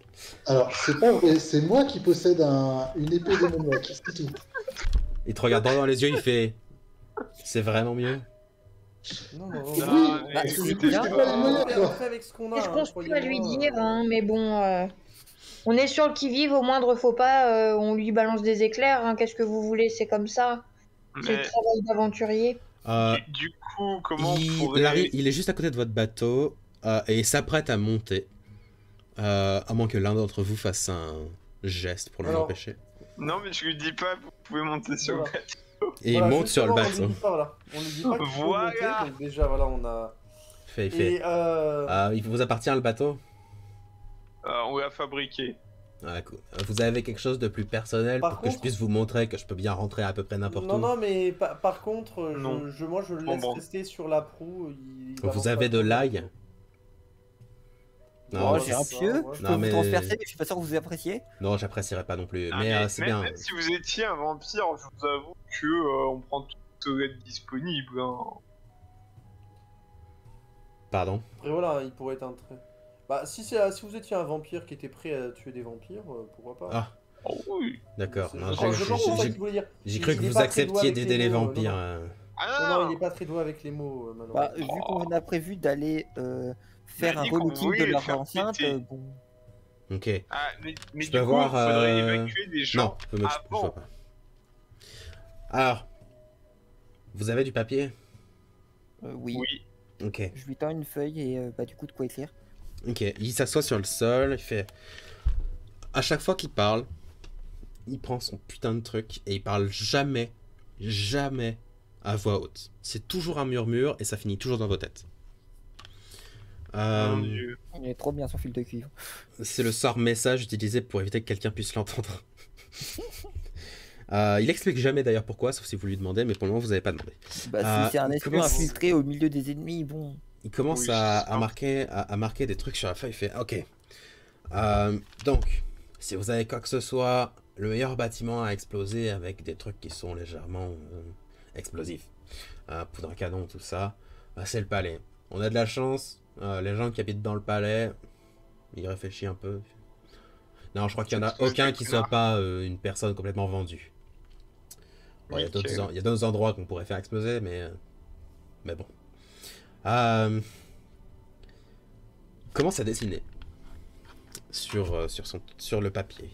Alors, c'est pas vrai, c'est moi qui possède une épée démoniaque, c'est tout. Il te regarde droit dans les yeux, il fait... C'est vraiment mieux. Non, non, Oui, mais bah, écoutez, c'est bien. pas les moyens, on quoi. fait avec ce qu'on a. C'est ce qu'on hein, se peut à lui croyez-moi. dire, hein, mais bon, on est sur le qui-vive, au moindre faux pas, on lui balance des éclairs, hein, qu'est-ce que vous voulez, c'est comme ça. C'est le Mais travail d'aventurier. du coup, comment on il pourrait... il est juste à côté de votre bateau et il s'apprête à monter. À moins que l'un d'entre vous fasse un geste pour Alors, l'empêcher. Non, mais je lui dis pas, vous pouvez monter sur le Voilà. bateau. Et Voilà, il monte sur le justement, bateau. On lui dit pas, voilà. On lui dit pas qu'il faut Voilà. monter, donc déjà, voilà, on a... Il fait. Et Il vous appartient le bateau? On l'a fabriqué. Ah, cool. Vous avez quelque chose de plus personnel Par pour que je contre- puisse vous montrer que je peux bien rentrer à peu près n'importe non, où? non, mais par contre, Non. moi je le laisse bon. rester sur la proue. Il avance Vous pas avez de trop. l'ail? Oh, mais j'ai un ça, pieu, ouais. je Non, peux mais- vous transpercer, mais je suis pas sûr que vous appréciez. Non, j'apprécierais pas non plus. Ah, Mais c'est même, bien. même si vous étiez un vampire, je vous avoue que on prend tout être disponible. Hein. Pardon? Après voilà, il pourrait être un trait. Bah si vous étiez un vampire qui était prêt à tuer des vampires, pourquoi pas. Ah, Oh oui. d'accord. C'est- Non, je pense que c'est ça j'ai qu'il voulait dire. j'ai cru que Il est vous pas très doué acceptiez avec d'aider les mots, vampires. non. Ah Non, il est pas très doué avec les mots, malheureusement. Bah, vu qu'on a prévu d'aller faire On a un dit qu'on relooking de voulait le leur faire enceinte, péter. bon. Ok. Ah, mais Je du peux coup, il avoir, faudrait évacuer des gens Non, je vois avant. pas. Alors, vous avez du papier? Oui. Oui. Ok. Je lui tends une feuille et bah, du coup de quoi écrire. Ok. Il s'assoit sur le sol, il fait... À chaque fois qu'il parle, il prend son putain de truc et il parle jamais, jamais à voix haute. C'est toujours un murmure et ça finit toujours dans vos têtes. Mon Dieu. Il est trop bien son fil de cuivre. C'est le sort message utilisé pour éviter que quelqu'un puisse l'entendre. Il explique jamais d'ailleurs pourquoi, sauf si vous lui demandez, mais pour le moment vous n'avez pas demandé. Bah, si c'est un il esprit commence- infiltré au milieu des ennemis, bon. Il commence Oui, à c'est ça. marquer des trucs sur la feuille. Il fait OK. Donc, si vous avez quoi que ce soit, le meilleur bâtiment à exploser avec des trucs qui sont légèrement explosifs, poudre à canon, tout ça, c'est le palais. On a de la chance. Les gens qui habitent dans le palais, il réfléchit un peu. Non, je crois qu'il y en a aucun qui soit pas une personne complètement vendue. Bon, il y a Ok. il y a d'autres endroits qu'on pourrait faire exploser, mais bon. Il commence à dessiner sur le papier.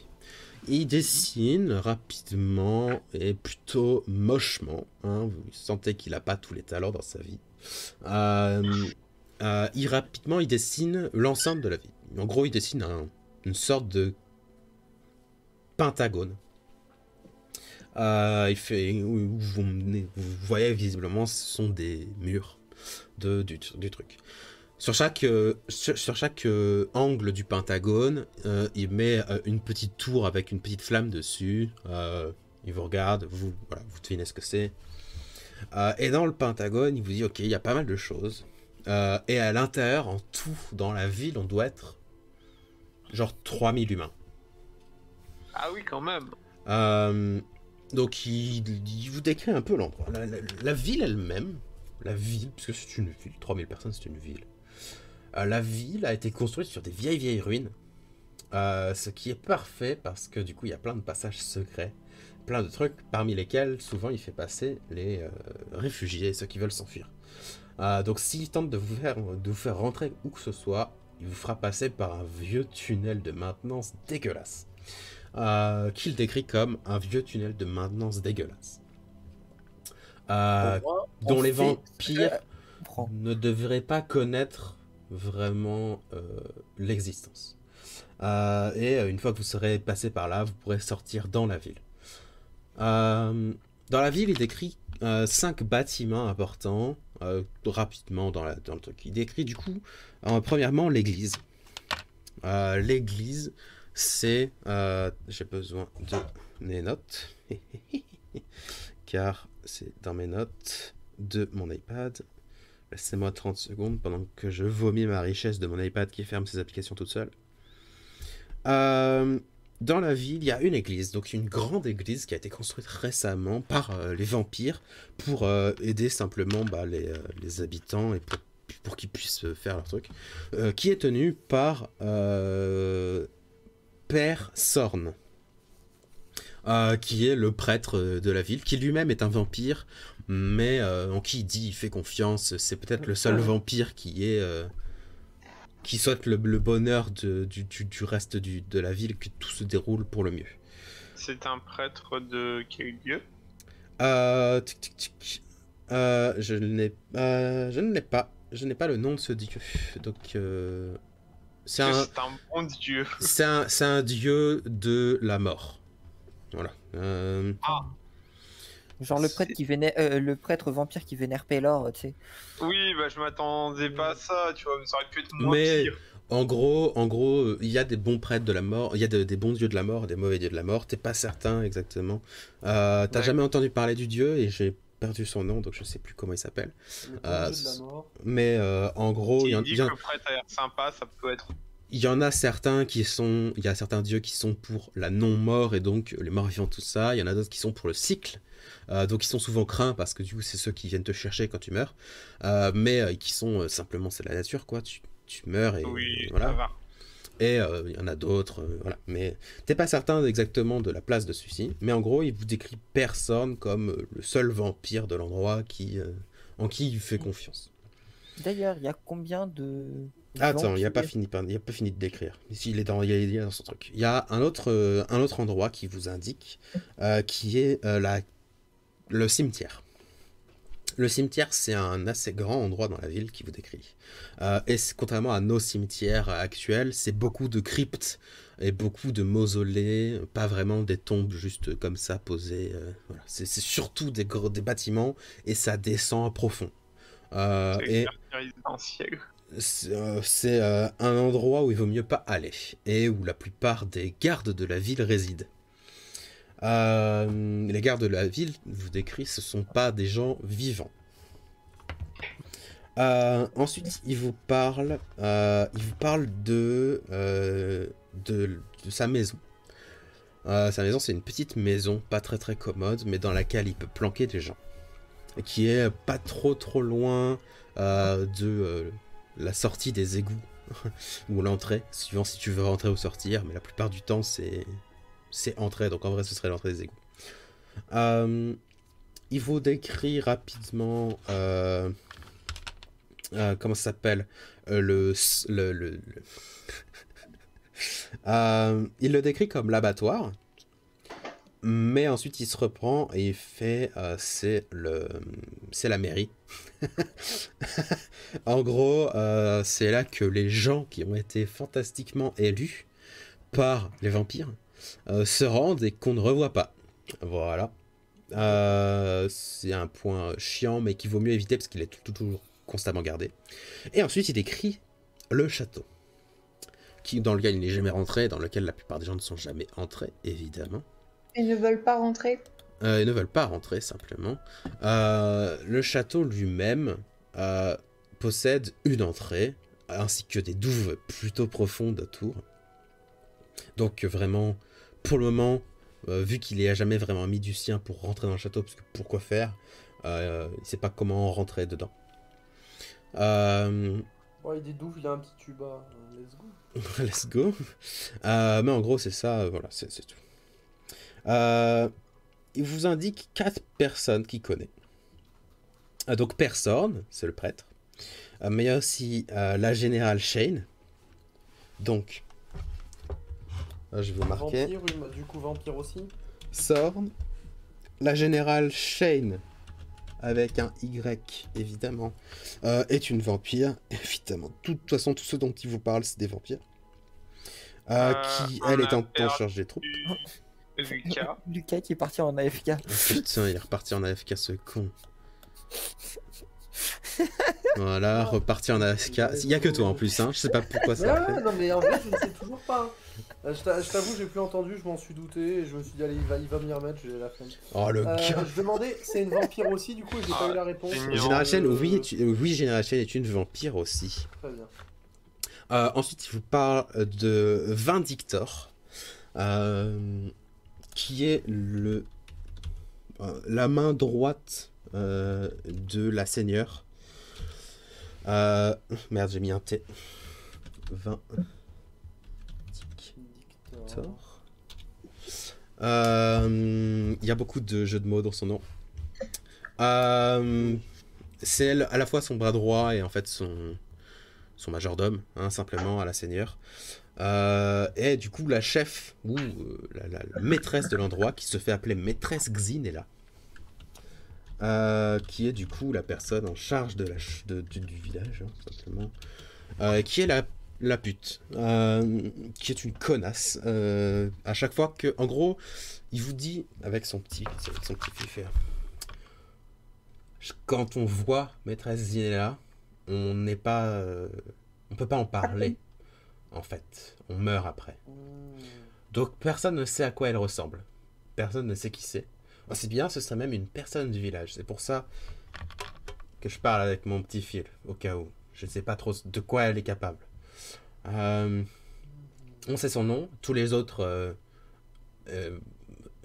Il dessine rapidement et plutôt mochement. Hein, vous sentez qu'il n'a pas tous les talents dans sa vie. Rapidement, il dessine l'ensemble de la ville. En gros, il dessine une sorte de pentagone. Il fait, vous voyez visiblement, ce sont des murs du truc. Sur chaque angle du pentagone, il met une petite tour avec une petite flamme dessus. Il vous regarde, vous devinez ce que c'est. Et dans le pentagone, il vous dit ok, il y a pas mal de choses. Et à l'intérieur, en tout, dans la ville, on doit être genre 3000 humains. Ah oui, quand même. Donc il vous décrit un peu l'endroit. La ville elle-même, puisque c'est une ville, 3000 personnes c'est une ville. La ville a été construite sur des vieilles ruines. Ce qui est parfait parce que du coup il y a plein de passages secrets. Plein de trucs parmi lesquels souvent il fait passer les réfugiés, ceux qui veulent s'enfuir. Donc s'il tente de vous faire rentrer où que ce soit, il vous fera passer par un vieux tunnel de maintenance dégueulasse. Qu'il décrit comme un vieux tunnel de maintenance dégueulasse. Dont les vampires ne devraient pas connaître vraiment l'existence. Et une fois que vous serez passé par là, vous pourrez sortir dans la ville. Dans la ville, il décrit 5 bâtiments importants rapidement dans le truc. Il décrit du coup, premièrement, l'église. L'église, c'est... j'ai besoin de mes notes. Car c'est dans mes notes de mon iPad. Laissez-moi 30 secondes pendant que je vomis ma richesse de mon iPad qui ferme ses applications toute seule. Dans la ville, il y a une église, donc une grande église qui a été construite récemment par les vampires pour aider simplement les habitants et pour pour qu'ils puissent faire leur truc, qui est tenu par Père Sorn, qui est le prêtre de la ville, qui lui-même est un vampire, mais en qui il dit il fait confiance. C'est peut-être le seul vampire qui souhaite le bonheur du reste de la ville, que tout se déroule pour le mieux. C'est un prêtre de quel lieu? Je ne l'ai pas. Je n'ai pas le nom de ce dieu. Donc, c'est un bon dieu. c'est un dieu de la mort. Voilà. Genre le prêtre qui vénère, le prêtre vampire qui vénère Pelor, tu sais. Oui, bah je m'attendais pas à ça, tu vois, mais ça aurait pu être moins Mais pire. en gros, il y a des bons prêtres de la mort, il y a des bons dieux de la mort et des mauvais dieux de la mort. T'es pas certain exactement. T'as Ouais. jamais entendu parler du dieu et j'ai perdu son nom, donc je sais plus comment il s'appelle. Le bon dieu de la mort. Mais en gros, S'il dit que le prêtre a l'air sympa, ça peut être. il y en a certains il y a certains dieux qui sont pour la non-mort et donc les morts vivants, tout ça. Il y en a d'autres qui sont pour le cycle. Donc ils sont souvent craints parce que du coup c'est ceux qui viennent te chercher quand tu meurs. Mais qui sont simplement, c'est la nature quoi. Tu meurs et Oui, voilà. ça va. Et il y en a d'autres, voilà. Mais t'es pas certain exactement de la place de celui-ci. Mais en gros, il vous décrit personne comme le seul vampire de l'endroit en qui il fait confiance. D'ailleurs, il y a combien de... Attends, il gens a pas qui- fini, il a pas fini de décrire. Ici, il est dans son truc. Il y a un autre endroit qui vous indique, qui est le cimetière. Le cimetière, c'est un assez grand endroit dans la ville qui vous décrit. Contrairement à nos cimetières actuels, c'est beaucoup de cryptes et beaucoup de mausolées, pas vraiment des tombes juste comme ça posées. Voilà. C'est surtout des bâtiments et ça descend profond. C'est Et une quartier résidentiel. c'est un endroit où il vaut mieux pas aller et où la plupart des gardes de la ville résident. Les gardes de la ville, je vous décris, ce sont pas des gens vivants. Ensuite, il vous parle de sa maison. Sa maison, c'est une petite maison, pas très très commode, mais dans laquelle il peut planquer des gens. Et qui est pas trop loin de la sortie des égouts ou l'entrée, suivant si tu veux rentrer ou sortir, mais la plupart du temps c'est entrée, donc en vrai ce serait l'entrée des égouts. Il vous décrit rapidement comment ça s'appelle il le décrit comme l'abattoir, mais ensuite il se reprend et il fait c'est la mairie. En gros, c'est là que les gens qui ont été fantastiquement élus par les vampires se rendent et qu'on ne revoit pas. Voilà. C'est un point chiant, mais qu'il vaut mieux éviter parce qu'il est toujours constamment gardé. Et ensuite, il décrit le château, dans lequel il n'est jamais rentré, dans lequel la plupart des gens ne sont jamais entrés, évidemment. Ils ne veulent pas rentrer. Ils ne veulent pas rentrer, simplement. Le château lui-même possède une entrée, ainsi que des douves plutôt profondes autour. Donc vraiment, pour le moment, vu qu'il n'y a jamais vraiment mis du sien pour rentrer dans le château, parce que pourquoi faire, il ne sait pas comment rentrer dedans. Ouais, il est doux, il a un petit tuba. Let's go. Let's go. Mais en gros, c'est ça, voilà, c'est tout. Il vous indique 4 personnes qu'il connaît. Donc Père Sorn, c'est le prêtre. Mais il y a aussi la générale Shane. Donc, je vais vous marquer. Vampire, oui, du coup, vampire aussi. Sorn, la générale Shane, avec un Y, évidemment, est une vampire. Évidemment, de toute façon, tous ceux dont il vous parle, c'est des vampires. Qui, elle, est en charge des troupes. Lucas. Lucas qui est parti en AFK. Oh, putain, il est reparti en AFK, ce con. Voilà, reparti en AFK. Il y a que toi en plus, hein. Je sais pas pourquoi Mais ça. ouais, non, mais en vrai, je ne sais toujours pas. Je t'avoue, j'ai plus entendu, je m'en suis douté, et je me suis dit, allez, il va m'y remettre, j'ai la flemme. Oh le gars. Je demandais, c'est une vampire aussi, du coup, et j'ai pas eu la réponse. c'est mignon. Général Shane, oui, Général Shane est une vampire aussi. Très bien. Ensuite, il vous parle de Vindictor, qui est la main droite de la seigneur. Merde, j'ai mis un T. 20. Dictor. Il y a beaucoup de jeux de mots dans son nom. C'est à la fois son bras droit et en fait son majordome, hein, simplement à la seigneur. Et du coup la chef, ou la maîtresse de l'endroit, qui se fait appeler maîtresse Xinella. Qui est du coup la personne en charge de du village, hein, simplement. Qui est la pute, qui est une connasse. À chaque fois que, en gros, il vous dit avec son petit fifé, quand on voit maîtresse Zinella, on n'est pas, on peut pas en parler. En fait, on meurt après. Donc personne ne sait à quoi elle ressemble. Personne ne sait qui c'est. C'est bien, ce serait même une personne du village. C'est pour ça que je parle avec mon petit fil, au cas où. Je ne sais pas trop de quoi elle est capable. On sait son nom. Tous les autres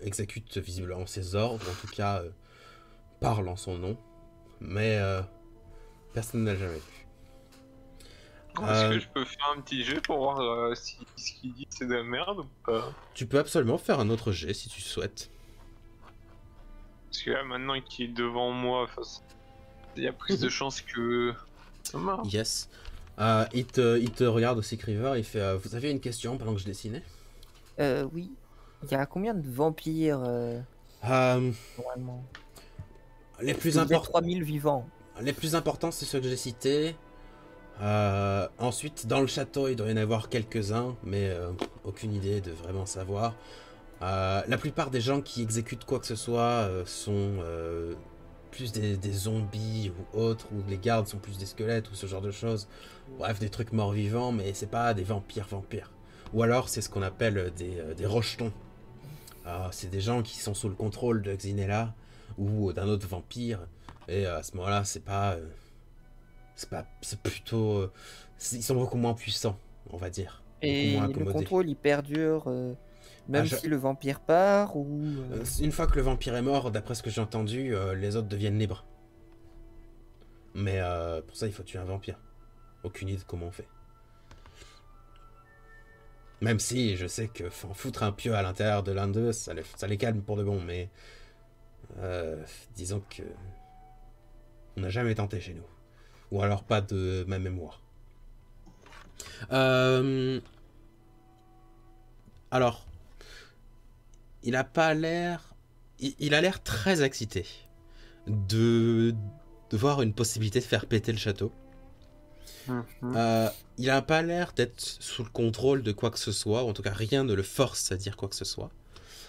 exécutent visiblement ses ordres, en tout cas parlent en son nom. Mais personne n'a jamais vu. Est-ce que je peux faire un petit jet pour voir si ce qu'il dit c'est de la merde ou pas? Tu peux absolument faire un autre jet si tu souhaites. Parce que là, maintenant qu'il est devant moi, il y a plus de chances que ça marche. Yes. Il te regarde aussi, Criver, il fait vous avez une question pendant que je dessinais? Oui. Il y a combien de vampires normalement? Les plus Il y a importants. 3000 vivants. Les plus importants, c'est ceux que j'ai cités. Ensuite, dans le château, il doit y en avoir quelques-uns, mais aucune idée de vraiment savoir. La plupart des gens qui exécutent quoi que ce soit sont plus des zombies ou autres, ou les gardes sont plus des squelettes ou ce genre de choses. Bref, des trucs morts-vivants, mais c'est pas des vampires. Ou alors, c'est ce qu'on appelle des rejetons. C'est des gens qui sont sous le contrôle de Xinella ou d'un autre vampire. Et à ce moment-là, c'est plutôt... ils sont beaucoup moins puissants, on va dire. Et Beaucoup moins le accommodés. contrôle, il perdure même si le vampire part ou... Une fois que le vampire est mort, d'après ce que j'ai entendu, les autres deviennent libres. Mais pour ça, il faut tuer un vampire. Aucune idée de comment on fait. Même si je sais que foutre un pieu à l'intérieur de l'un d'eux, ça les calme pour de bon, mais... disons que... on n'a jamais tenté chez nous. Ou alors pas de ma mémoire. Alors... il a pas l'air... Il a l'air très excité de voir une possibilité de faire péter le château. Il a pas l'air d'être sous le contrôle de quoi que ce soit, ou en tout cas rien ne le force à dire quoi que ce soit.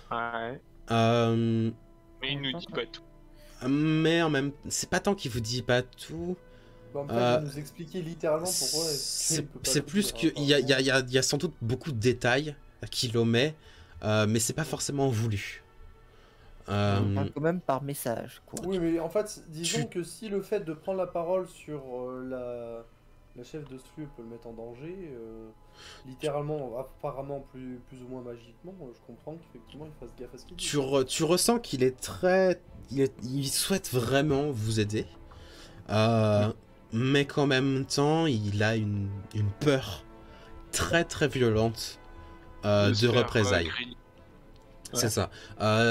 Ouais. Mais il nous dit pas tout. Mais en même c'est pas tant qu'il vous dit pas tout. En fait, il va nous expliquer littéralement pourquoi. C'est plus qu'il y a sans doute beaucoup de détails qu'il omet, mais c'est pas forcément voulu. On parle quand même par message, quoi. Oui, mais en fait, disons que si le fait de prendre la parole sur la chef de Stru peut le mettre en danger, littéralement, apparemment plus ou moins magiquement, je comprends qu'effectivement il fasse gaffe à ce qu'il dit. Tu ressens qu'il est très... Il souhaite vraiment vous aider, mais qu'en même temps, il a une peur très très violente de représailles. C'est ça.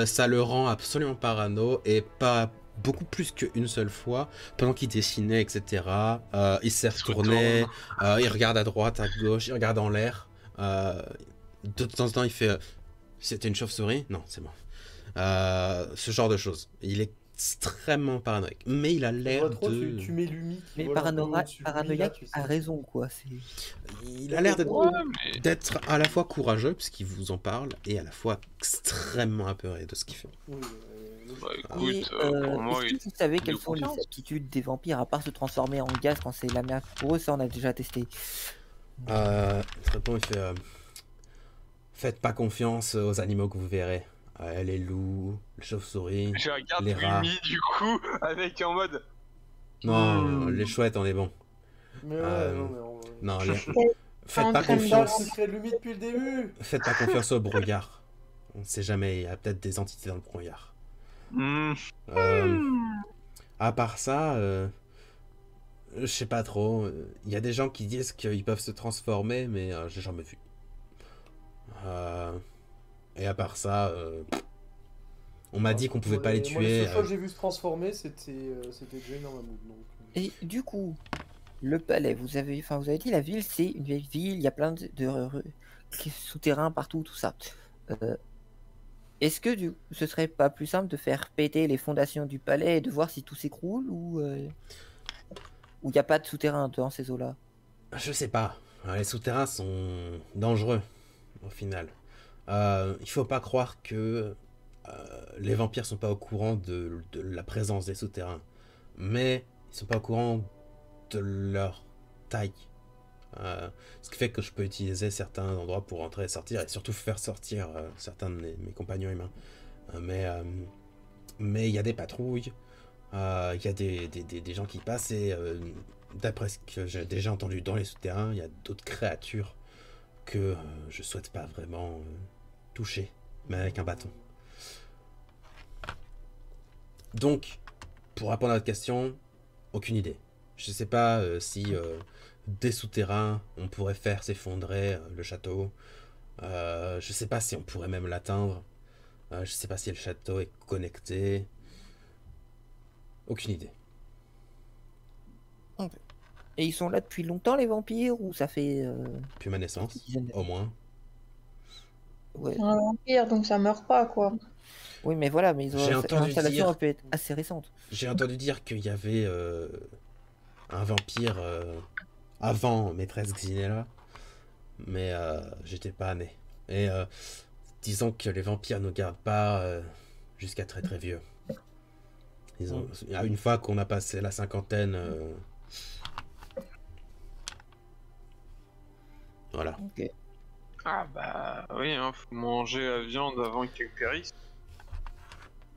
Ça le rend absolument parano et pas beaucoup plus qu'une seule fois. Pendant qu'il dessinait, etc. Il s'est retourné, il regarde à droite, à gauche, il regarde en l'air. De temps en temps, il fait c'était une chauve-souris? Non, c'est bon. Ce genre de choses. Il est extrêmement paranoïaque. Mais il a l'air de... Tu mets Lumi. Mais paranoïaque a raison, quoi. Il a l'air d'être à la fois courageux, puisqu'il vous en parle, et à la fois extrêmement apeuré de ce qu'il fait. Oui, bah écoute, pour moi, est-ce que vous savez quelles sont les aptitudes des vampires, à part se transformer en gaz quand c'est la merde pour eux? Ça, on a déjà testé. Il répond, il fait... faites pas confiance aux animaux que vous verrez. Les loups, les chauves-souris, je regarde les rats. Lumi du coup avec en mode. Non, les chouettes, on est bon. Mais ouais, non, mais faites pas confiance. Secret de Lumi depuis le début. Faites pas confiance au brouillard. On sait jamais, il y a peut-être des entités dans le brouillard. À part ça, Je sais pas trop. Il y a des gens qui disent qu'ils peuvent se transformer, mais j'ai jamais vu. Et à part ça, on m'a dit qu'on pouvait pas les Moi, les tuer. seules fois que j'ai vu se transformer, c'était Jane en Mammouth. Donc... Et du coup, le palais, vous avez dit la ville, c'est une vieille ville, il y a plein de souterrains partout, tout ça. Est-ce que ce serait pas plus simple de faire péter les fondations du palais et de voir si tout s'écroule ou il n'y a pas de souterrain dans ces eaux-là? Je sais pas. Les souterrains sont dangereux, au final. Il faut pas croire que les vampires sont pas au courant de la présence des souterrains. Mais ils sont pas au courant de leur taille. Ce qui fait que je peux utiliser certains endroits pour entrer et sortir, et surtout faire sortir certains de mes compagnons humains. Mais il y a des patrouilles, il y a des gens qui passent, et d'après ce que j'ai déjà entendu dans les souterrains, il y a d'autres créatures que je souhaite pas vraiment toucher, mais avec un bâton. Donc, pour répondre à votre question, aucune idée. Je sais pas si des souterrains on pourrait faire s'effondrer le château. Je sais pas si on pourrait même l'atteindre. Je sais pas si le château est connecté. Aucune idée. Et ils sont là depuis longtemps, les vampires, ou ça fait Puis ma naissance, au moins. Ouais. Un vampire, donc ça meurt pas, quoi. Oui, mais voilà, mais l'installation peut être assez récente. J'ai entendu dire qu'il y avait un vampire avant maîtresse Xinella, mais j'étais pas né. Et disons que les vampires ne gardent pas jusqu'à très très vieux. Une fois qu'on a passé la cinquantaine, voilà. Ok. Ah bah oui, hein, faut manger la viande avant qu'elle périsse.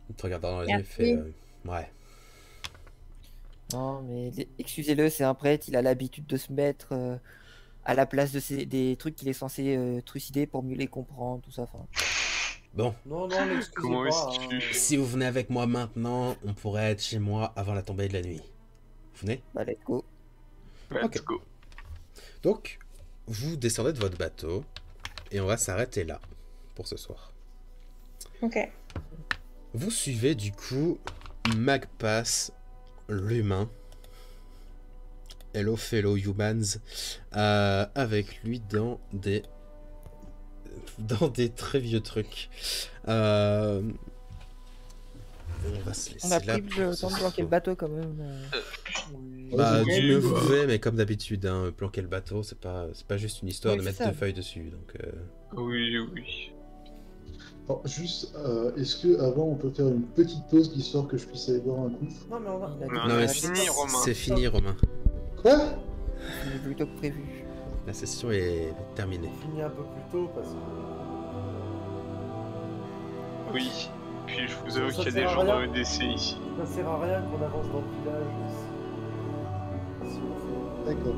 En te regardant dans les Merci. yeux, fait ouais. Non, mais excusez-le, c'est un prêtre, il a l'habitude de se mettre à la place de des trucs qu'il est censé trucider pour mieux les comprendre, tout ça. Enfin, Bon, Non, l'excusez Comment pas. est-ce que si vous venez avec moi maintenant, on pourrait être chez moi avant la tombée de la nuit. Vous venez? bah, let's go. Let's Ok. go. Donc, vous descendez de votre bateau et on va s'arrêter là pour ce soir. Ok. Vous suivez du coup Magpass, l'humain, Hello Fellow Humans, avec lui dans des très vieux trucs. On va se laisser On a là pris pour le ce temps de planquer le soir. bateau quand même. Oui. Bah, Ouais, du mieux vous pouvez, mais comme d'habitude, hein, planquer le bateau, c'est pas juste une histoire Oui, de c'est mettre ça. 2 feuilles dessus. Donc, Oui, oui. Alors, juste, est-ce que avant on peut faire une petite pause histoire que je puisse aller boire un coup? Non, mais on va. Il a dit Non, qu'il mais a fini, Romain. c'est fini, Romain. Quoi? fini plus tôt que prévu. La session est terminée. On finit un peu plus tôt parce que. Oui. Puis je vous avoue Ça qu'il y a des sert à gens dans rien. EDC ici. Ça sert à rien qu'on avance dans le village si on fait. D'accord.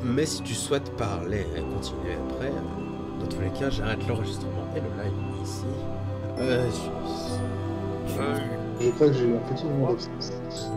Mais si tu souhaites parler et continuer après, dans tous les cas, j'arrête l'enregistrement et le live ici. Je crois que j'ai eu un petit moment d'absence.